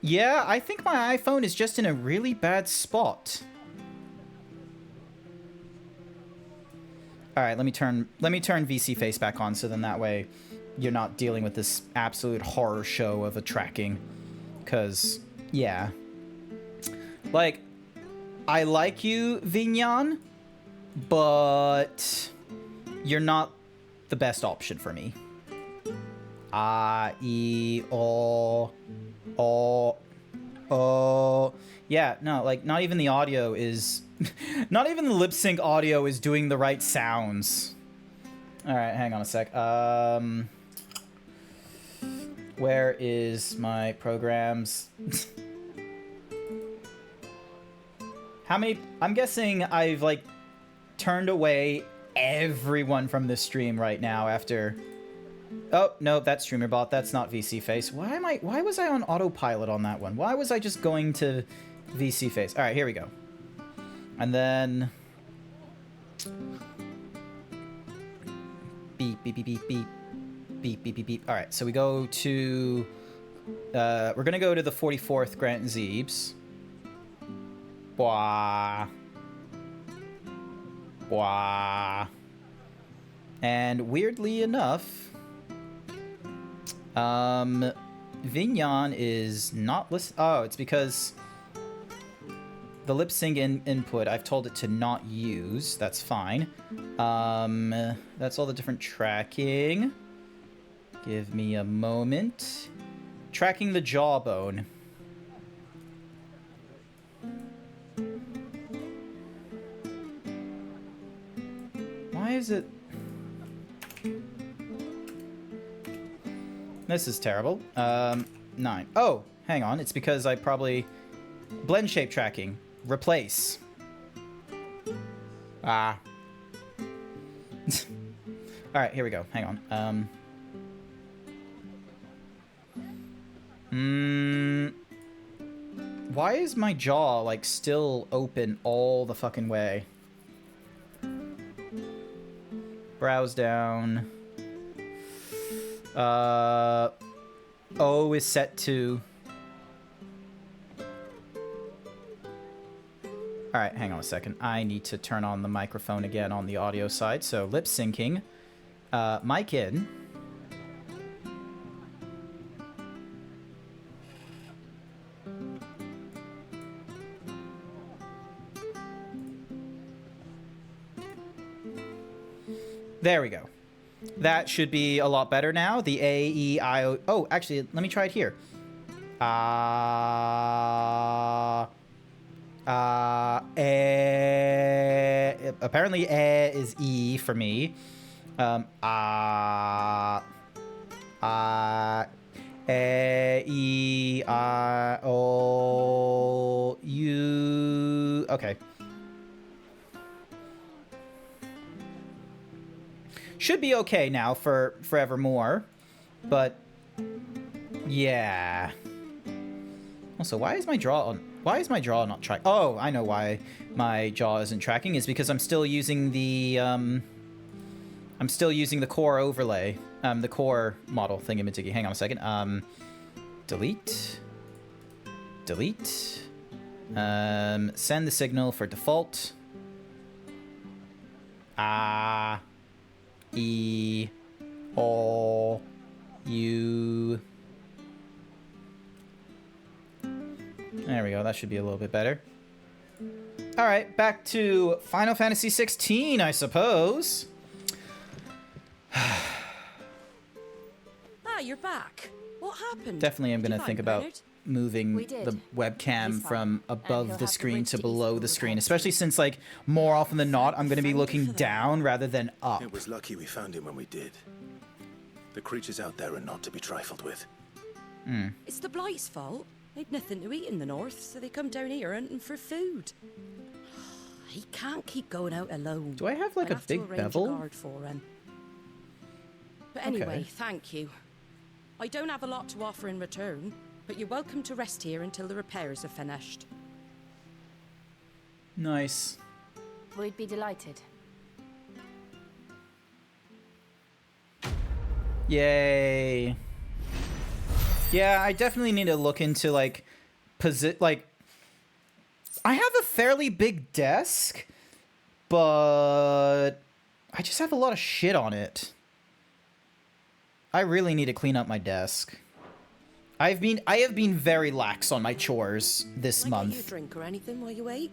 S1: Yeah, I think my iPhone is just in a really bad spot. All right, let me turn VC face back on, so then that way you're not dealing with this absolute horror show of a tracking. Cause yeah, like I like you, Vignan, but you're not the best option for me. Yeah, no, like not even the audio is not even the lip sync audio is doing the right sounds. All right, hang on a sec. Where is my programs? How many? I'm guessing I've like turned away everyone from this stream right now after. Oh, no, that's StreamerBot. That's not VC Face. Why was I on autopilot on that one? Why was I just going to VC Face? All right, here we go. And then... Beep, beep, beep, beep, beep. Beep, beep, beep, beep. All right, so we go to... we're going to go to the 44th GrantZeebs. Bwah. Bwah. And weirdly enough... Vignan is not list. Oh, it's because the lip sync input I've told it to not use. That's fine. That's all the different tracking. Give me a moment. Tracking the jawbone. Why is it? This is terrible. 9. Oh, hang on. It's because I probably... Blend shape tracking. Replace. Ah. Alright, here we go. Hang on. Why is my jaw, like, still open all the fucking way? Browse down. O is set to... Alright, hang on a second. I need to turn on the microphone again on the audio side. So, lip syncing. Mic in. There we go. That should be a lot better now. The A, E, I, O... Oh, actually, let me try it here. Apparently, is E for me. E, I, O, U... Okay. Should be okay now for forevermore, but yeah. Also, why is my jaw not tracking? Oh, I know why my jaw isn't tracking. Is because I'm still using the I'm still using the core overlay, the core model thingamajiggy. Hang on a second. Delete. Delete. Send the signal for default. E O U. There we go. That should be a little bit better. All right, back to Final Fantasy 16, I suppose.
S15: You're back. What happened?
S1: Definitely am going to
S15: Did you
S1: think
S15: find
S1: about
S15: Bernard?
S1: moving
S15: We did.
S1: the webcam
S15: He's fine.
S1: from
S15: he'll
S1: above
S15: have
S1: the
S15: the
S1: screen
S15: bridge
S1: to
S15: to
S1: below
S15: Eastbourne
S1: the screen,
S15: without
S1: especially since, like, more often than not, I'm going to be looking down rather than up.
S5: It was lucky we found him when we did. The creatures out there are not to be trifled with.
S15: It's the Blight's fault. They'd nothing to eat in the north, so they come down here hunting for food. He can't keep going out alone.
S1: Do I have, like,
S15: I'd
S1: a
S15: have
S1: big
S15: to arrange
S1: bevel?
S15: A guard for him. But anyway,
S1: Okay.
S15: thank you. I don't have a lot to offer in return, but you're welcome to rest here until the repairs are finished.
S1: Nice.
S4: We'd be delighted.
S1: Yay. Yeah, I definitely need to look into, like, I have a fairly big desk, but I just have a lot of shit on it. I really need to clean up my desk. I have been very lax on my chores this
S15: Can I get you a
S1: month.
S15: drink or anything while you wait?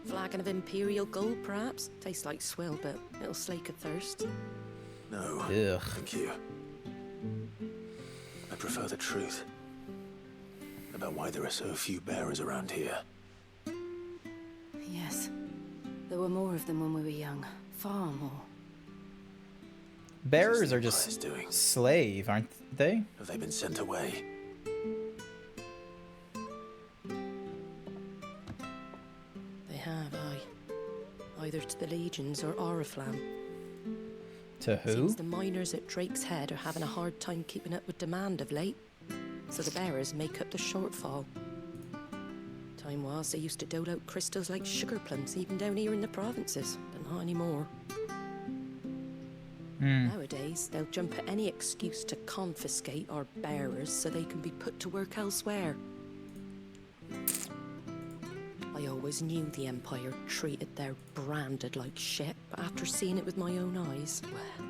S15: Flagon of Imperial Gold, perhaps? Tastes like swill, but it'll slake a thirst.
S5: No,
S1: Ugh.
S5: thank you. I prefer the truth about why there are so few bearers around here.
S4: Yes. There were more of them when we were young. Far more.
S1: Bearers are just slave, aren't they?
S5: Have they been sent away?
S15: They have, aye. Either to the Legions or Oriflamme.
S1: To who?
S15: Seems the miners at Drake's Head are having a hard time keeping up with demand of late, so the bearers make up the shortfall. Time was they used to dole out crystals like sugar plums even down here in the provinces, but not anymore. Nowadays, they'll jump at any excuse to confiscate our bearers so they can be put to work elsewhere. I always knew the Empire treated their branded like shit, but after seeing it with my own eyes, well...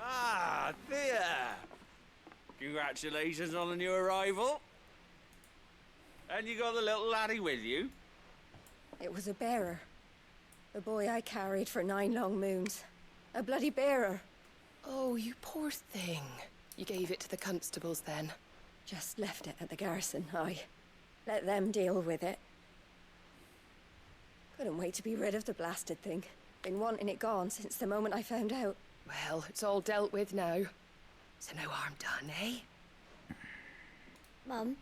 S18: Ah, Thea! Congratulations on the new arrival. And you got the little laddie with you?
S7: It was a bearer. The boy I carried for 9 long moons. A bloody bearer.
S19: Oh, you poor thing. You gave it to the constables then?
S7: Just left it at the garrison, I let them deal with it. Couldn't wait to be rid of the blasted thing. Been wanting it gone since the moment I found out.
S19: Well, it's all dealt with now. So no harm done, eh?
S20: Mum,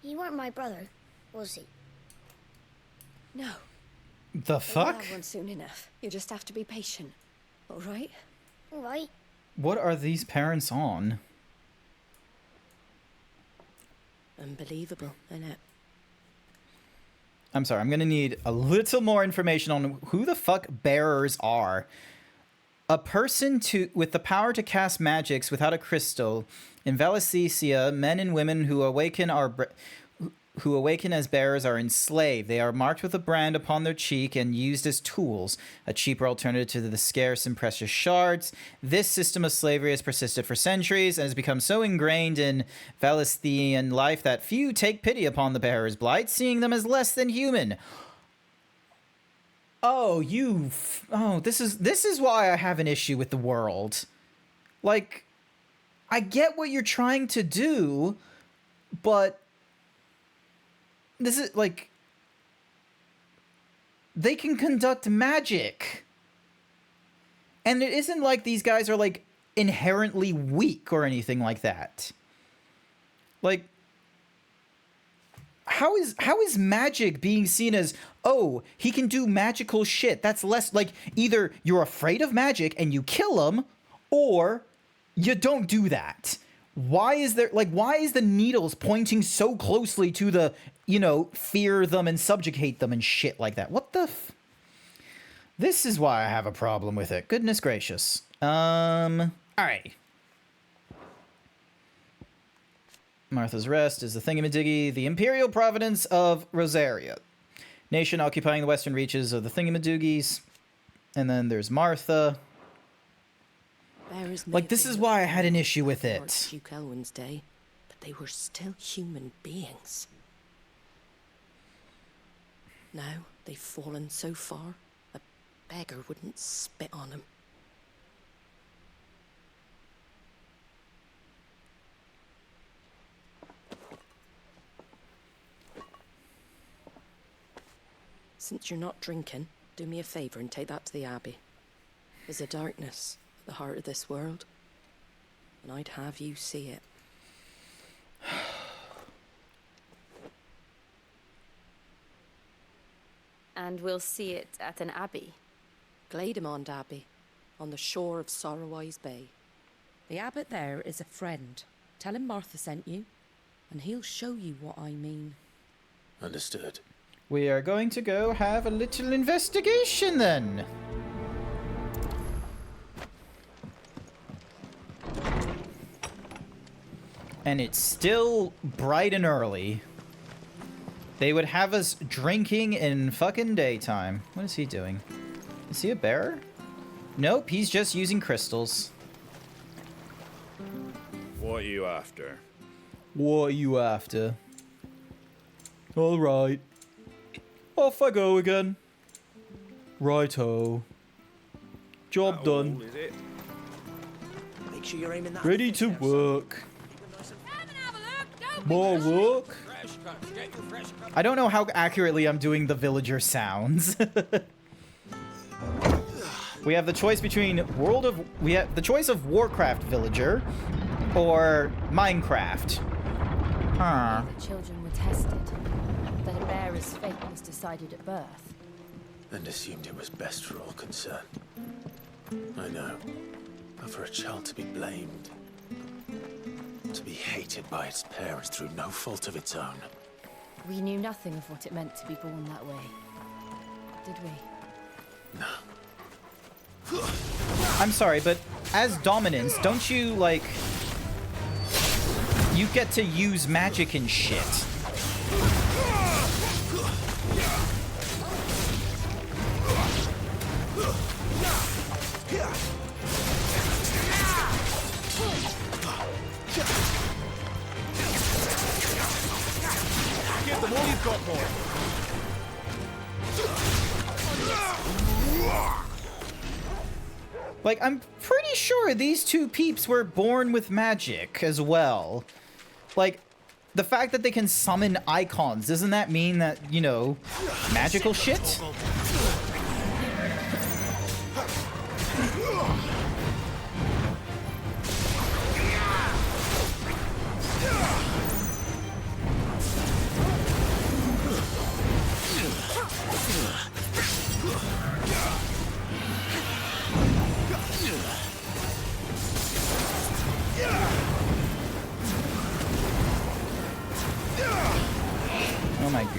S20: he weren't my brother, was he?
S7: No.
S1: The
S7: We'll
S1: fuck?
S7: have one soon enough. You just have to be patient. All right?
S20: All right.
S1: What are these parents on?
S15: Unbelievable, innit?
S1: I'm sorry, I'm gonna need a little more information on who the fuck bearers are. A person with the power to cast magics without a crystal. In Valicesia, men and women who awaken as bearers are enslaved. They are marked with a brand upon their cheek and used as tools, a cheaper alternative to the scarce and precious shards. This system of slavery has persisted for centuries and has become so ingrained in Valician life that few take pity upon the bearer's blight, seeing them as less than human. Oh, this is why I have an issue with the world. Like, I get what you're trying to do, but this is, like, they can conduct magic. And it isn't like these guys are, like, inherently weak or anything like that. Like, how is magic being seen as, oh, he can do magical shit? That's less, like, either you're afraid of magic and you kill him, or you don't do that. Why is the needles pointing so closely to the you know, fear them and subjugate them and shit like that. What the This is why I have a problem with it. Goodness gracious. Alright. Martha's Rest is the thingamadoogie. The Imperial Providence of Rosaria. Nation occupying the western reaches of the thingamadoogies. And then there's Martha. Like, this is why I had an issue with it.
S15: Duke Elwin's day, but they were still human beings. Now they've fallen so far, a beggar wouldn't spit on them. Since you're not drinking, do me a favour and take that to the Abbey. There's a darkness at the heart of this world, and I'd have you see it.
S4: And we'll see it at an abbey.
S15: Glademond Abbey, on the shore of Sorrowwise Bay.
S21: The abbot there is a friend. Tell him Martha sent you, and he'll show you what I mean.
S5: Understood.
S1: We are going to go have a little investigation then. And it's still bright and early. They would have us drinking in fucking daytime. What is he doing? Is he a bearer? Nope, he's just using crystals.
S12: What are you after?
S1: What are you after? Alright. Off I go again. Righto. Job done.
S12: Is it?
S13: Make sure you're aiming that.
S1: Ready to work. More work. I don't know how accurately I'm doing the villager sounds. We have the choice between we have the choice of Warcraft villager or Minecraft. Huh.
S4: The children were tested. That a bearer's fate was decided at birth.
S5: And assumed it was best for all concerned. I know. But for a child to be blamed, to be hated by its parents through no fault of its own.
S4: We knew nothing of what it meant to be born that way. Did we?
S5: No.
S1: I'm sorry, but as dominance, don't you, like... You get to use magic and shit.
S12: Give them all you've got, boy.
S1: Like, I'm pretty sure these two peeps were born with magic as well. Like, the fact that they can summon icons, doesn't that mean that, you know, magical shit? Oh my god.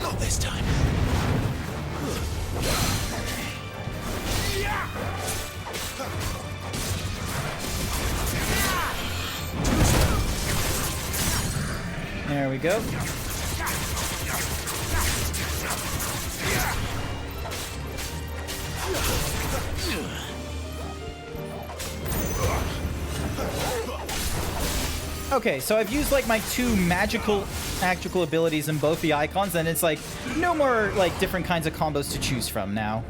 S12: Not this time.
S1: There we go. Okay, so I've used like my two magical abilities in both the icons, and it's like no more like different kinds of combos to choose from now.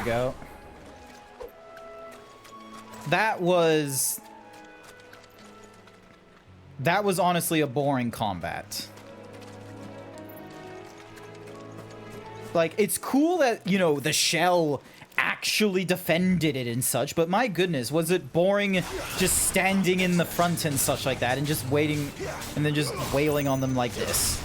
S1: go. That was honestly a boring combat. Like, it's cool that, you know, the shell actually defended it and such, but my goodness, was it boring just standing in the front and such like that and just waiting and then just wailing on them like this.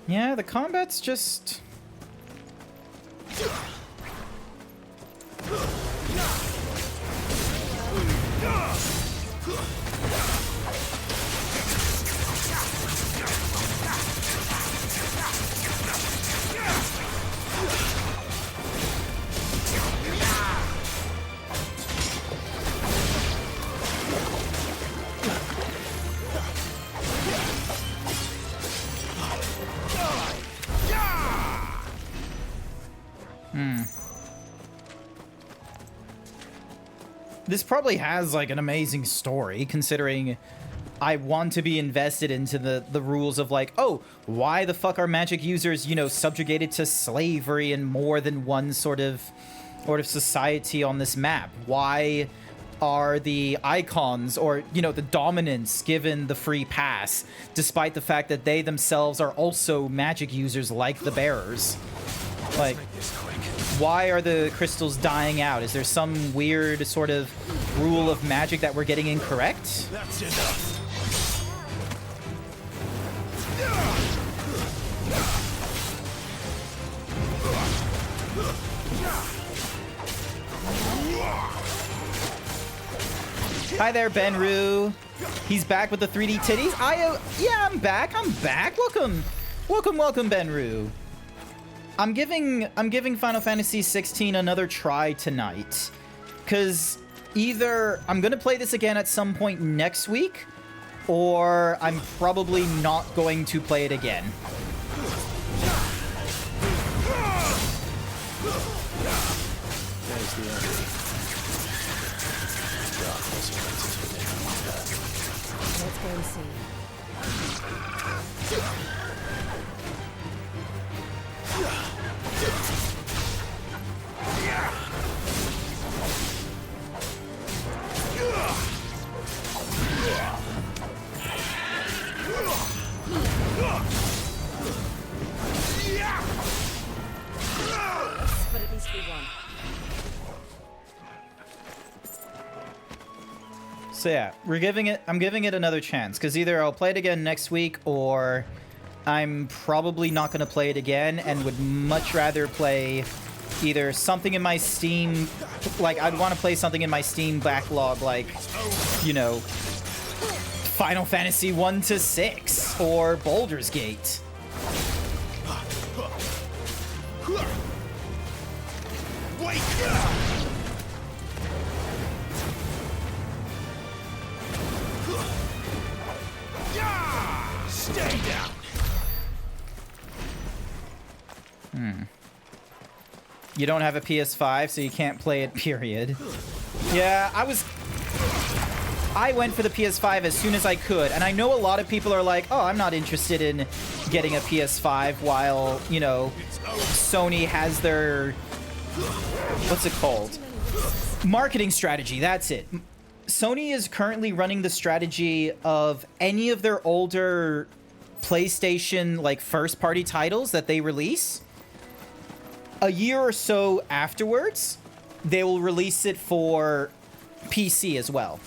S1: Yeah, the combat's just... This probably has, like, an amazing story, considering I want to be invested into the rules of, like, oh, why the fuck are magic users, you know, subjugated to slavery in more than one sort of society on this map? Why are the icons, or, you know, the dominants given the free pass, despite the fact that they themselves are also magic users like the bearers? Like, why are the crystals dying out? Is there some weird sort of rule of magic that we're getting incorrect?
S12: That's enough.
S1: Hi there, Benru. He's back with the 3D titties. Yeah, I'm back. Welcome, Benru. I'm giving Final Fantasy 16 another try tonight, because either I'm gonna play this again at some point next week, or I'm probably not going to play it again.
S5: There's the enemy. Darkness rises within.
S4: Let's go and see.
S15: But at least we won.
S1: So yeah, I'm giving it another chance, because either I'll play it again next week, or I'm probably not going to play it again, and would much rather play either something in my Steam, like, I'd want to play something in my Steam backlog, like, you know, Final Fantasy 1 to 6, or Baldur's Gate.
S12: Stay down.
S1: You don't have a PS5, so you can't play it, period. Yeah, I went for the PS5 as soon as I could, and I know a lot of people are like, oh, I'm not interested in getting a PS5 while, you know, Sony has their, what's it called? Marketing strategy, that's it. Sony is currently running the strategy of any of their older PlayStation, like, first-party titles that they release, a year or so afterwards, they will release it for PC as well.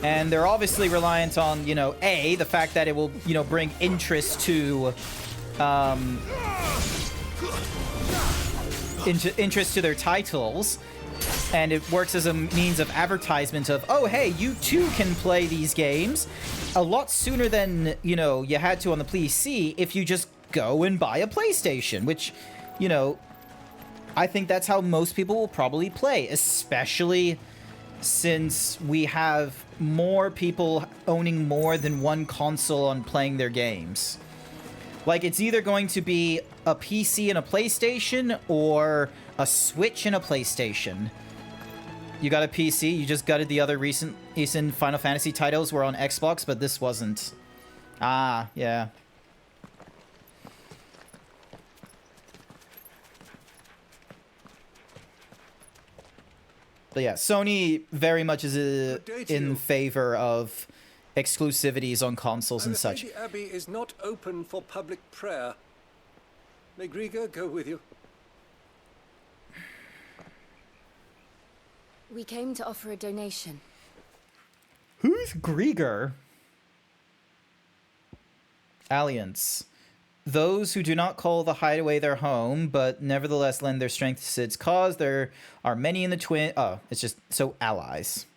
S1: And they're obviously reliant on, you know, A, the fact that it will, you know, bring interest to, interest to their titles, and it works as a means of advertisement of, oh, hey, you too can play these games a lot sooner than, you know, you had to on the PC if you just go and buy a PlayStation, which, you know, I think that's how most people will probably play, especially since we have more people owning more than one console on playing their games. Like, it's either going to be a PC and a PlayStation or a Switch and a PlayStation. You got a PC, you just gutted the other recent Final Fantasy titles were on Xbox, but this wasn't. Ah, yeah. But yeah, Sony very much is in favor of exclusivities on consoles and such.
S3: The Abbey is not open for public prayer. May Grieger go with you?
S4: We came to offer a donation.
S1: Who's Grieger? Alliance. Those who do not call the Hideaway their home, but nevertheless lend their strength to Sid's cause. There are many in the twin... Oh, it's just... So, allies.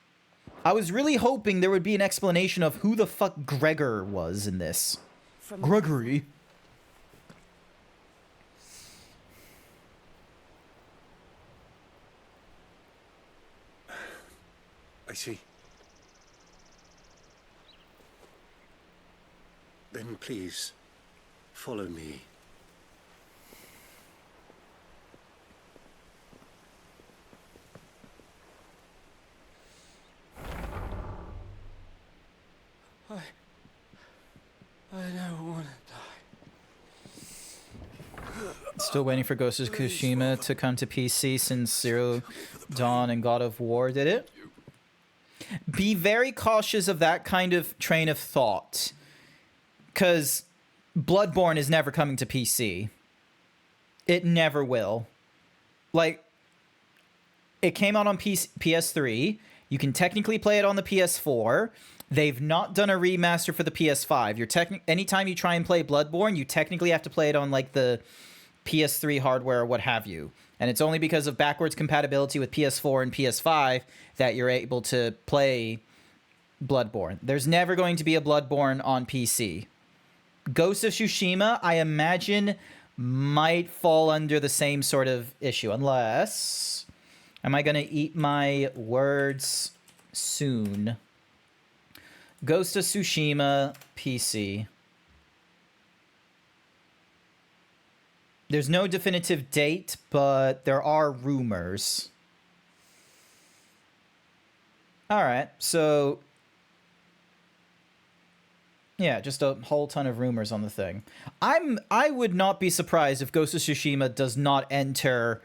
S1: I was really hoping there would be an explanation of who the fuck Gregor was in this. Gregory.
S3: I see. Then please, follow me.
S12: I don't want to die.
S1: Still waiting for Ghost of Tsushima to come to PC since Zero Dawn and God of War did it. Be very cautious of that kind of train of thought, because Bloodborne is never coming to PC. It never will. Like, it came out on PS3. You can technically play it on the PS4. They've not done a remaster for the PS5. Anytime you try and play Bloodborne, you technically have to play it on like the PS3 hardware or what have you. And it's only because of backwards compatibility with PS4 and PS5 that you're able to play Bloodborne. There's never going to be a Bloodborne on PC. Ghost of Tsushima, I imagine, might fall under the same sort of issue. Unless... Am I going to eat my words soon? Ghost of Tsushima, PC. There's no definitive date, but there are rumors. Alright, so... Yeah, just a whole ton of rumors on the thing. I would not be surprised if Ghost of Tsushima does not enter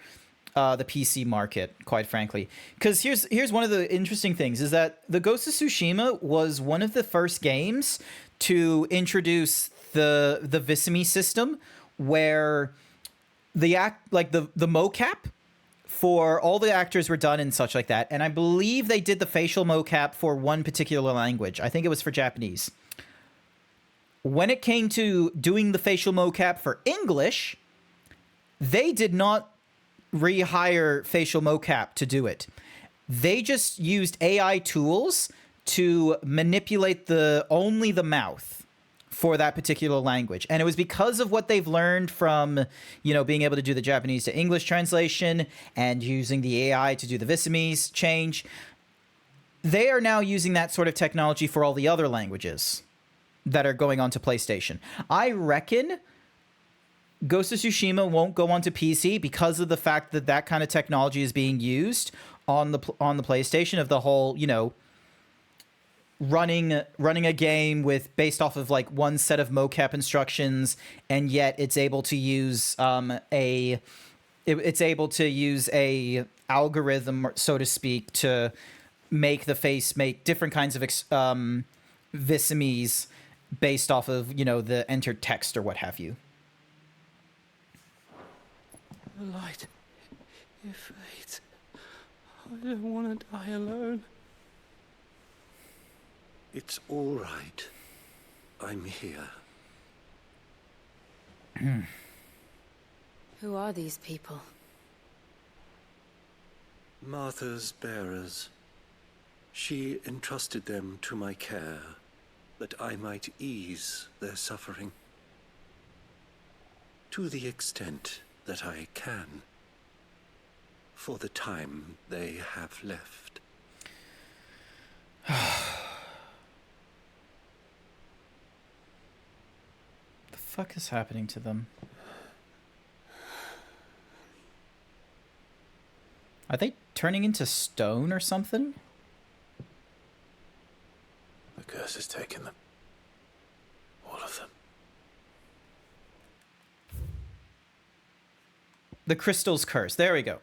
S1: the PC market, quite frankly. Because here's one of the interesting things, is that the Ghost of Tsushima was one of the first games to introduce the Visimi system, where the mocap for all the actors were done and such like that. And I believe they did the facial mocap for one particular language. I think it was for Japanese. When it came to doing the facial mocap for English, they did not rehire facial mocap to do it. They just used AI tools to manipulate only the mouth for that particular language. And it was because of what they've learned from, being able to do the Japanese to English translation and using the AI to do the Visimese change. They are now using that sort of technology for all the other languages that are going onto PlayStation. I reckon Ghost of Tsushima won't go onto PC because of the fact that that kind of technology is being used on the PlayStation, of the whole, running a game based off of like one set of mocap instructions, and yet it's able to use a algorithm, so to speak, to make the face make different kinds of Visimese based off of the entered text or what have you.
S12: The light, it fades. I don't want to die alone.
S3: It's all right. I'm here.
S4: Who are these people?
S3: Martha's bearers. She entrusted them to my care, that I might ease their suffering. To the extent that I can, for the time they have left.
S1: fuck is happening to them? Are they turning into stone or something?
S5: The curse has taken them. All of them.
S1: The crystal's curse. There we go.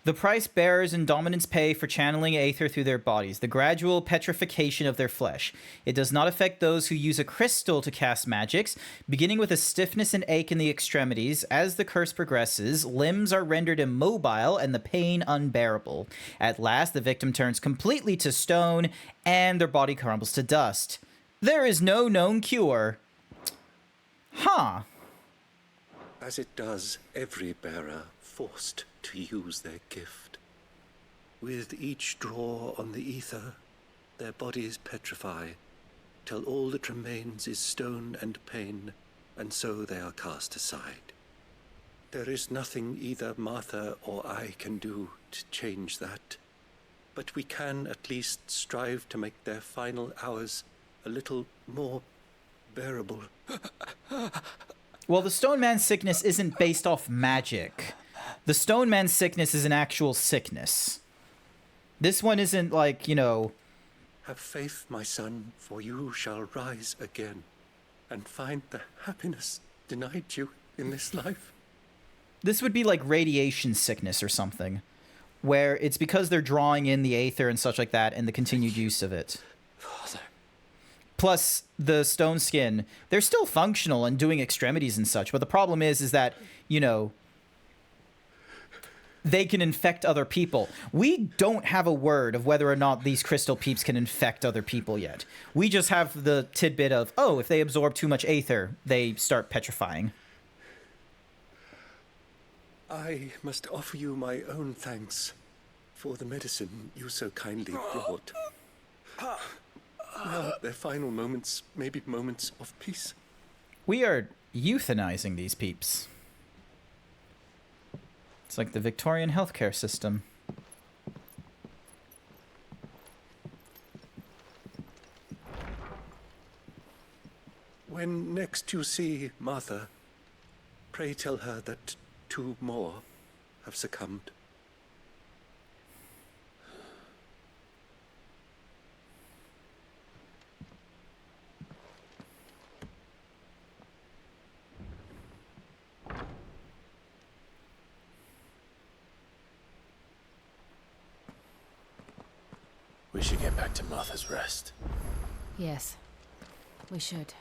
S1: The price bearers and dominants pay for channeling aether through their bodies, the gradual petrification of their flesh. It does not affect those who use a crystal to cast magics, beginning with a stiffness and ache in the extremities. As the curse progresses, limbs are rendered immobile and the pain unbearable. At last, the victim turns completely to stone and their body crumbles to dust. There is no known cure. Huh.
S3: As it does every bearer forced to use their gift. With each draw on the ether, their bodies petrify, till all that remains is stone and pain, and so they are cast aside. There is nothing either Martha or I can do to change that, but we can at least strive to make their final hours a little more bearable.
S1: Well, the Stone Man's sickness isn't based off magic. The Stone Man's sickness is an actual sickness. This one isn't like, you know...
S3: Have faith, my son, for you shall rise again, and find the happiness denied you in this life.
S1: This would be like radiation sickness or something, where it's because they're drawing in the aether and such like that, and the continued use of it.
S3: Father.
S1: Plus, the stone skin, they're still functional and doing extremities and such, but the problem is that, you know, they can infect other people. We don't have a word of whether or not these crystal peeps can infect other people yet. We just have the tidbit of, oh, if they absorb too much aether, they start petrifying.
S3: I must offer you my own thanks for the medicine you so kindly brought. Now, their final moments may be moments of peace.
S1: We are euthanizing these peeps. It's like the Victorian healthcare system.
S3: When next you see Martha, pray tell her that 2 more have succumbed.
S5: We should get back to Martha's Rest.
S4: Yes, we should.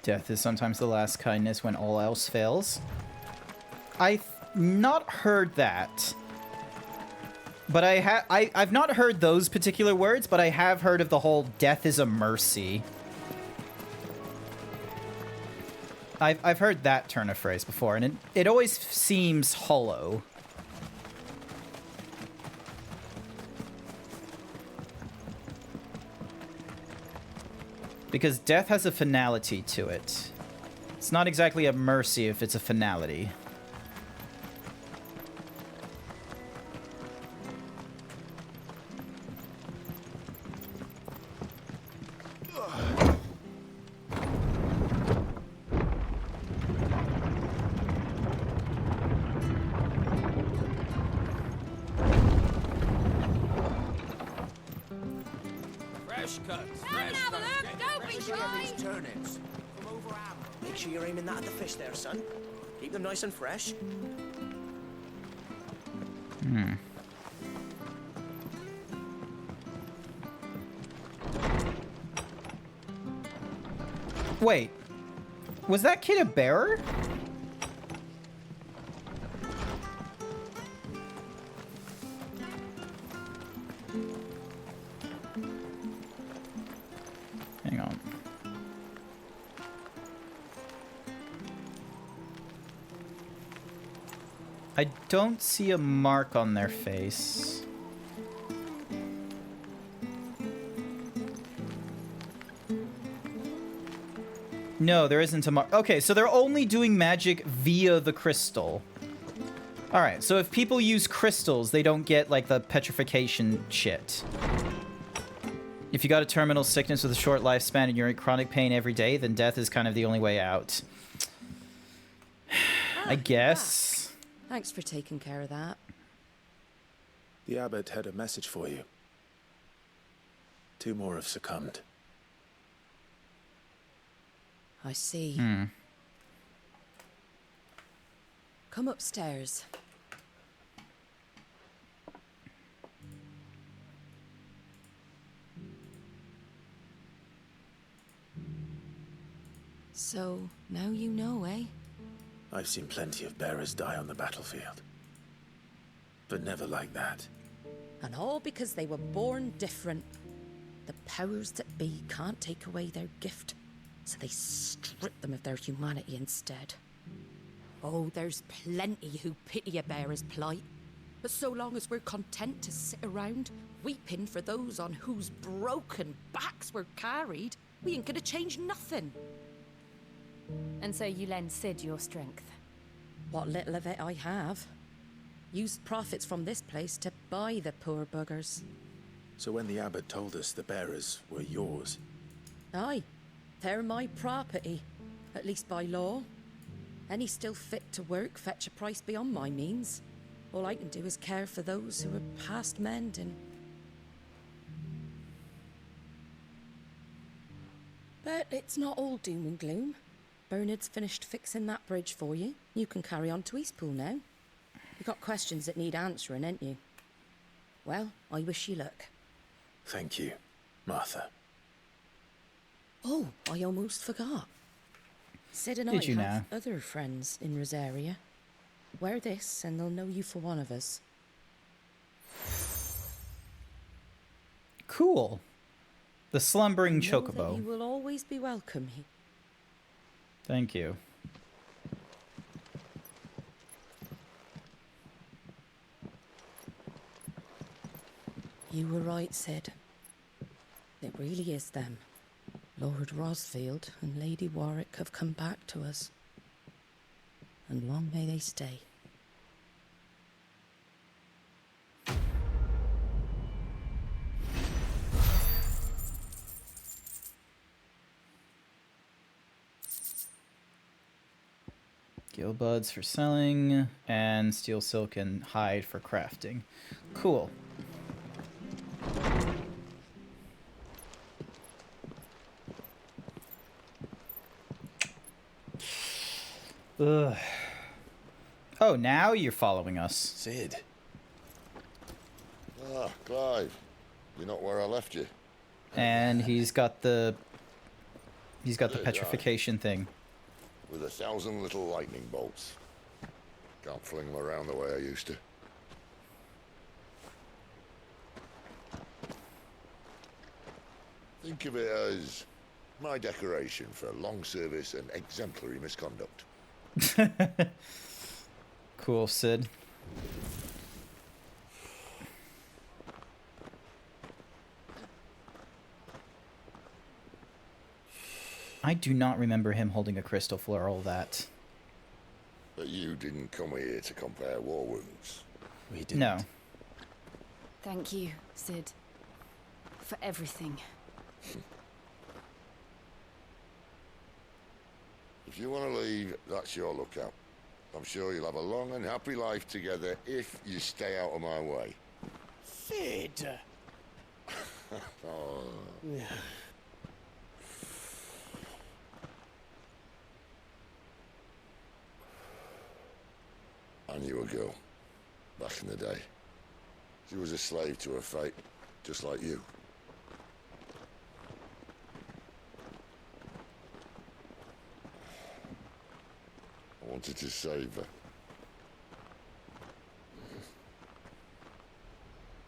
S1: Death is sometimes the last kindness when all else fails. I've not heard that. But I've not heard those particular words, but I have heard of the whole death is a mercy. I've heard that turn of phrase before, and it always seems hollow. Because death has a finality to it. It's not exactly a mercy if it's a finality.
S12: Fresh cuts, fresh cuts.
S6: Don't be shy.
S13: Turnips. Come over, Am. Make sure you're aiming that at the fish there, son. Keep them nice and fresh.
S1: Hmm. Wait. Was that kid a bearer? Hang on. I don't see a mark on their face. No, there isn't a mark. Okay, so they're only doing magic via the crystal. Alright, so if people use crystals, they don't get, like, the petrification shit. If you got a terminal sickness with a short lifespan and you're in chronic pain every day, then death is kind of the only way out. I guess.
S21: Thanks for taking care of that.
S5: The abbot had a message for you. 2 more have succumbed.
S21: I see.
S1: Hmm.
S21: Come upstairs. So, now you know, eh?
S5: I've seen plenty of bearers die on the battlefield. But never like that.
S21: And all because they were born different. The powers that be can't take away their gift, so they strip them of their humanity instead. Oh, there's plenty who pity a bearer's plight. But so long as we're content to sit around, weeping for those on whose broken backs we're carried, we ain't gonna change nothing.
S4: And so you lend Sid your strength?
S21: What little of it I have. Used profits from this place to buy the poor buggers.
S5: So when the abbot told us the bearers were yours...
S21: Aye, they're my property, at least by law. Any still fit to work fetch a price beyond my means. All I can do is care for those who are past mending. But it's not all doom and gloom. Bernard's finished fixing that bridge for you. You can carry on to Eastpool now. You got questions that need answering, ain't you? Well, I wish you luck.
S5: Thank you, Martha.
S21: Oh, I almost forgot. Sid and
S1: Did
S21: I
S1: you
S21: have
S1: now?
S21: other friends in Rosaria. Wear this and they'll know you for one of us.
S1: Cool. The slumbering
S21: Know that
S1: chocobo.
S21: you will always be welcome here.
S1: Thank you.
S21: You were right, Sid. It really is them. Lord Rosfield and Lady Warwick have come back to us. And long may they stay.
S1: Gill buds for selling, and steel silk and hide for crafting. Cool. Ugh. Oh, now you're following us.
S5: Sid.
S6: Ah, Clive. You're not where I left you.
S1: And he's got the
S6: Good eye.
S1: petrification thing.
S6: With 1,000 little lightning bolts. Can't fling them around the way I used to. Think of it as my decoration for long service and exemplary misconduct.
S1: Cool, Sid. I do not remember him holding a crystal for all that.
S6: But you didn't come here to compare war wounds.
S5: We didn't.
S1: No.
S4: Thank you, Sid. For everything.
S6: If you want to leave, that's your lookout. I'm sure you'll have a long and happy life together if you stay out of my way.
S13: Sid!
S6: Oh. I knew a girl, back in the day. She was a slave to her fate, just like you. I wanted to save her.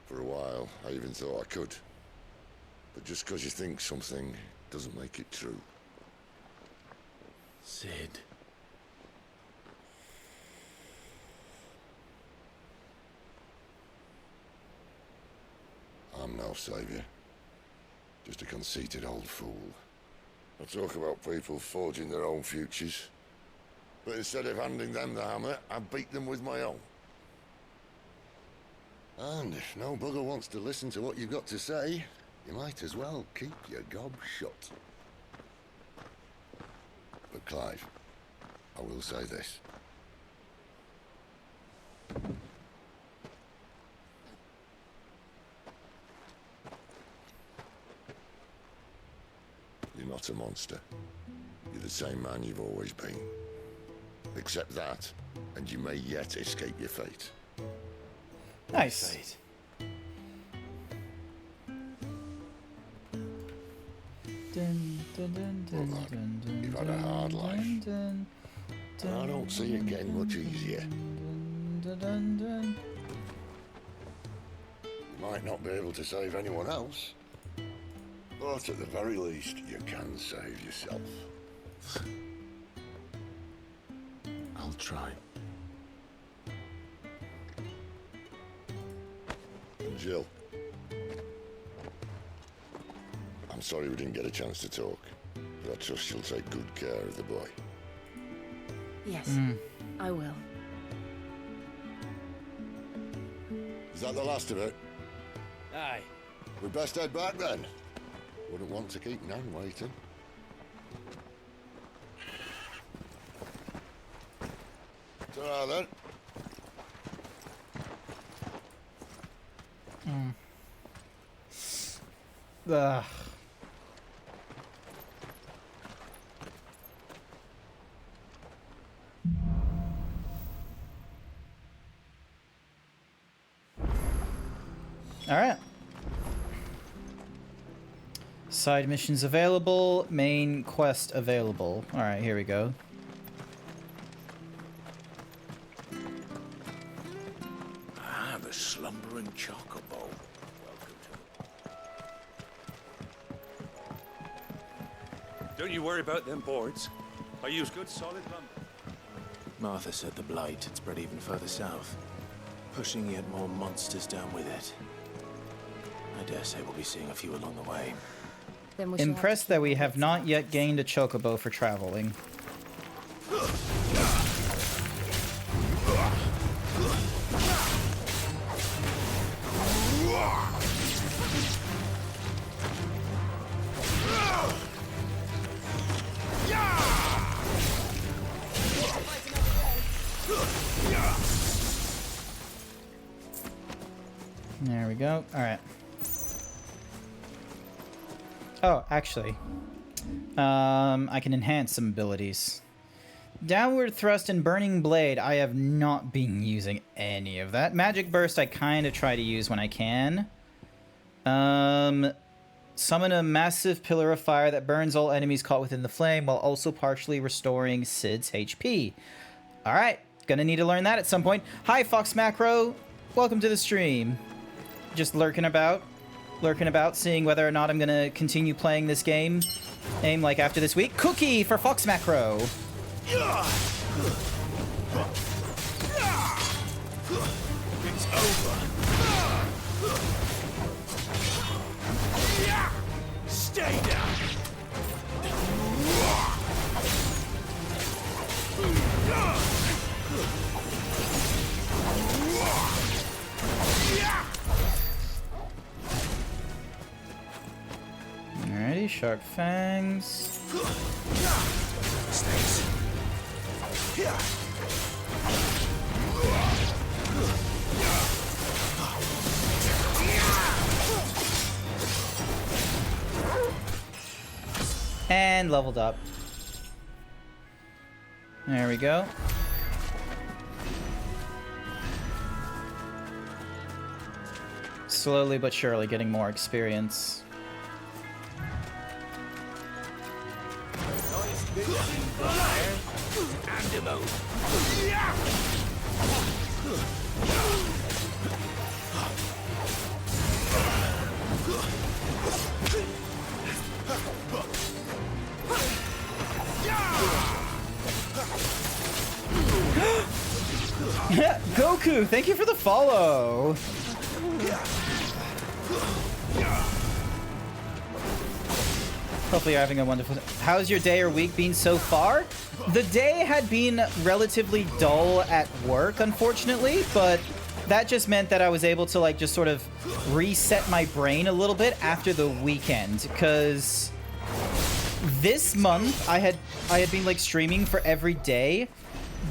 S6: For a while, I even thought I could. But just because you think something doesn't make it true.
S5: Sid.
S6: I'm no savior. Just a conceited old fool. I talk about people forging their own futures. But instead of handing them the hammer, I beat them with my own. And if no bugger wants to listen to what you've got to say, You might as well keep your gob shut. But Clive, I will say this. You're not a monster. You're the same man you've always been. Accept that, and you may yet escape your fate.
S1: Nice.
S6: Fate. You've had a hard life. And I don't see it getting much easier. You might not be able to save anyone else, but at the very least, you can save yourself.
S5: I'll try.
S6: And Jill, I'm sorry we didn't get a chance to talk, but I trust you'll take good care of the boy.
S10: Yes, I will.
S6: Is that the last of it?
S11: Aye.
S6: We best head back then. Wouldn't want to keep Nan waiting. Ta-ra then.
S1: Ugh. All right. Side missions available. Main quest available. All right, here we go.
S12: I have a slumbering chocobo.
S16: Don't you worry about them boards. I use good solid lumber.
S5: Martha said the blight had spread even further south, pushing yet more monsters down with it. I dare say we'll be seeing a few along the way.
S10: Then we shall have to
S1: Impressed that we have not yet gained a chocobo for traveling. There we go. All right. Oh, actually, I can enhance some abilities. Downward thrust and burning blade. I have not been using any of that. Magic burst I kind of try to use when I can. Summon a massive pillar of fire that burns all enemies caught within the flame while also partially restoring Sid's HP. All right, gonna need to learn that at some point. Hi, Fox Macro. Welcome to the stream. Just lurking about, seeing whether or not I'm gonna continue playing this game. Aim like after this week. Cookie for Fox Macro.
S12: It's over. Stay down.
S1: Alrighty, sharp fangs. And leveled up. There we go. Slowly but surely getting more experience. Goku, thank you for the follow. Hopefully you're having a wonderful day. How's your day or week been so far? The day had been relatively dull at work, unfortunately, but that just meant that I was able to like just sort of reset my brain a little bit after the weekend, because this month I had been like streaming for every day,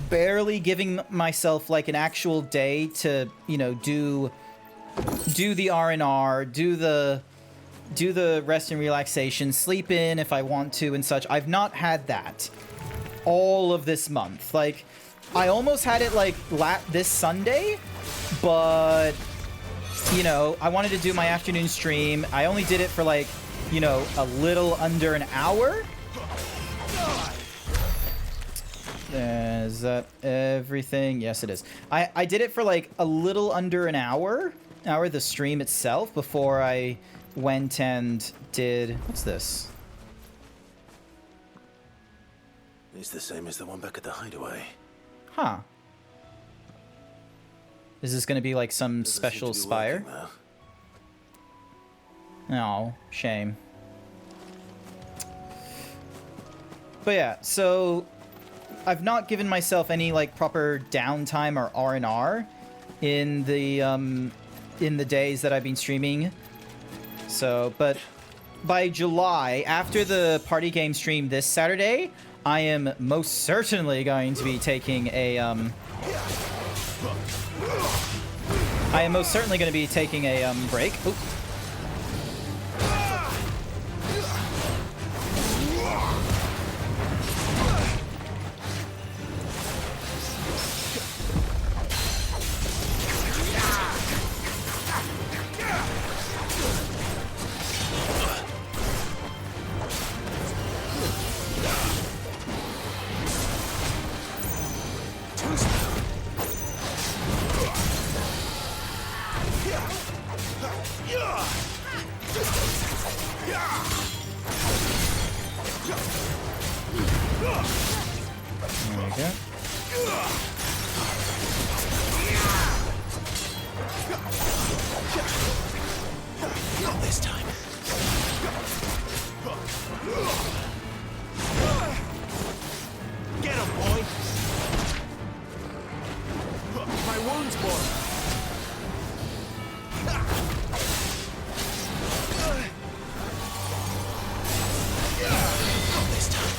S1: barely giving myself like an actual day to, you know, do the R&R, do the rest and relaxation, sleep in if I want to and such. I've not had that all of this month. Like, I almost had it like this Sunday, but you know, I wanted to do my afternoon stream. I only did it for like, you know, a little under an hour. Is that everything? Yes, it is. I did it for like a little under an hour, the stream itself, before I went and did... What's this?
S5: It's the same as the one back at the hideaway.
S1: Huh. Is this going to be like some special spire? Oh, shame. But yeah, so I've not given myself any like proper downtime or R&R in the days that I've been streaming. So, but by July, after the party game stream this Saturday, I am most certainly going to be taking a break. Oop.
S5: Not this time. Get him, boy. My wounds, boy. Not this time.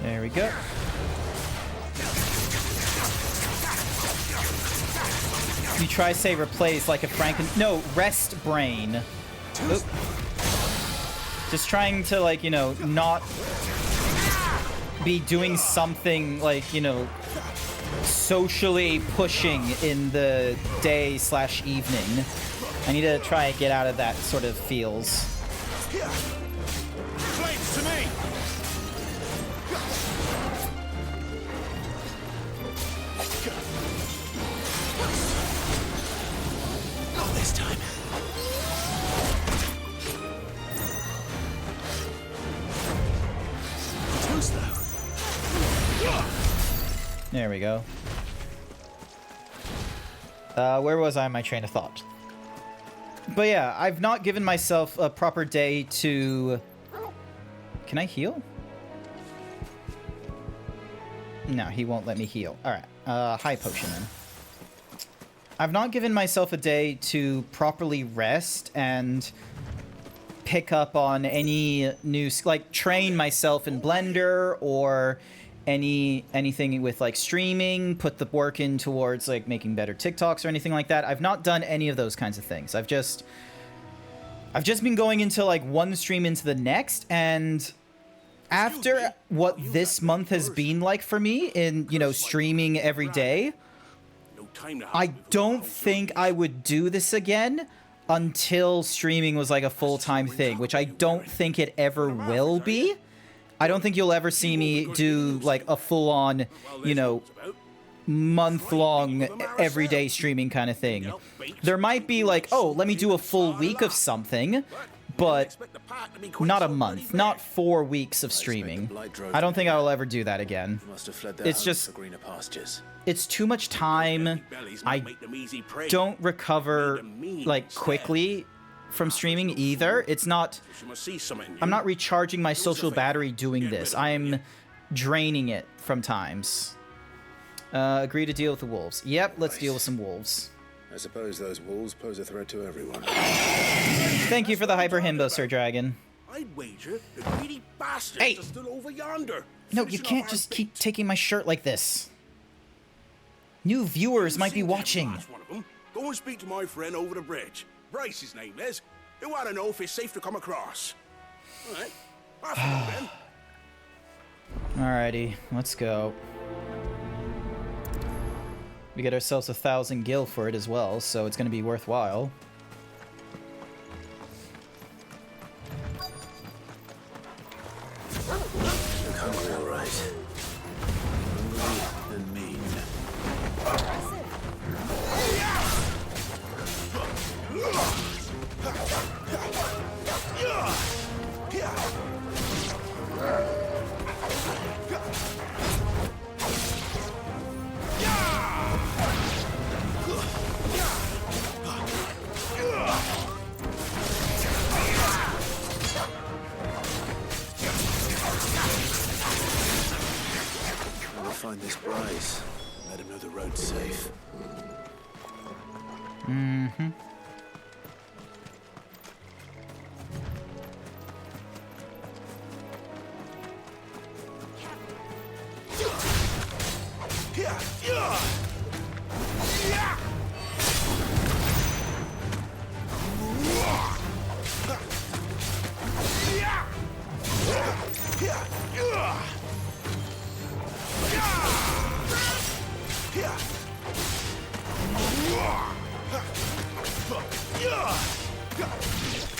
S1: There we go. You try to say replace like a No, rest brain. Oop. Just trying to, like, you know, not be doing something like, you know, socially pushing in the day / evening. I need to try and get out of that sort of feels.
S5: Flames to me. Not this time. Too slow.
S1: There we go. Where was I in my train of thought? But yeah, I've not given myself a proper day to... Can I heal? No, he won't let me heal. Alright, high potion then. I've not given myself a day to properly rest and pick up on any new... Like, train myself in Blender or anything with, like, streaming, put the work in towards, like, making better TikToks or anything like that. I've not done any of those kinds of things. I've just been going into, like, one stream into the next, and after what this month has been like for me in, you know, streaming every day, I don't think I would do this again until streaming was like a full-time thing, which I don't think it ever will be. I don't think you'll ever see me do like a full-on, you know, month-long everyday streaming kind of thing. There might be like, oh, let me do a full week of something, but not a month, not 4 weeks of streaming. I don't think I will ever do that again. It's just, it's too much time. I don't recover like quickly from streaming either. It's not...
S12: She must see something new.
S1: I'm not recharging my social battery doing this. I'm draining it from times. Agree to deal with the wolves. Yep, let's deal with some wolves.
S5: I suppose those wolves pose a threat to everyone.
S1: Thank you for the hyper himbo, Sir Dragon.
S12: I'd wager the greedy bastards
S1: Hey!
S12: are still over yonder.
S1: No, you
S12: finishing
S1: can't
S12: off
S1: just
S12: our
S1: keep taking my shirt like this. New viewers might be watching.
S12: One of them. Go and speak to my friend over the bridge. Bryce, his name is. He want to know if it's safe to come across. All right. Off you go, then.
S1: Alrighty, let's go. We get ourselves 1,000 gil for it as well, so it's going to be worthwhile.
S5: Look hungry, all right. Hungry and mean. I'll find this Bryce. Let him know the road's safe.
S1: Mm-hmm.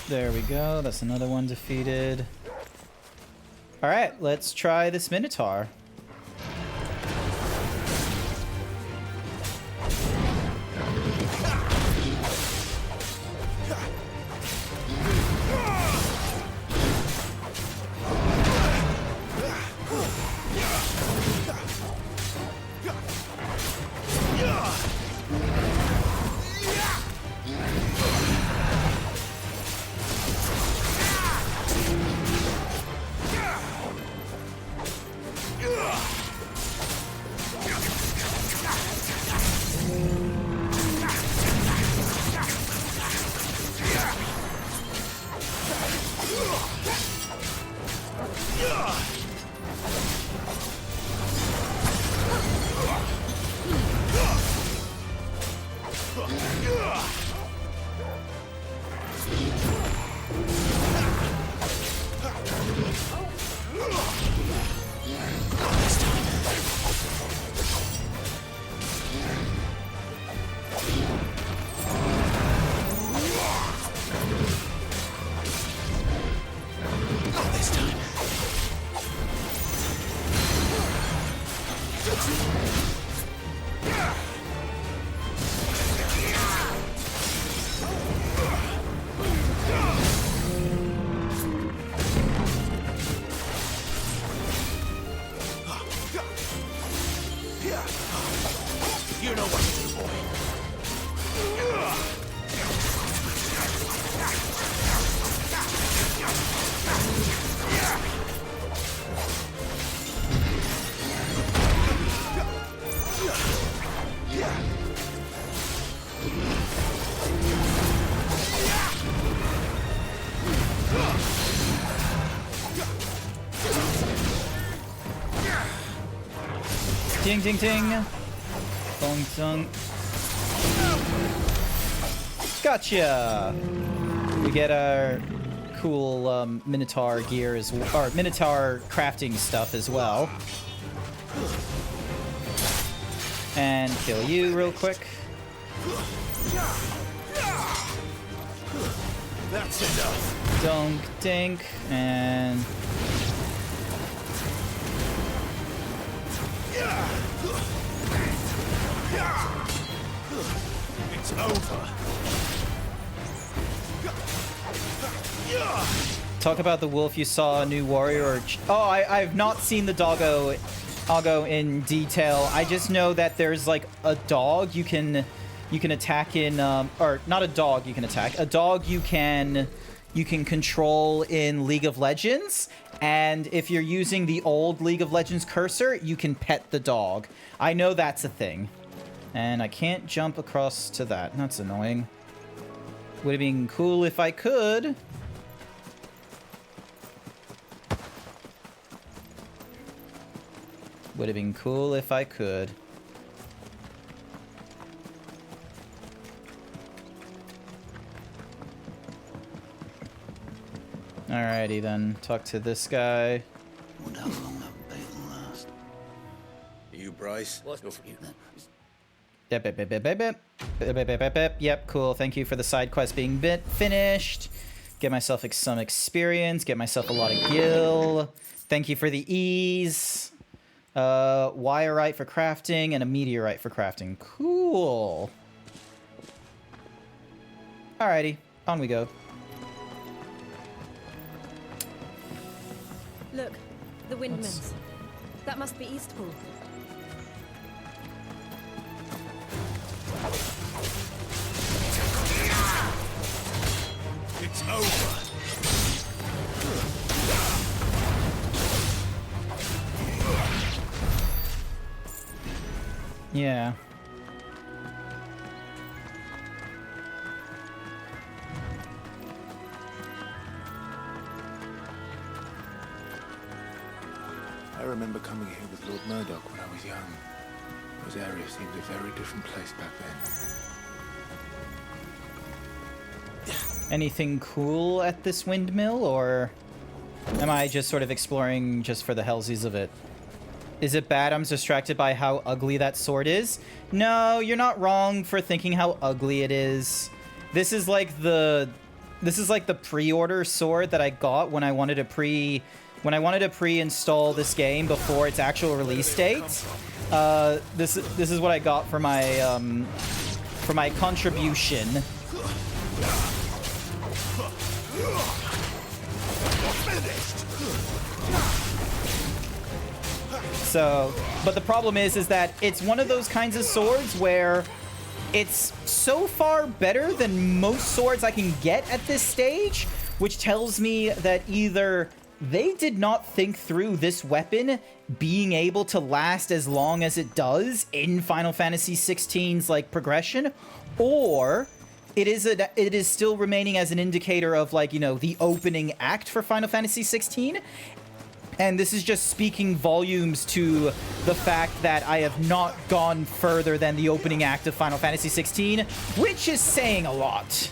S1: There we go. That's another one defeated. All right, let's try this Minotaur. Ding, ding, ding. Dong, dong. Gotcha! We get our cool Minotaur gear as well, or Minotaur crafting stuff as well. And kill you real quick.
S12: That's enough.
S1: Dunk, dink, and...
S12: It's over.
S1: Talk about the wolf you saw, a new warrior or... I've not seen the doggo in detail. I just know that there's like a dog you can you can attack in, or not a dog you can attack. A dog you can control in League of Legends. And if you're using the old League of Legends cursor, you can pet the dog. I know that's a thing. And I can't jump across to that. That's annoying. Would have been cool if I could. Would have been cool if I could. Alrighty then, talk to this guy.
S9: Wonder how long that bait will last.
S3: You, Bryce?
S1: Yep, cool. Thank you for the side quest being finished. Get myself some experience. Get myself a lot of gil. Thank you for the ease. Wirite for crafting and a meteorite for crafting. Cool. Alrighty, on we go.
S4: Look, the windmills. That must be Eastpool.
S12: It's over.
S1: Yeah.
S5: I remember coming here with Lord Murdoch when I was young. Those areas seemed a very different place back then.
S1: Anything cool at this windmill, or am I just sort of exploring just for the hellsies of it? Is it bad I'm distracted by how ugly that sword is? No, you're not wrong for thinking how ugly it is. This is like the pre-order sword that I got when I wanted to pre-install this game before its actual release date. This is what I got for my contribution. So, but the problem is that it's one of those kinds of swords where it's so far better than most swords I can get at this stage, which tells me that either they did not think through this weapon being able to last as long as it does in Final Fantasy XVI's like progression, or it is still remaining as an indicator of, like, you know, the opening act for Final Fantasy XVI. And this is just speaking volumes to the fact that I have not gone further than the opening act of Final Fantasy XVI, which is saying a lot.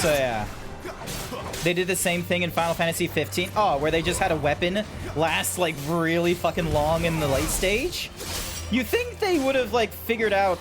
S1: So yeah, they did the same thing in Final Fantasy 15. Oh, where they just had a weapon last like really fucking long in the late stage. You think they would have like figured out?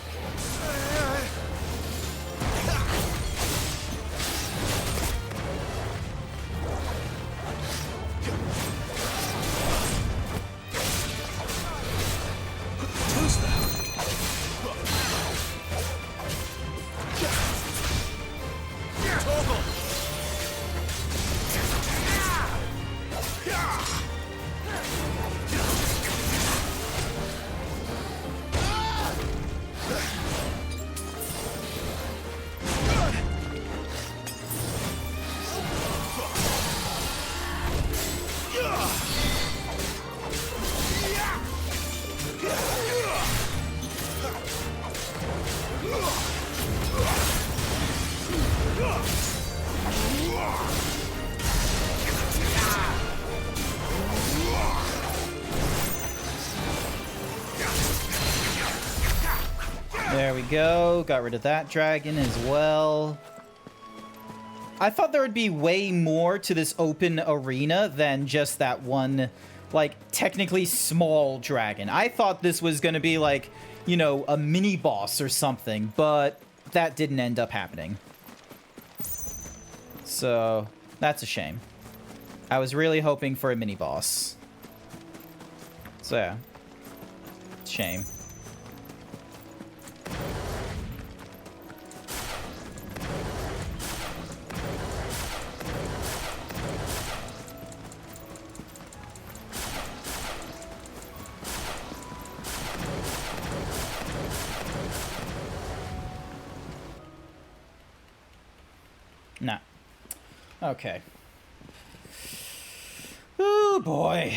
S1: There we go. Got rid of that dragon as well. I thought there would be way more to this open arena than just that one like, technically small dragon. I thought this was gonna be, like, you know, a mini-boss or something, but that didn't end up happening. So, that's a shame. I was really hoping for a mini-boss. So, yeah. Shame. Nah. Okay. Oh boy.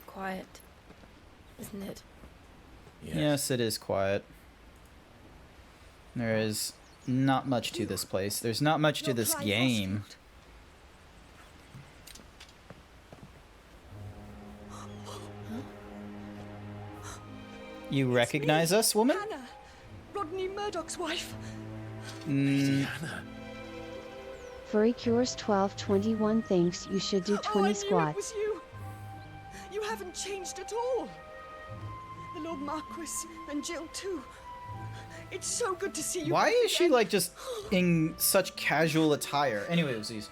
S10: Quiet, isn't it?
S1: Yes, it is quiet. There is not much to this place. There's not much to this game. You recognize us, woman?
S14: Hannah, Rodney Murdoch's wife.
S22: Furry Cures 1221 thinks you should do 20
S14: Oh, I knew it
S22: squats.
S14: was you. You haven't changed at all. The Lord Marquis and Jill too. It's so good to see you.
S1: Why
S14: both
S1: is she
S14: again.
S1: like just in such casual attire? Anyways,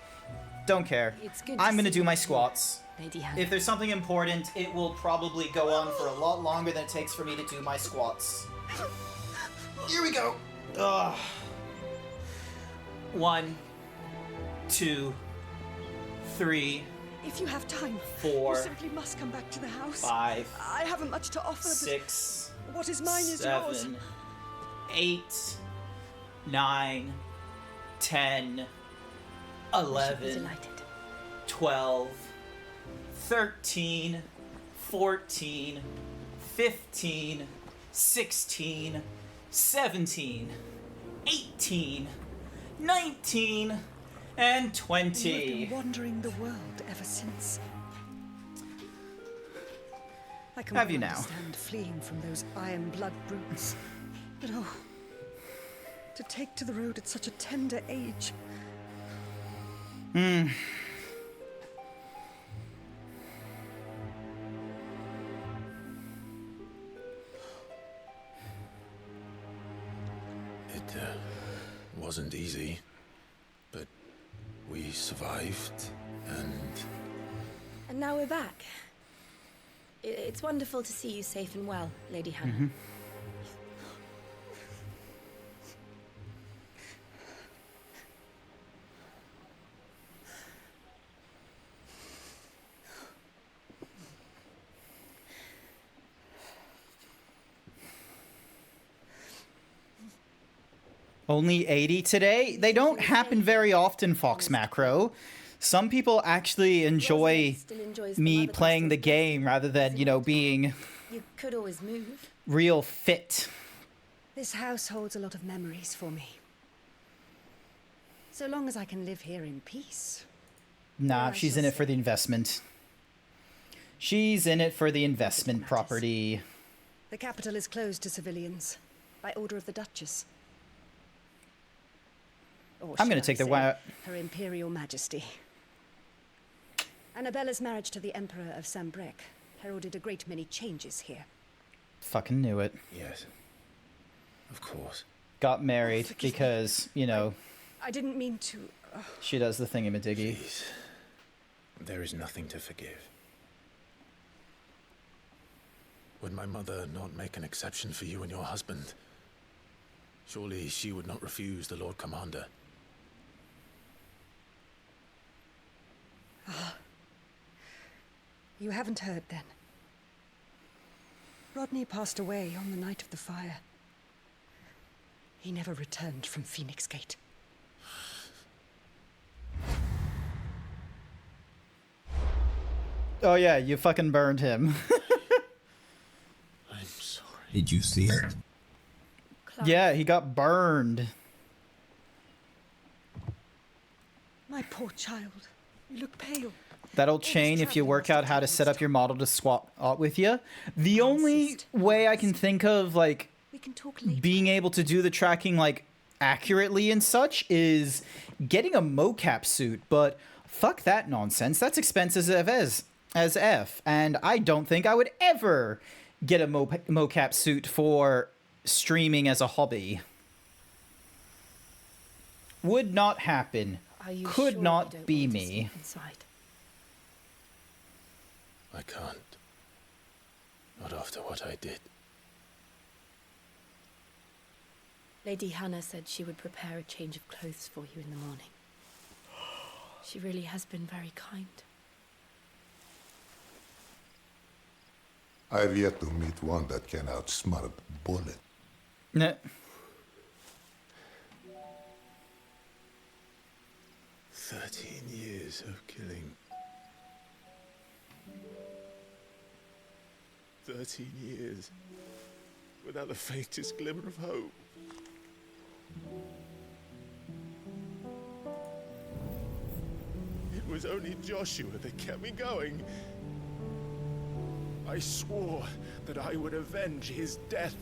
S1: don't care.
S4: It's good
S1: I'm
S4: to
S1: gonna
S4: see
S1: do
S4: you
S1: my
S4: again,
S1: squats.
S4: Lady Hannah.
S1: If there's something important, it will probably go on for a lot longer than it takes for me to do my squats. Here we go. Ugh. 1, 2, 3.
S14: If you have time,
S1: 4,
S14: you simply must come back to the house.
S1: 5,
S14: I haven't much to offer.
S1: 6,
S14: but what is mine is yours.
S1: 7, 8, 9, 10, 11, 12, 13, 14, 15, 16, 17, 18, 19, and 20.
S14: You've been wandering the world ever since. I can
S1: Have you now?
S14: understand fleeing from those iron blood brutes. But oh, to take to the road at such a tender age.
S5: It wasn't easy, but we survived, and
S10: And now we're back. It's wonderful to see you safe and well, Lady Hannah.
S1: Mm-hmm. Only 80 today? They don't happen very often, Fox Macro. Some people actually enjoy me playing the game rather than, you know, being
S10: You could always move.
S1: real fit.
S14: This house holds a lot of memories for me. So long as I can live here in peace.
S1: Nah,
S14: I
S1: she's
S14: shall
S1: in it for the investment. She's in it for the investment property.
S14: The capital is closed to civilians by order of the Duchess. Or
S1: I'm gonna
S14: shall
S1: take
S14: I
S1: the
S14: say, Her Imperial Majesty. Annabella's marriage to the Emperor of Sambrec heralded a great many changes here.
S1: Fucking knew it.
S5: yes, of course.
S1: Got married because, you know,
S14: I didn't mean to.
S1: she does the thingamadiggy.
S5: Please, there is nothing to forgive. Would my mother not make an exception for you and your husband? Surely she would not refuse the Lord Commander.
S14: You haven't heard then. Rodney passed away on the night of the fire. He never returned from Phoenix Gate.
S1: Oh yeah, you fucking burned him.
S5: I'm sorry.
S9: Did you see it?
S1: Yeah, he got burned.
S14: My poor child. You look pale.
S1: That'll chain if you work out how to set up your model to swap out with you. The only way I can think of, like,
S14: We can talk later.
S1: being able to do the tracking, like, accurately and such is getting a mocap suit, but fuck that nonsense. That's expensive as is. as F, and I don't think I would ever get a mocap suit for streaming as a hobby. Would not happen.
S15: Are you
S1: Could
S15: sure
S1: not
S15: you don't
S1: be
S15: want to
S1: me.
S15: sleep inside?
S5: I can't. Not after what I did.
S15: Lady Hannah said she would prepare a change of clothes for you in the morning. She really has been very kind.
S6: I've yet to meet one that can outsmart a bullet.
S1: No.
S5: 13 years of killing. 13 years without the faintest glimmer of hope. It was only Joshua that kept me going. I swore that I would avenge his death.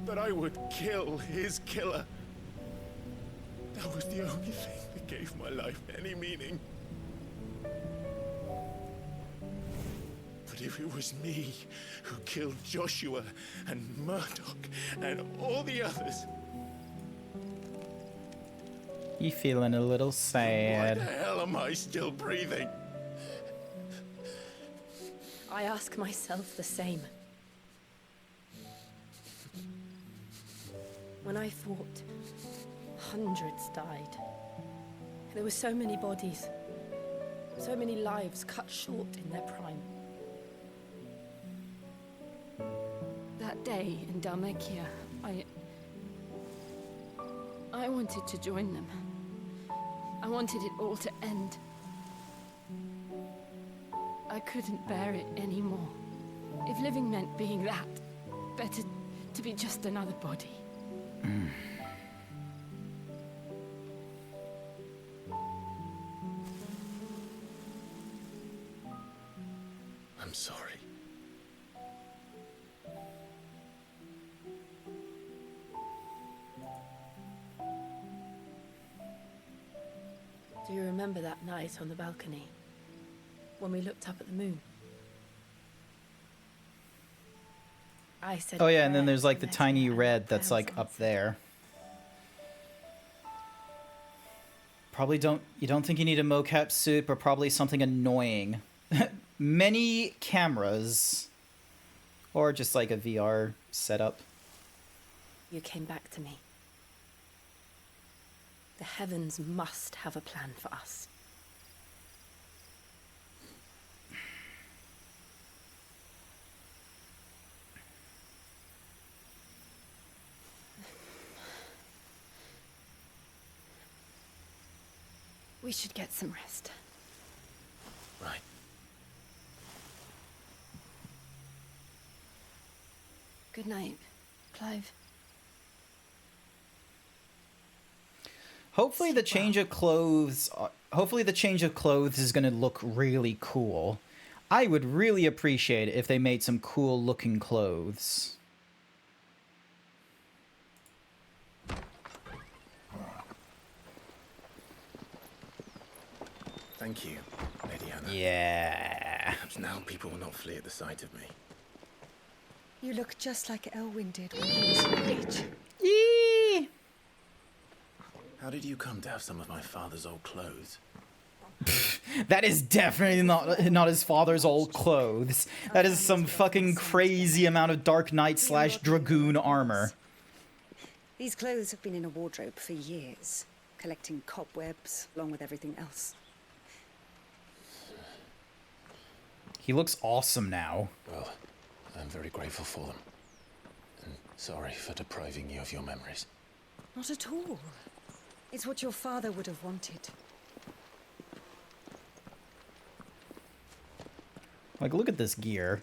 S5: That I would kill his killer. That was the only thing that gave my life any meaning. But if it was me who killed Joshua and Murdoch and all the others...
S1: You feeling a little
S5: Why
S1: sad.
S5: the hell am I still breathing?
S15: I ask myself the same. When I fought, hundreds died. There were so many bodies, so many lives cut short in their prime.
S4: That day in Dalmekia, I wanted to join them. I wanted it all to end. I couldn't bear it anymore. If living meant being that, better to be just another body.
S5: I'm sorry.
S15: Do you remember that night on the balcony? When we looked up at the moon? I said...
S1: Oh yeah, and then there's like the
S15: prayers
S1: tiny
S15: and
S1: red that's like up there. Probably you don't think you need a mocap suit, but probably something annoying. Many cameras. Or just like a VR setup.
S15: You came back to me. The heavens must have a plan for us. We should get some rest.
S5: Right.
S4: Good night, Clive.
S1: Hopefully the change of clothes. Hopefully the change of clothes is gonna look really cool. I would really appreciate it if they made some cool looking clothes.
S5: Thank you, Lady Hannah.
S1: Yeah.
S5: Perhaps now people will not flee at the sight of me.
S14: You look just like Elwyn did when he was your age.
S1: Yee!
S5: How did you come to have some of my father's old clothes?
S1: That is definitely not his father's old clothes. That is some fucking crazy amount of Dark Knight / Dragoon armor.
S2: These clothes have been in a wardrobe for years, collecting cobwebs along with everything else.
S1: He looks awesome now.
S5: Well, I'm very grateful for them. And sorry for depriving you of your memories.
S2: Not at all. It's what your father would have wanted.
S1: Like, look at this gear.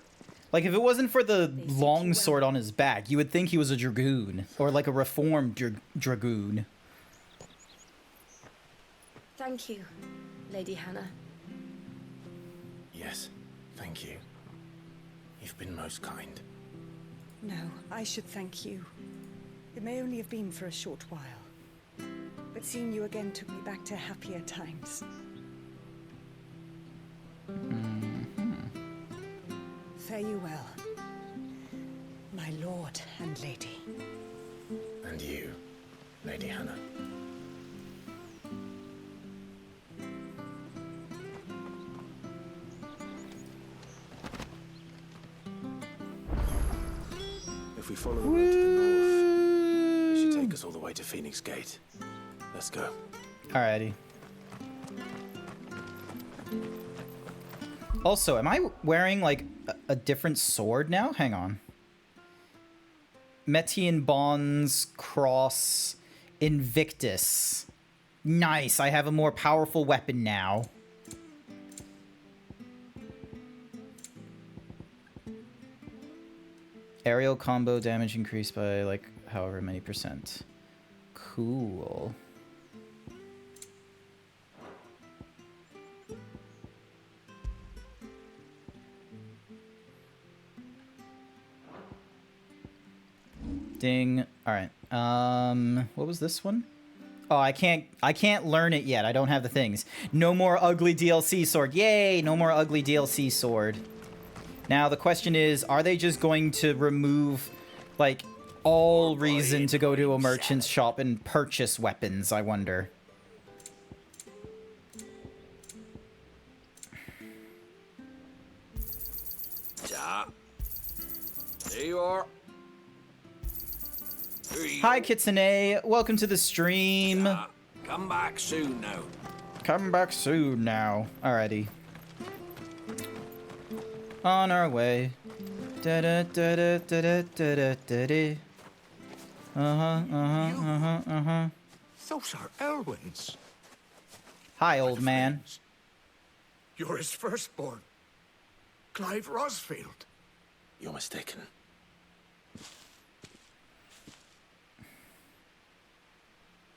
S1: Like, if it wasn't for the long sword on his back, you would think he was a dragoon. Or like a reformed dragoon.
S15: Thank you, Lady Hannah.
S5: Yes, thank you. You've been most kind.
S2: No, I should thank you. It may only have been for a short while. But seeing you again took me back to happier times. Fare you well, my lord and lady.
S5: And you, Lady Hannah. If we follow the road to the north, it should take us all the way to Phoenix Gate. Let's go.
S1: Alrighty. Also, am I wearing, like, a different sword now? Hang on. Metian Bonds, Cross, Invictus. Nice, I have a more powerful weapon now. Aerial combo damage increased by, like, however many %. Cool. Ding. All right. What was this one? Oh, I can't learn it yet. I don't have the things. No more ugly DLC sword. Yay! No more ugly DLC sword. Now the question is, are they just going to remove, like, all reason to go to a merchant's shop and purchase weapons, I wonder?
S8: Ja. There you are.
S1: Hi, Kitsune. Welcome to the stream.
S8: Come back soon now.
S1: Come back soon now. Alrighty. On our way. Da da da da da da da da da. Uh-huh.
S17: Those are Elwyn's.
S1: Hi, old man.
S17: You're his firstborn. Clive Rosfield.
S5: You're mistaken.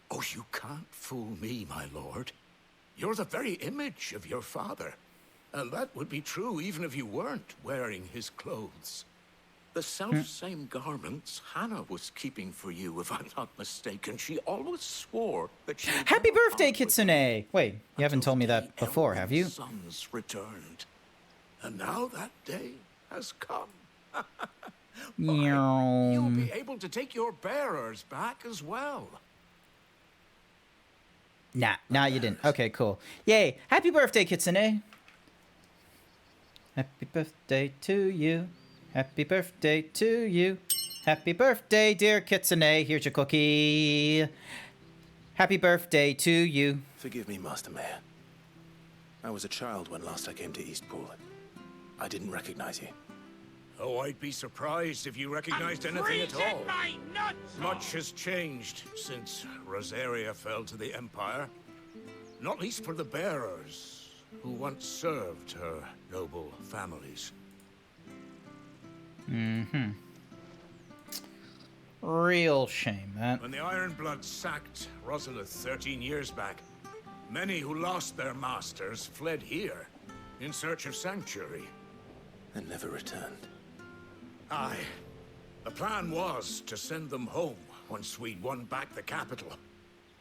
S17: Oh, you can't fool me, my lord. You're the very image of your father. And that would be true even if you weren't wearing his clothes. The self-same garments Hannah was keeping for you, if I'm not mistaken. She always swore that she...
S1: Happy birthday, Kitsune! Wait, you haven't told me that before, have you?
S17: Sons returned. And now that day has come. You'll be able to take your bearers back as well.
S1: Nah, you didn't. Okay, cool. Yay! Happy birthday, Kitsune! Happy birthday to you. Happy birthday to you. Happy birthday, dear Kitsune. Here's your cookie. Happy birthday to you.
S5: Forgive me, Master Mayor. I was a child when last I came to Eastpool. I didn't recognize you.
S17: Oh, I'd be surprised if you recognized anything at all. Much has changed since Rosaria fell to the Empire. Not least for the bearers, who once served her noble families.
S1: Mm-hmm. Real shame, that.
S17: When the Ironbloods sacked Rosalith 13 years back, many who lost their masters fled here in search of sanctuary.
S5: And never returned.
S17: Aye. The plan was to send them home once we'd won back the capital.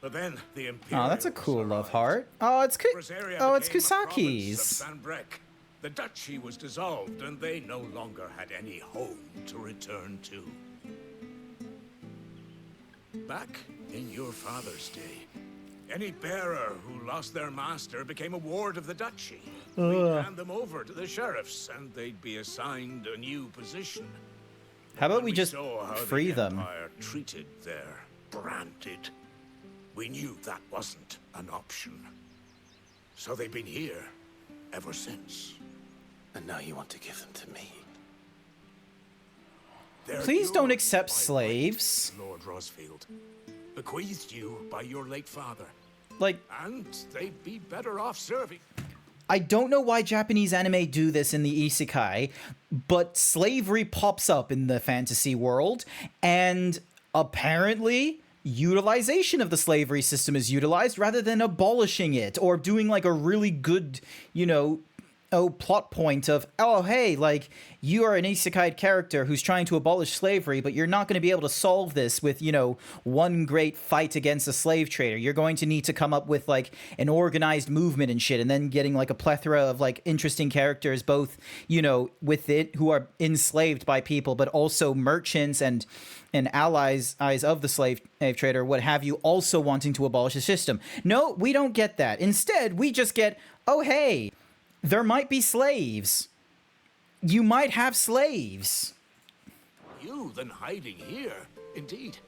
S17: But then the Imperials...
S1: Oh, that's a cool love heart. Oh, it's it's Kusaki's.
S17: The duchy was dissolved, and they no longer had any home to return to. Back in your father's day, any bearer who lost their master became a ward of the duchy. We'd hand them over to the sheriffs, and they'd be assigned a new position.
S1: How about
S17: When
S1: we just
S17: saw how
S1: free
S17: the
S1: them?
S17: Empire treated their branded, we knew that wasn't an option. So they've been here ever since.
S5: And now you want to give them to me?
S17: They're
S1: Please don't
S17: yours
S1: accept
S17: by
S1: slaves.
S17: right, Lord Rosfield. Bequeathed you by your late father.
S1: Like,
S17: And they'd be better off serving.
S1: I don't know why Japanese anime do this in the isekai, but slavery pops up in the fantasy world, and apparently utilization of the slavery system is utilized rather than abolishing it or doing like a really good, you know, plot point of, oh, hey, like, you are an isekai character who's trying to abolish slavery, but you're not going to be able to solve this with, you know, one great fight against a slave trader. You're going to need to come up with, like, an organized movement and shit, and then getting, like, a plethora of, like, interesting characters, both, you know, with it, who are enslaved by people, but also merchants and allies of the slave trader, what have you, also wanting to abolish the system. No, we don't get that. Instead, we just get, oh, hey, there might be slaves. You might have slaves.
S17: You then hiding here? Indeed,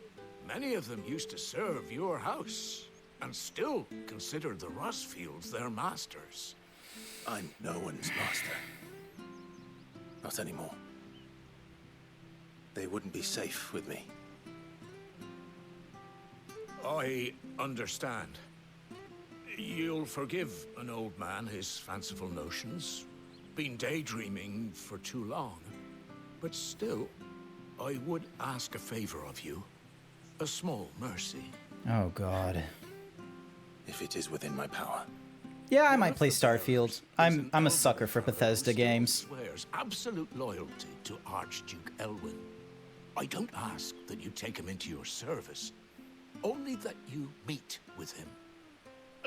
S17: many of them used to serve your house, and still consider the Rustfields their masters.
S5: I'm no one's master. Not anymore. They wouldn't be safe with me.
S17: I understand. You'll forgive an old man his fanciful notions. Been daydreaming for too long. But still, I would ask a favor of you. A small mercy.
S1: Oh, God.
S5: If it is within my power.
S1: Yeah, I might play Starfield. I'm a sucker for Bethesda games.
S17: Swears absolute loyalty to Archduke Elwyn. I don't ask that you take him into your service, only that you meet with him.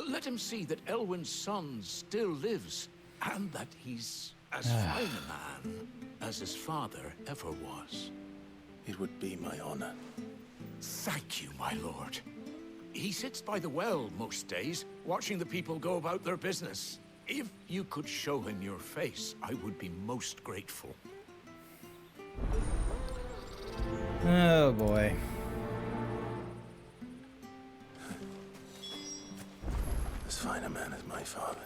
S17: Let him see that Elwyn's son still lives, and that he's as fine a man as his father ever was.
S5: It would be my honor.
S17: Thank you, my lord. He sits by the well most days, watching the people go about their business. If you could show him your face, I would be most grateful.
S1: Oh, boy.
S5: As fine a man as my father.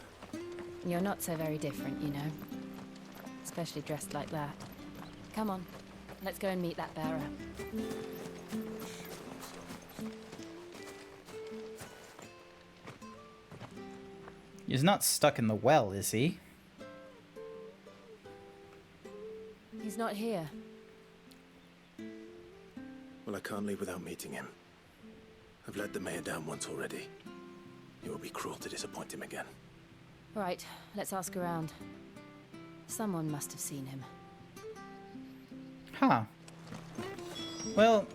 S4: You're not so very different, you know. Especially dressed like that. Come on, let's go and meet that bearer.
S1: He's not stuck in the well, is he?
S4: He's not here.
S5: Well, I can't leave without meeting him. I've let the mayor down once already. It would be cruel to disappoint him again.
S4: Right, let's ask around. Someone must have seen him.
S1: Huh. Well,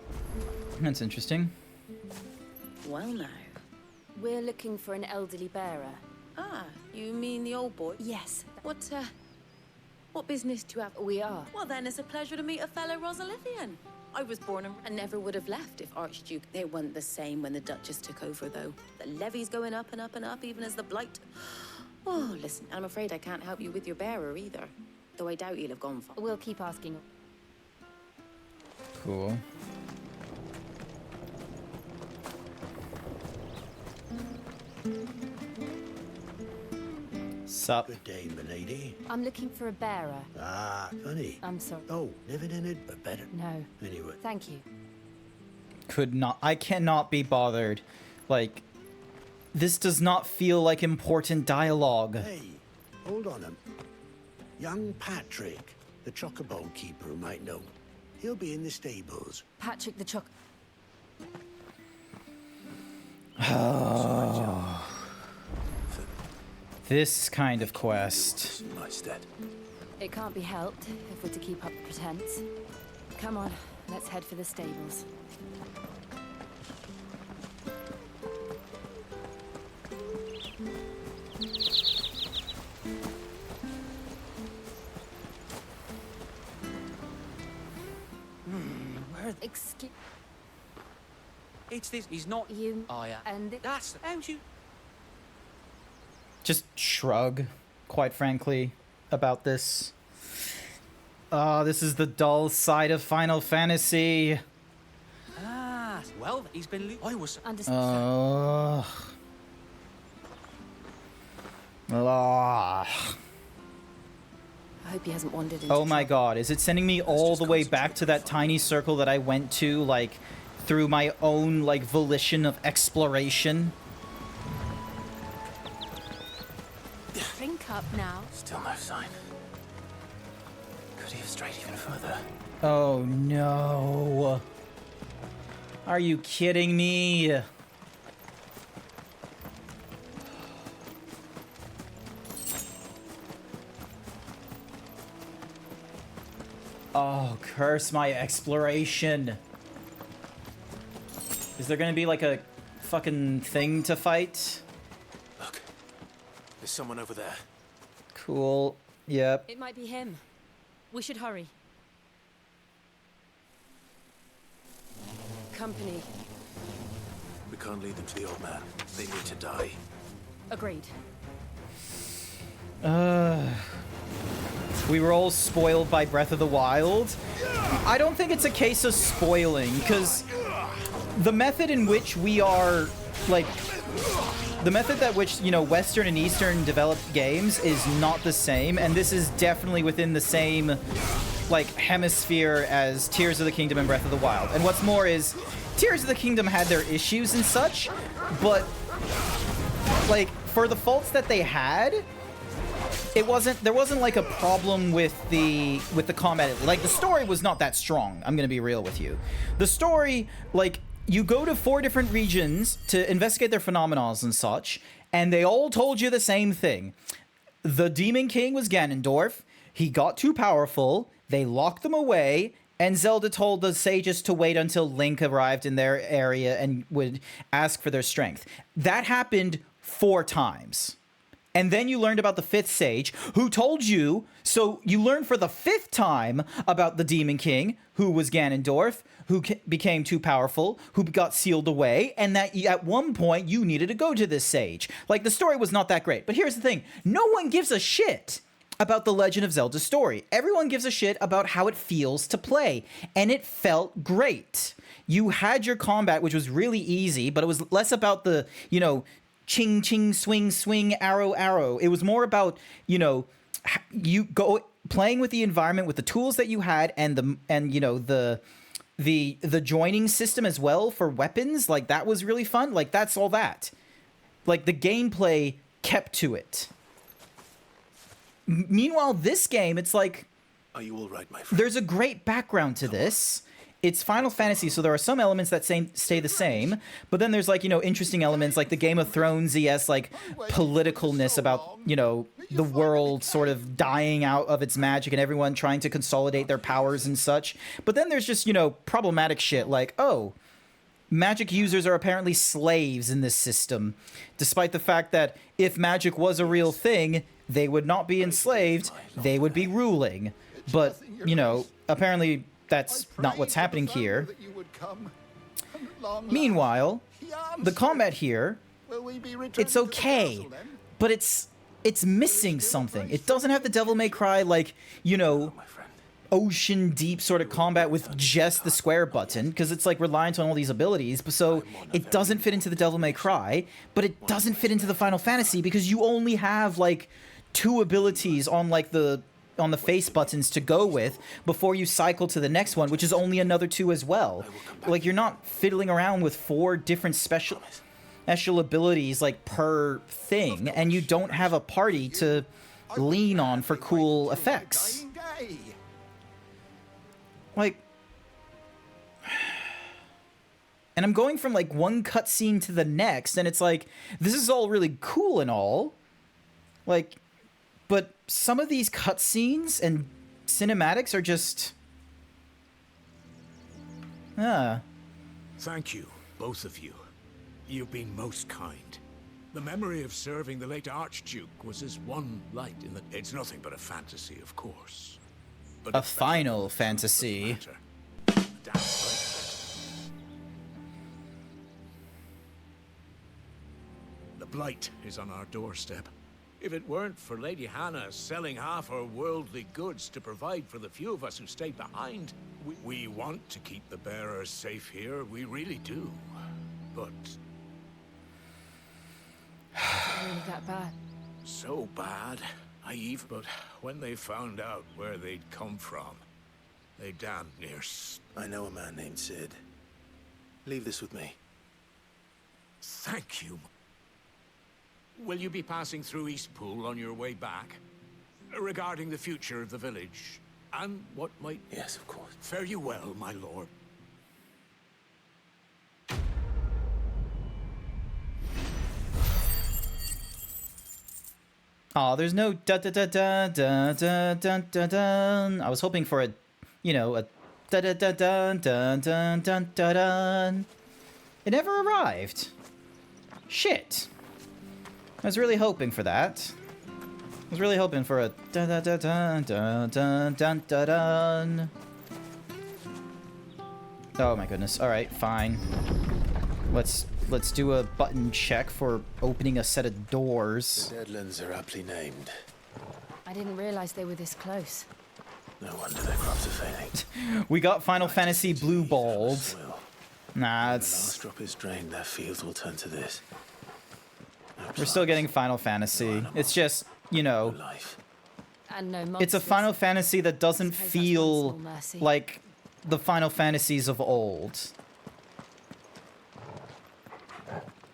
S1: that's interesting.
S10: Well now.
S4: We're looking for an elderly bearer.
S10: Ah, you mean the old boy?
S4: Yes.
S10: What business do you have?
S4: We are.
S10: Well then, it's a pleasure to meet a fellow Rosalifian. I was born and never would have left if Archduke... They weren't the same when the Duchess took over, though. The levy's going up and up and up, even as the blight... Oh, listen, I'm afraid I can't help you with your bearer, either. Though I doubt he'll have gone far.
S4: We'll keep asking.
S1: Cool. Sup?
S13: Good day, milady.
S4: I'm looking for a bearer.
S13: Ah, funny.
S4: I'm sorry.
S13: Oh, living in it, but better.
S4: No.
S13: Anyway.
S4: Thank you.
S1: I cannot be bothered. Like, this does not feel like important dialogue.
S13: Hey, hold on a... Young Patrick, the chocobo keeper, might know. He'll be in the stables.
S4: Patrick the Choc...
S1: Oh. This kind of quest.
S5: My stead.
S4: It can't be helped if we're to keep up the pretense. Come on, let's head for the stables. Excuse...
S18: It's this. He's not...
S4: You...
S18: Oh, yeah.
S4: And...
S18: That's... How's you...
S1: Just shrug, quite frankly, about this. This is the dull side of Final Fantasy.
S18: Ah, well, he's been... I was...
S1: Ugh.
S4: I hope he hasn't wandered into...
S1: Oh my god, is it sending me all the way back to that tiny circle that I went to, like, through my own, like, volition of exploration?
S4: Drink up now.
S5: Still no sign. Could he have strayed even further?
S1: Oh no. Are you kidding me? Oh, curse my exploration. Is there gonna be like a fucking thing to fight?
S5: Look, there's someone over there.
S1: Cool. Yep.
S4: It might be him. We should hurry. Company.
S5: We can't lead them to the old man. They need to die.
S4: Agreed.
S1: We were all spoiled by Breath of the Wild. I don't think it's a case of spoiling, because the method in which we are, like, the method that which, you know, Western and Eastern developed games is not the same, and this is definitely within the same, like, hemisphere as Tears of the Kingdom and Breath of the Wild. And what's more is, Tears of the Kingdom had their issues and such, but, like, for the faults that they had, there wasn't like a problem with the combat. Like, the story was not that strong. I'm gonna be real with you. The story, like, you go to 4 different regions to investigate their phenomena and such, and they all told you the same thing. The Demon King was Ganondorf. He got too powerful. They locked them away, and Zelda told the sages to wait until Link arrived in their area and would ask for their strength. That happened 4 times. And then you learned about the 5th sage, who told you, so you learned for the 5th time about the Demon King, who was Ganondorf, who became too powerful, who got sealed away, and that at one point you needed to go to this sage. Like, the story was not that great. But here's the thing. No one gives a shit about the Legend of Zelda story. Everyone gives a shit about how it feels to play. And it felt great. You had your combat, which was really easy, but it was less about the, you know, ching, ching, swing, swing, arrow, arrow. It was more about, you know, you go playing with the environment with the tools that you had and you know, the joining system as well for weapons. Like, that was really fun. Like, that's all that. Like, the gameplay kept to it. Meanwhile, this game, it's like,
S5: are you all right, my friend?
S1: There's a great background to this. It's Final Fantasy, so there are some elements that stay the same, but then there's, like, you know, interesting elements like the Game of Thrones-y-esque, like, politicalness about, you know, the world sort of dying out of its magic and everyone trying to consolidate their powers and such. But then there's just, you know, problematic shit like, oh, magic users are apparently slaves in this system, despite the fact that if magic was a real thing, they would not be enslaved, they would be ruling. But, you know, apparently that's not what's happening here. Meanwhile, the combat here, it's okay, but it's missing something. It doesn't have the Devil May Cry, like, you know, ocean deep sort of combat with just the square button, because it's like reliant on all these abilities. So it doesn't fit into the Devil May Cry, but it doesn't fit into the Final Fantasy because you only have like 2 abilities on like the face buttons to go with before you cycle to the next one, which is only another 2 as well. Like, you're not fiddling around with 4 different special abilities like per thing, and you don't have a party to lean on for cool effects. Like, and I'm going from like one cutscene to the next, and it's like, this is all really cool and all, like, but some of these cutscenes and cinematics are just,
S17: Thank you, both of you. You've been most kind. The memory of serving the late Archduke was as one light in the... It's nothing but a fantasy, of course. But
S1: a Final Fantasy.
S17: The Blight is on our doorstep. If it weren't for Lady Hannah selling half her worldly goods to provide for the few of us who stayed behind, we want to keep the bearers safe here, we really do. But...
S4: Really that bad?
S17: So bad, but when they found out where they'd come from, they damned near...
S5: I know a man named Sid. Leave this with me.
S17: Thank you. Will you be passing through Eastpool on your way back? Regarding the future of the village, and what might...
S5: Yes, of course.
S17: Fare you well, my lord.
S1: Oh, there's no da da da da da da da da da. I was hoping for a you know, a da da da dun dun dun dun dun dun. It never arrived. Shit. I was really hoping for that. I was really hoping for a dun dun dun dun dun dun dun dun dun. Oh my goodness. All right, fine. Let's do a button check for opening a set of doors.
S5: The Deadlands are aptly named.
S4: I didn't realize they were this close.
S5: No wonder their crops are failing.
S1: We got Final Fantasy Blue Balled. Nah,
S5: When
S1: it's...
S5: the last drop is drained, their fields will turn to this.
S1: We're still getting Final Fantasy. It's just, you know...
S4: And no
S1: It's a
S4: monsters.
S1: Final Fantasy that doesn't
S4: Suppose that's
S1: feel
S4: one small mercy.
S1: like the Final Fantasies of old.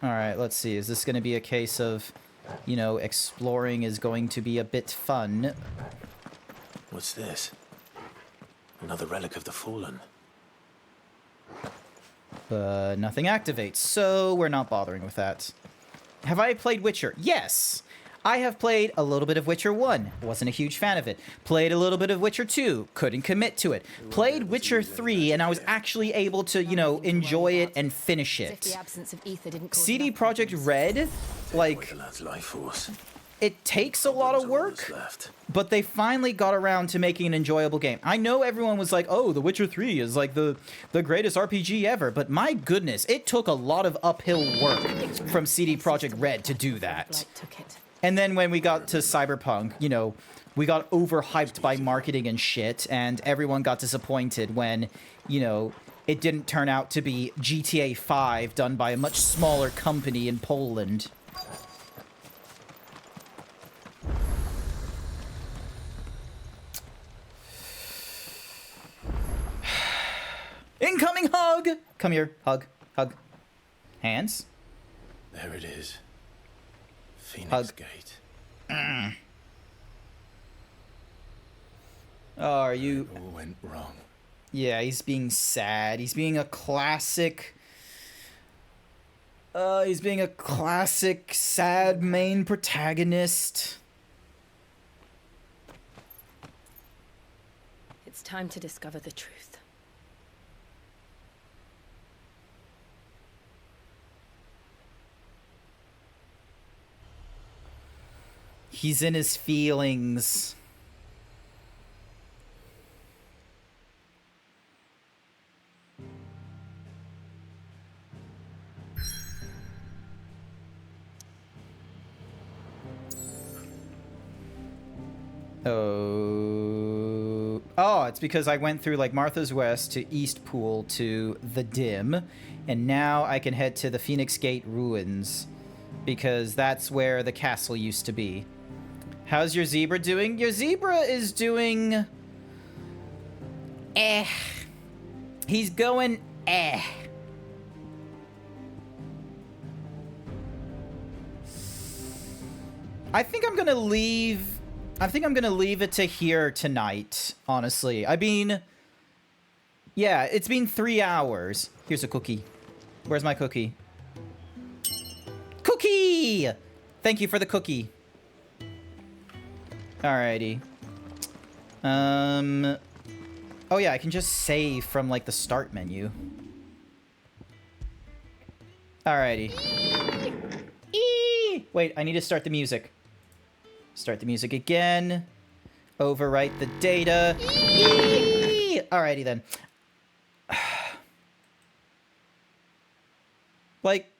S1: Alright, let's see. Is this going to be a case of, you know, exploring is going to be a bit fun?
S5: What's this? Another relic of the Fallen.
S1: But nothing activates, so we're not bothering with that. Have I played Witcher? Yes! I have played a little bit of Witcher 1. Wasn't a huge fan of it. Played a little bit of Witcher 2. Couldn't commit to it. Played Witcher 3, and I was actually able to, you know, enjoy it and finish
S4: As if
S1: it.
S4: the absence of ether didn't cause
S1: CD
S4: enough
S1: Projekt Red, like,
S5: Life force.
S1: it takes a lot of work, but they finally got around to making an enjoyable game. I know everyone was like, oh, The Witcher 3 is like the greatest RPG ever, but my goodness, it took a lot of uphill work from CD Projekt Red to do that. And then when we got to Cyberpunk, you know, we got overhyped by marketing and shit, and everyone got disappointed when, you know, it didn't turn out to be GTA 5 done by a much smaller company in Poland. Incoming hug! Come here, hug, hug. Hands?
S5: There it is. Phoenix
S1: Hug.
S5: Gate.
S1: Oh, are you...
S5: It all went wrong.
S1: Yeah, he's being sad. He's being a classic... he's being a classic sad main protagonist.
S4: It's time to discover the truth.
S1: He's in his feelings. Oh, it's because I went through like Martha's West to Eastpool to the Dim, and now I can head to the Phoenix Gate ruins because that's where the castle used to be. How's your zebra doing? Your zebra is doing... He's going I think I'm gonna leave... I think I'm gonna leave it to here tonight, honestly. I mean... Yeah, it's been 3 hours. Here's a cookie. Where's my cookie? Cookie! Thank you for the cookie. Alrighty. Oh yeah, I can just save from, like, the start menu. Alrighty. Wait, I need to start the music. Start the music again. Overwrite the data. Alrighty then. Like,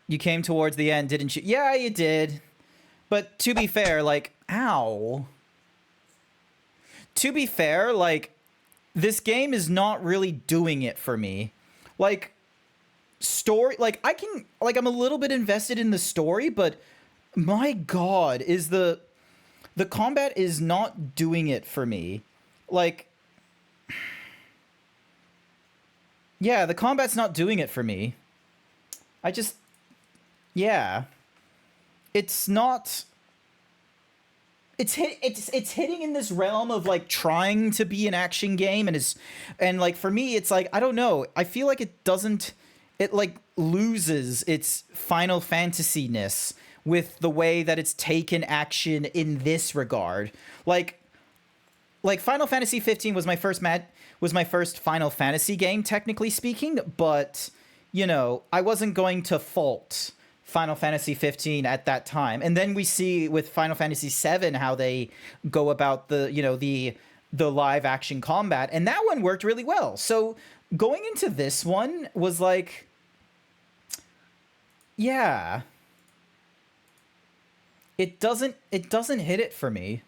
S1: you came towards the end, didn't you? Yeah, you did. But to be fair, like, ow. To be fair, like, this game is not really doing it for me. Like, story, like, I can, like, I'm a little bit invested in the story, but my god, is the combat is not doing it for me. Like, yeah, the combat's not doing it for me. I just, yeah. It's not... It's hitting in this realm of, like, trying to be an action game, and like, for me, it's like, I don't know. I feel like it doesn't... It, like, loses its Final Fantasy-ness with the way that it's taken action in this regard. Like, like Final Fantasy 15 was my first Final Fantasy game, technically speaking, but you know, I wasn't going to fault Final Fantasy 15 at that time. And then we see with Final Fantasy 7 how they go about the, you know, the live action combat, and that one worked really well. So going into this one was like, yeah, it doesn't hit it for me.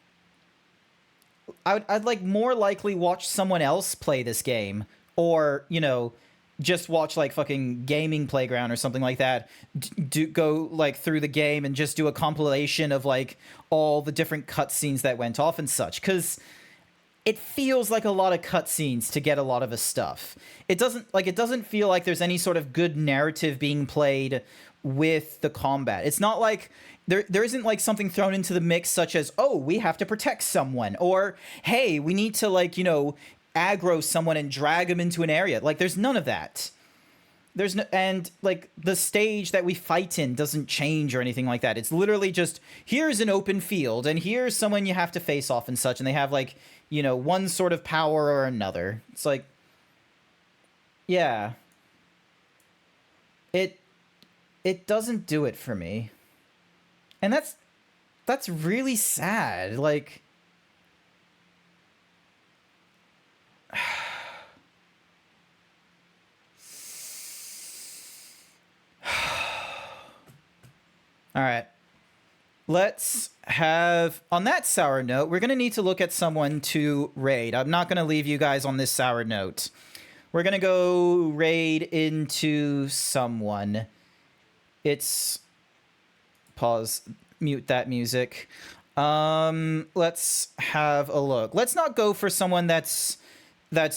S1: I'd like more likely watch someone else play this game, or, you know, just watch like fucking Gaming Playground or something like that, go like through the game and just do a compilation of like all the different cutscenes that went off and such, because it feels like a lot of cutscenes to get a lot of the stuff. It doesn't feel like there's any sort of good narrative being played with the combat. It's not like there isn't like something thrown into the mix such as, oh, we have to protect someone, or hey, we need to, like, you know, aggro someone and drag them into an area. Like, there's none of that. There's no, and like the stage that we fight in doesn't change or anything like that. It's literally just, here's an open field and here's someone you have to face off and such, and they have like, you know, one sort of power or another. It's like, yeah, it doesn't do it for me. And that's really sad. Like, all right. Let's have, on that sour note, we're going to need to look at someone to raid. I'm not going to leave you guys on this sour note. We're going to go raid into someone. It's, pause, mute that music. Let's have a look. Let's not go for someone that's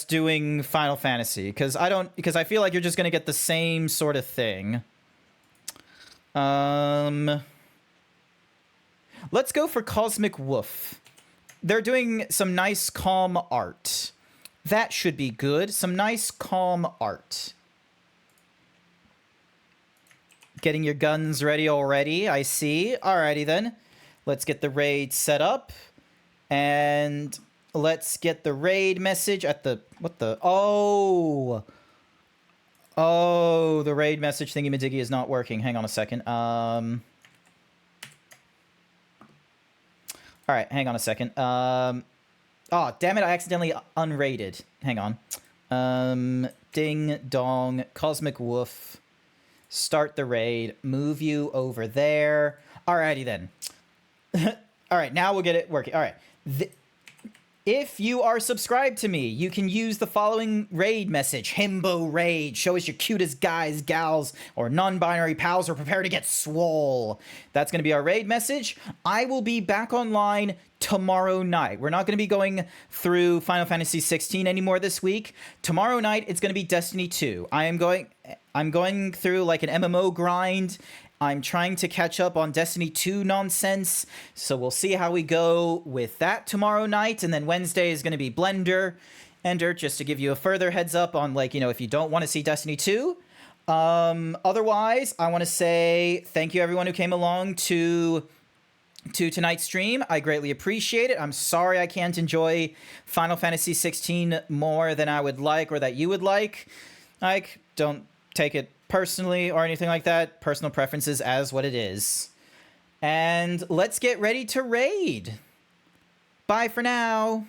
S1: doing Final Fantasy, because I feel like you're just going to get the same sort of thing. Let's go for Cosmic Woof. They're doing some nice, calm art. That should be good. Some nice, calm art. Getting your guns ready already, I see. Alrighty then. Let's get the raid set up. And let's get the raid message at the... What the... Oh! Oh, the raid message thingy-majiggy is not working. Hang on a second. Alright, hang on a second. Oh, damn it, I accidentally unrated. Hang on. Ding, dong, Cosmic Woof. Start the raid. Move you over there. Alrighty then. Alright, now we'll get it working. Alright. If you are subscribed to me, you can use the following raid message. Himbo raid. Show us your cutest guys, gals, or non-binary pals, or prepare to get swole. That's going to be our raid message. I will be back online tomorrow night. We're not going to be going through Final Fantasy 16 anymore this week. Tomorrow night, it's going to be Destiny 2. I'm going through like an MMO grind. I'm trying to catch up on Destiny 2 nonsense, so we'll see how we go with that tomorrow night, and then Wednesday is going to be Blender, Ender, just to give you a further heads up on, like, you know, if you don't want to see Destiny 2. Otherwise, I want to say thank you everyone who came along to tonight's stream. I greatly appreciate it. I'm sorry I can't enjoy Final Fantasy 16 more than I would like, or that you would like. Like, don't take it personally or anything like that. Personal preferences as what it is. And let's get ready to raid. Bye for now.